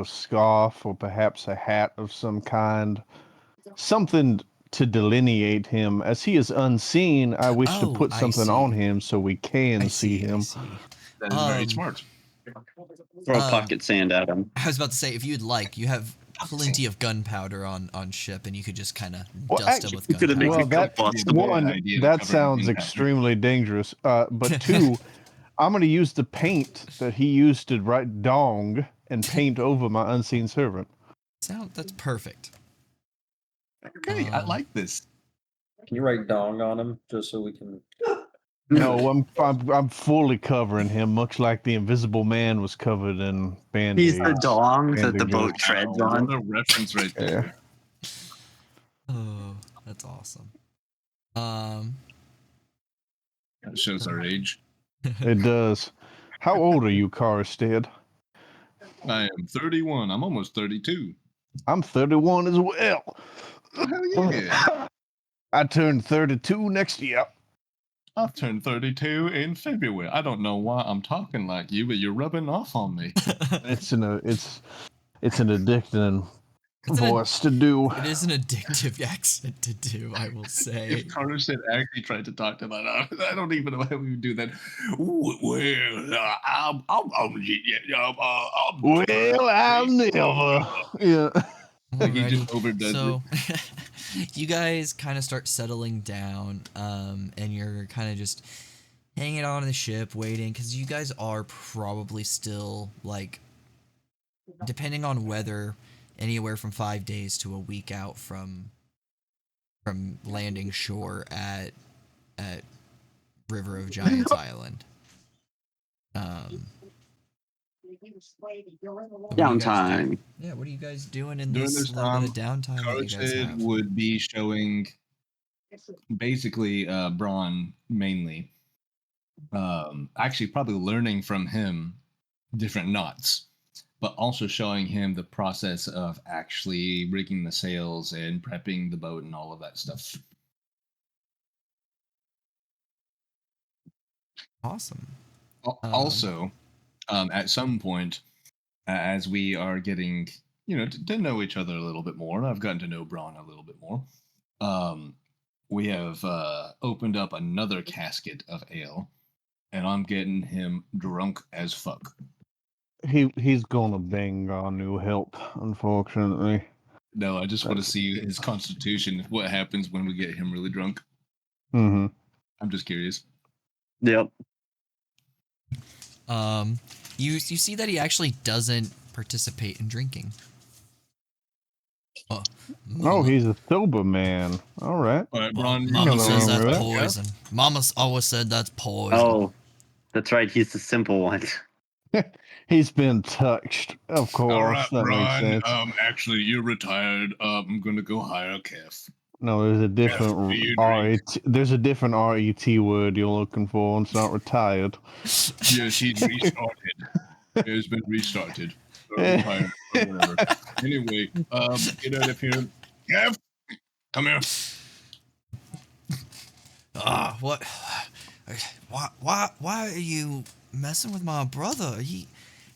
scarf, or perhaps a hat of some kind. Something to delineate him. As he is unseen, I wish to put I something see. on him so we can I see him. I see. That is very smart. Throw pocket sand at him. I was about to say, if you'd like, you have plenty of gunpowder on ship, and you could just kind of dust actually, him with we could've gunpowder. made Well, that combustible one, idea of that covering sounds gunpowder. extremely dangerous. But two, I'm going to use the paint that he used to write "dong" and paint over my Unseen Servant. That's perfect. Okay, I like this. Can you write dong on him just so we can? No, I'm fully covering him, much like the Invisible Man was covered in band-aids. He's the dong that the bandages. boat treads Wow, on. what a reference right there. Oh, that's awesome. That shows our age. It does. How old are you, Karstead? I am 31. I'm almost 32. I'm 31 as well. Hell yeah. I turned 32 next year. I'll turn 32 in February. I don't know why I'm talking like you, but you're rubbing off on me. It's an addicting voice to do. It is an addictive accent to do, I will say. If Carter said actually tried to talk to that, I don't even know how we would do that. Well, I'll never. Yeah. He just Alrighty, overdoes so you guys kind of start settling down, and you're kind of just hanging on to the ship, waiting, because you guys are probably still, like, depending on weather, anywhere from 5 days to a week out from landing shore at River of Giants Island. Downtime. What are you guys doing in During this this little bit of time, downtime that you guys Carson have? would be showing basically Braun mainly. Actually, probably learning from him different knots, but also showing him the process of actually rigging the sails and prepping the boat and all of that stuff. Awesome. Also, at some point, as we are getting, to know each other a little bit more, and I've gotten to know Braun a little bit more, we have opened up another casket of ale, and I'm getting him drunk as fuck. He's gonna bang our new help, unfortunately. No, I just want to see his constitution. What happens when we get him really drunk? Mm-hmm. I'm just curious. Yep. You see that he actually doesn't participate in drinking. Oh, Oh, Mama, he's a sober man. All right. All right, well, Bron, Mama nothing says wrong with that's that. poison. Mama's always said that's poison. Oh, that's right. He's the simple one. He's been touched. Of All right, course, that makes Bron. sense. Actually, you're retired. I'm gonna go hire Kef. No, there's a different do you drink? RET. There's a different RET word you're looking for. It's not retired. Yes, he's restarted. It's been restarted. Or retired, or whatever. Anyway, get out of here. Kef, come here. What? Why are you messing with my brother? He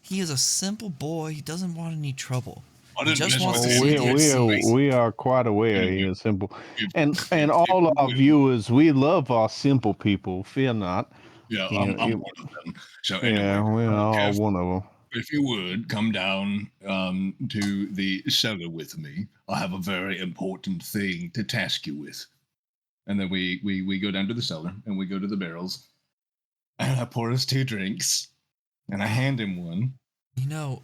is a simple boy. He doesn't want any trouble. I He didn't just mess wants with to him. see the exit. we are quite aware Anyway, he is simple, if- and if all you our will. viewers, we love our simple people. Fear not. Yeah, You I'm know, one you- of them. So yeah, anyway, we are all Kef, one of them. if you would come down to the cellar with me, I have a very important thing to task you with. And then we go down to the cellar and we go to the barrels, and I pour us 2 drinks, and I hand him one. You know,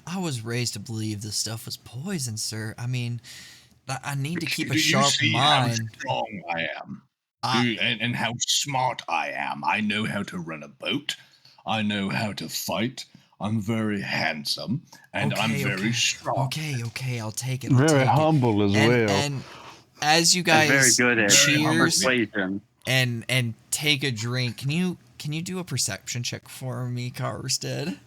I was raised to believe this stuff was poison, sir. I mean, I need to keep a Do you sharp see how mind. strong I am? I, And how smart I am? I know how to run a boat. I know how to fight. I'm very handsome, and I'm very strong. Okay, I'll take it. I'll Very take humble as it. well. And as you And guys very good at cheers persuasion. and take a drink, can you do a perception check for me, Carstead?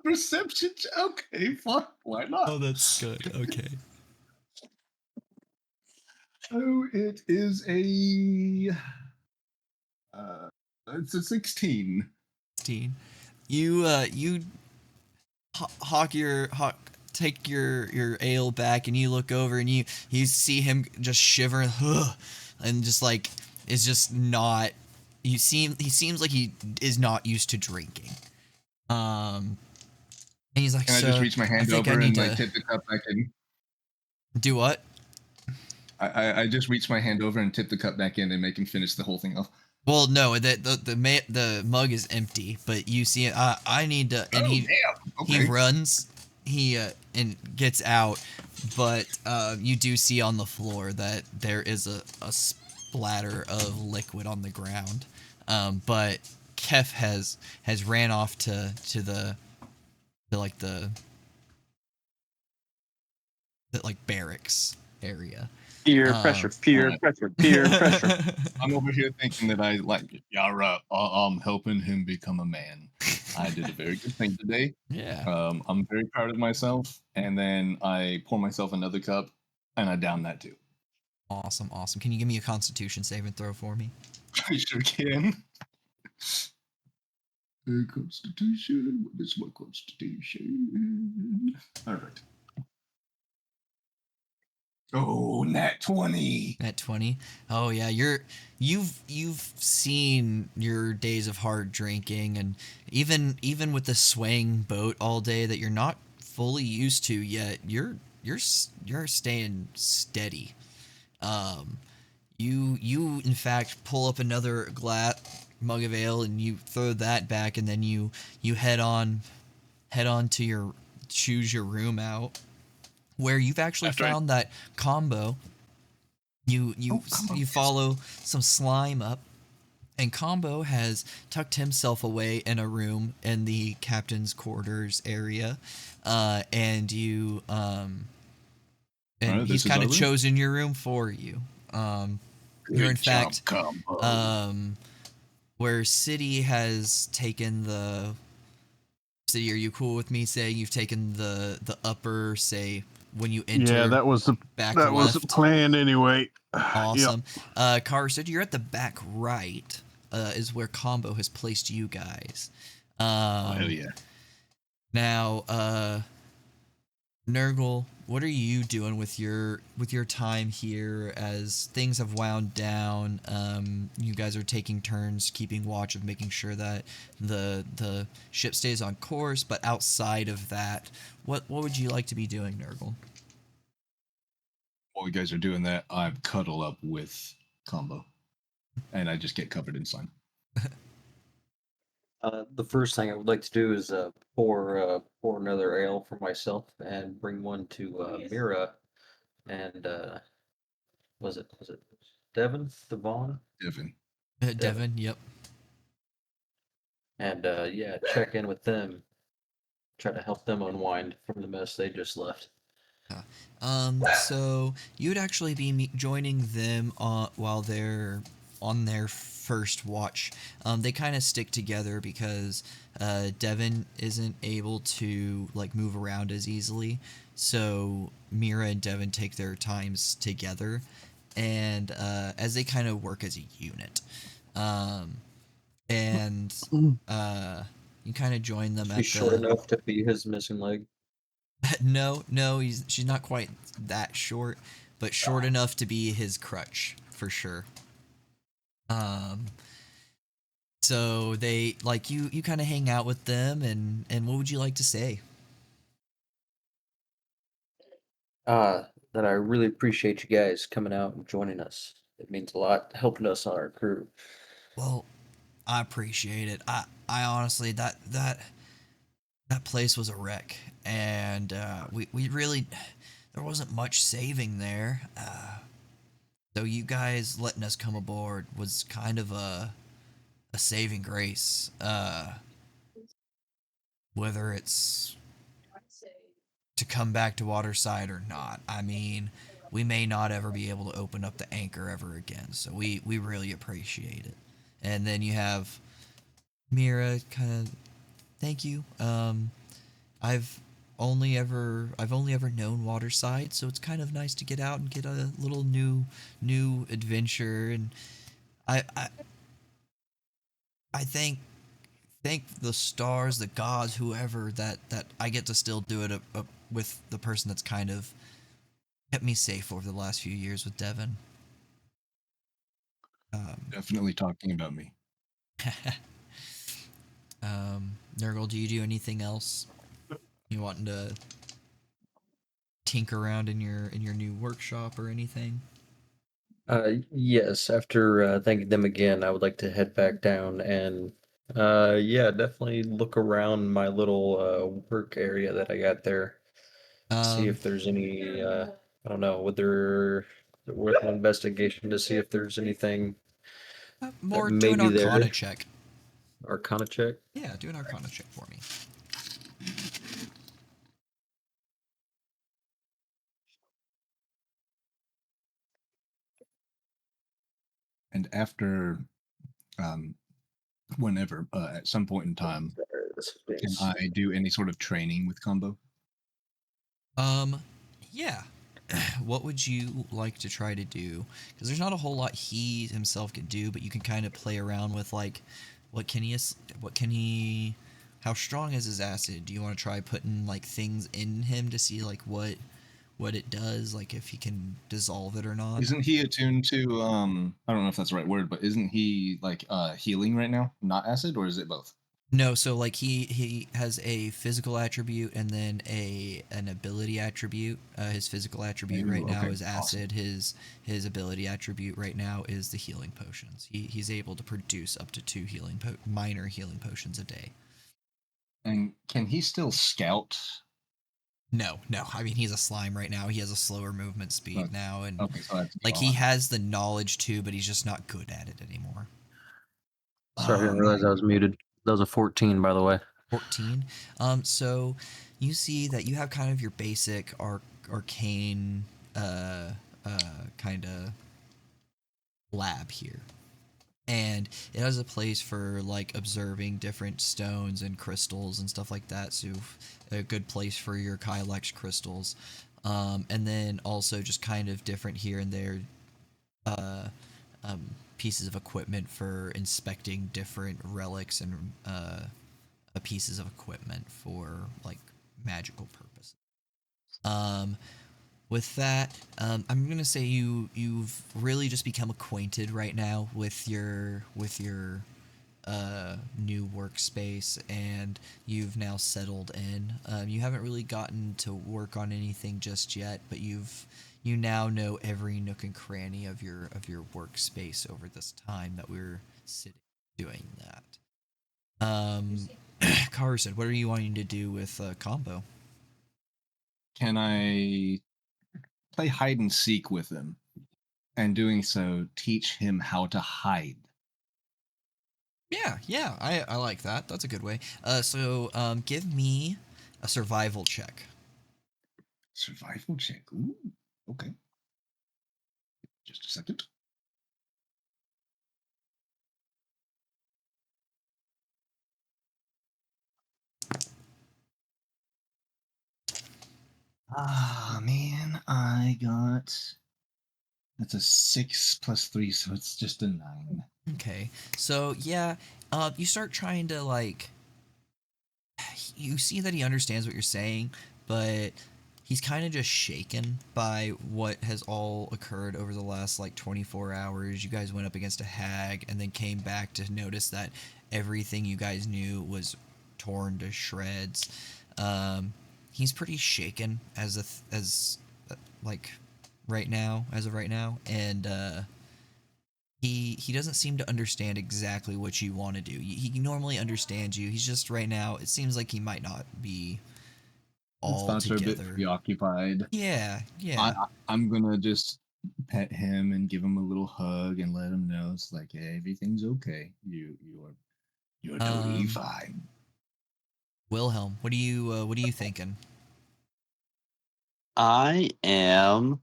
Perception. Okay, fine. Why not? Oh, that's good. Okay. So it is a. It's a 16. 16. You take your ale back and you look over and you see him just shivering and just like is just not he seems like he is not used to drinking. And he's like, Can I "So, just reach my hand think I over need and like to tip the cup back in? do what?" I just reach my hand over and tip the cup back in and make him finish the whole thing off. Well, no, the mug is empty, but you see it. I need to, and Damn. Okay. he runs, and gets out, but you do see on the floor that there is a splatter of liquid on the ground, but Kef has ran off to the barracks area. Peer pressure, peer Alright. pressure, peer pressure. I'm over here thinking that I like Yara. I'm helping him become a man. I did a very good thing today. Yeah. I'm very proud of myself. And then I pour myself another cup, and I down that too. Awesome. Can you give me a Constitution saving throw for me? I sure can. Constitution. What is my Constitution? All right. Oh, nat 20. At 20. Oh yeah, you've seen your days of hard drinking, and even with the swaying boat all day that you're not fully used to yet, you're staying steady. You in fact pull up another mug of ale and you throw that back, and then you head on to choose your room out, where you've actually That's right. found that combo. You Combo, yes. follow some slime up, and Combo has tucked himself away in a room in the captain's quarters area, and you Alright, he's this is kind our of room? chosen your room for you. You're in Good job, fact Combo. where City has taken the City. Are you cool with me saying you've taken the upper, say, when you enter? Yeah, that was the back was the left? plan anyway. Awesome. Carson, you're at the back right, is where Combo has placed you guys. Oh, hell yeah. Now, Nurgle, what are you doing with your time here as things have wound down? You guys are taking turns keeping watch of making sure that the ship stays on course, but outside of that, what would you like to be doing, Nurgle? While you guys are doing that, I cuddle up with Combo. And I just get covered in slime. The first thing I would like to do is pour another ale for myself and bring one to Mira and was it Devon? Devin. Devin, yep. And yeah, check in with them, try to help them unwind from the mess they just left. So you'd actually be joining them while they're on their first watch. They kind of stick together because Devin isn't able to like move around as easily. So Mira and Devin take their times together, and as they kind of work as a unit, and you kind of join them She's at short the. enough to be his missing leg. No, she's not quite that short, but short enough to be his crutch for sure. Um, so they like you kind of hang out with them, and what would you like to say? That I really appreciate you guys coming out and joining us. It means a lot, helping us on our crew. Well, I appreciate it. I honestly that place was a wreck, and we really there wasn't much saving there. So you guys letting us come aboard was kind of a saving grace. Whether it's to come back to Waterside or not. I mean, we may not ever be able to open up the anchor ever again, so we really appreciate it. And then you have Mira kind of thank you. I've only ever known Waterside, so it's kind of nice to get out and get a little new adventure. And I I, I thank the stars, the gods, whoever that I get to still do it with the person that's kind of kept me safe over the last few years with Devin. Definitely talking about me. Nurgle, do you do anything else? You wanting to tinker around in your new workshop or anything? Yes, after thanking them again, I would like to head back down and yeah, definitely look around my little work area that I got there. See Um, if there's any I don't know, whether worth an investigation to see if there's anything that more do may an be Arcana there. check. Arcana check. Yeah, do an Arcana check for me. And after, um, whenever, at some point in time, can I do any sort of training with combo? Yeah. What would you like to try to do? Because there's not a whole lot he himself can do, but you can kind of play around with like, what can he, how strong is his acid? Do you want to try putting like things in him to see like what it does, like if he can dissolve it or not? Isn't he attuned to, I don't know if that's the right word, but isn't he like healing right now? Not acid, or is it both? No, so like he has a physical attribute and then an ability attribute. His physical attribute right Ooh, now okay, is acid. awesome. His ability attribute right now is the healing potions. He's able to produce up to two minor healing potions a day. And can he still scout? No. I mean, he's a slime right now. He has a slower movement speed Okay, now, and okay, so that's like he gone. has the knowledge too, but he's just not good at it anymore. Sorry, I didn't Um, realize I was muted. That was a 14, by the way. 14. So you see that you have kind of your basic arcane kind of lab here. And it has a place for like observing different stones and crystals and stuff like that. So a good place for your Kylex crystals. And then also just kind of different here and there uh, pieces of equipment for inspecting different relics and pieces of equipment for like magical purposes. Um, with that, I'm gonna say you've really just become acquainted right now with your new workspace, and you've now settled in. You haven't really gotten to work on anything just yet, but you now know every nook and cranny of your workspace over this time that we're sitting doing that. Carson, what are you wanting to do with combo? can I play hide and seek with him, and doing so, teach him how to hide. Yeah, I like that. That's a good way. So give me a survival check. Survival check. Ooh, okay. Just a second. Ah, man, I got. That's a 6 plus 3, so it's just a 9. Okay. So yeah, you start trying to like. You see that he understands what you're saying, but he's kind of just shaken by what has all occurred over the last like 24 hours. You guys went up against a hag and then came back to notice that everything you guys knew was torn to shreds. He's pretty shaken as like right now, as of right now, and he doesn't seem to understand exactly what you want to do. He normally understands you. He's just right now. It seems like he might not be His all thoughts are a bit together. preoccupied. Yeah. I'm gonna just pet him and give him a little hug and let him know it's like, hey, everything's okay. You're totally fine. Wilhelm, what are you thinking? I am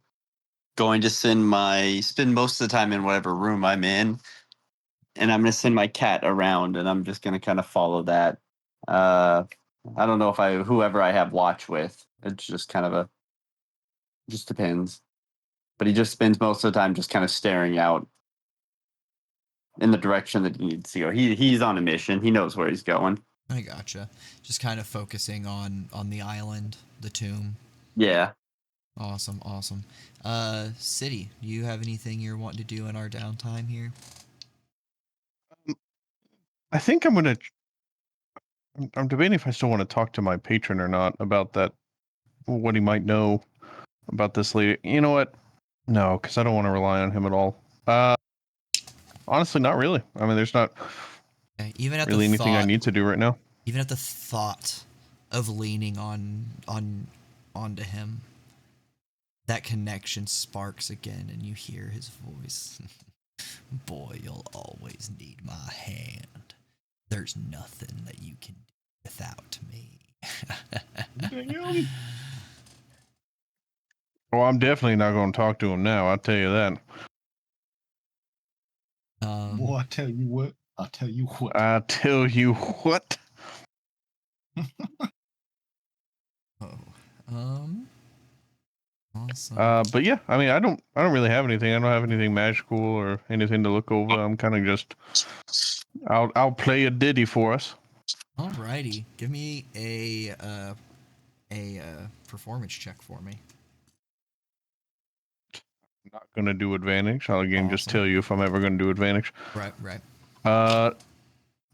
going to spend most of the time in whatever room I'm in, and I'm going to send my cat around, and I'm just going to kind of follow that. I don't know if whoever I have watch with. It's just kind of just depends. But he just spends most of the time just kind of staring out in the direction that he needs to go. He's on a mission. He knows where he's going. I gotcha. Just kind of focusing on the island, the tomb. Yeah. Awesome. City, do you have anything you're wanting to do in our downtime here? I think I'm debating if I still want to talk to my patron or not about that, what he might know about this lady. You know what? No, because I don't want to rely on him at all. Honestly, not really. I mean, there's not Okay, even at really the anything I thought, need to do right now. even at the thought of leaning onto him, that connection sparks again, and you hear his voice. Boy, you'll always need my hand. There's nothing that you can do without me. Well, I'm definitely not going to talk to him now. I'll tell you that. Boy, I tell you what. I tell you what. Awesome. But yeah, I mean, I don't really have anything. I don't have anything magical or anything to look over. I'm kind of just, I'll play a ditty for us. Alrighty, give me a performance check for me. I'm not gonna do advantage. I'll again just Awesome. tell you if I'm ever gonna do advantage. Right.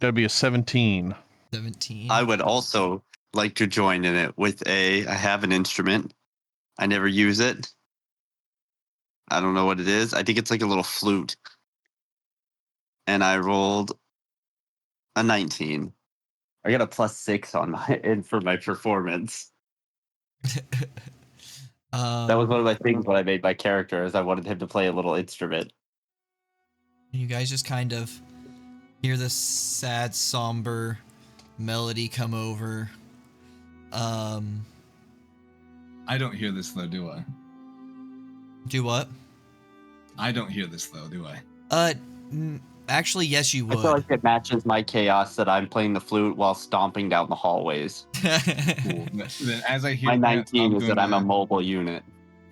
That'd be a 17. 17. I would also like to join in it with I have an instrument. I never use it. I don't know what it is. I think it's like a little flute. And I rolled a 19. I got a +6 on for my performance. That was one of my things when I made my character, is I wanted him to play a little instrument. You guys just kind of hear this sad, somber melody come over. I don't hear this though, do I? Do what? I don't hear this though, do I? Actually, yes, you I would. feel like it matches my chaos that I'm playing the flute while stomping down the hallways. Cool. Then as I hear My that, 19 is that I'm a mobile unit.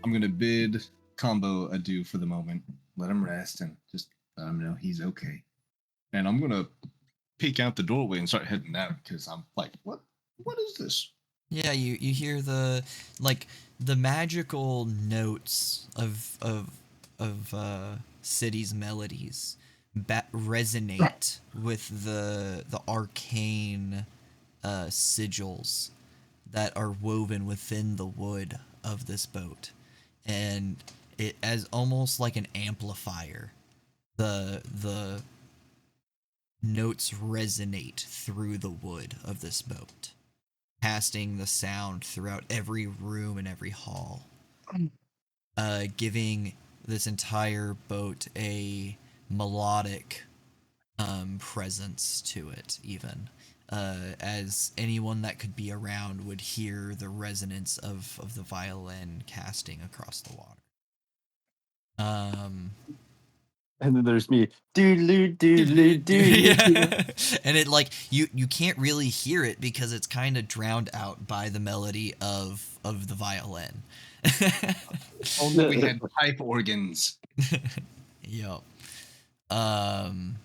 I'm gonna bid Combo adieu for the moment. Let him rest and just let him know he's okay. And I'm gonna peek out the doorway and start heading out because I'm like, what is this? Yeah, you hear the magical notes of City's melodies resonate with the arcane sigils that are woven within the wood of this boat, and it as almost like an amplifier. The notes resonate through the wood of this boat, casting the sound throughout every room and every hall. giving this entire boat a melodic presence to it, even. As anyone that could be around would hear the resonance of the violin casting across the water. And then there's me. Doodaloo, doodaloo, doodaloo. Yeah. And it like you can't really hear it because it's kind of drowned out by the melody of the violin. Only we had pipe organs. Yup. Awesome.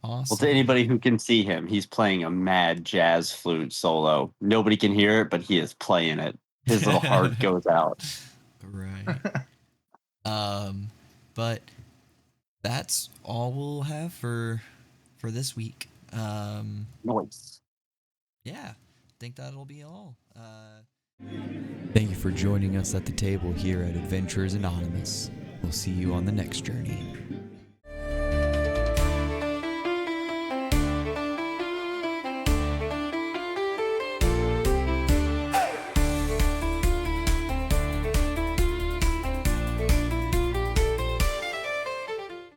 Well, to anybody who can see him, he's playing a mad jazz flute solo. Nobody can hear it, but he is playing it. His little heart goes out. Right. But that's all we'll have for this week. Noise. Yeah, I think that'll be all. Thank you for joining us at the table here at Adventurers Anonymous. We'll see you on the next journey.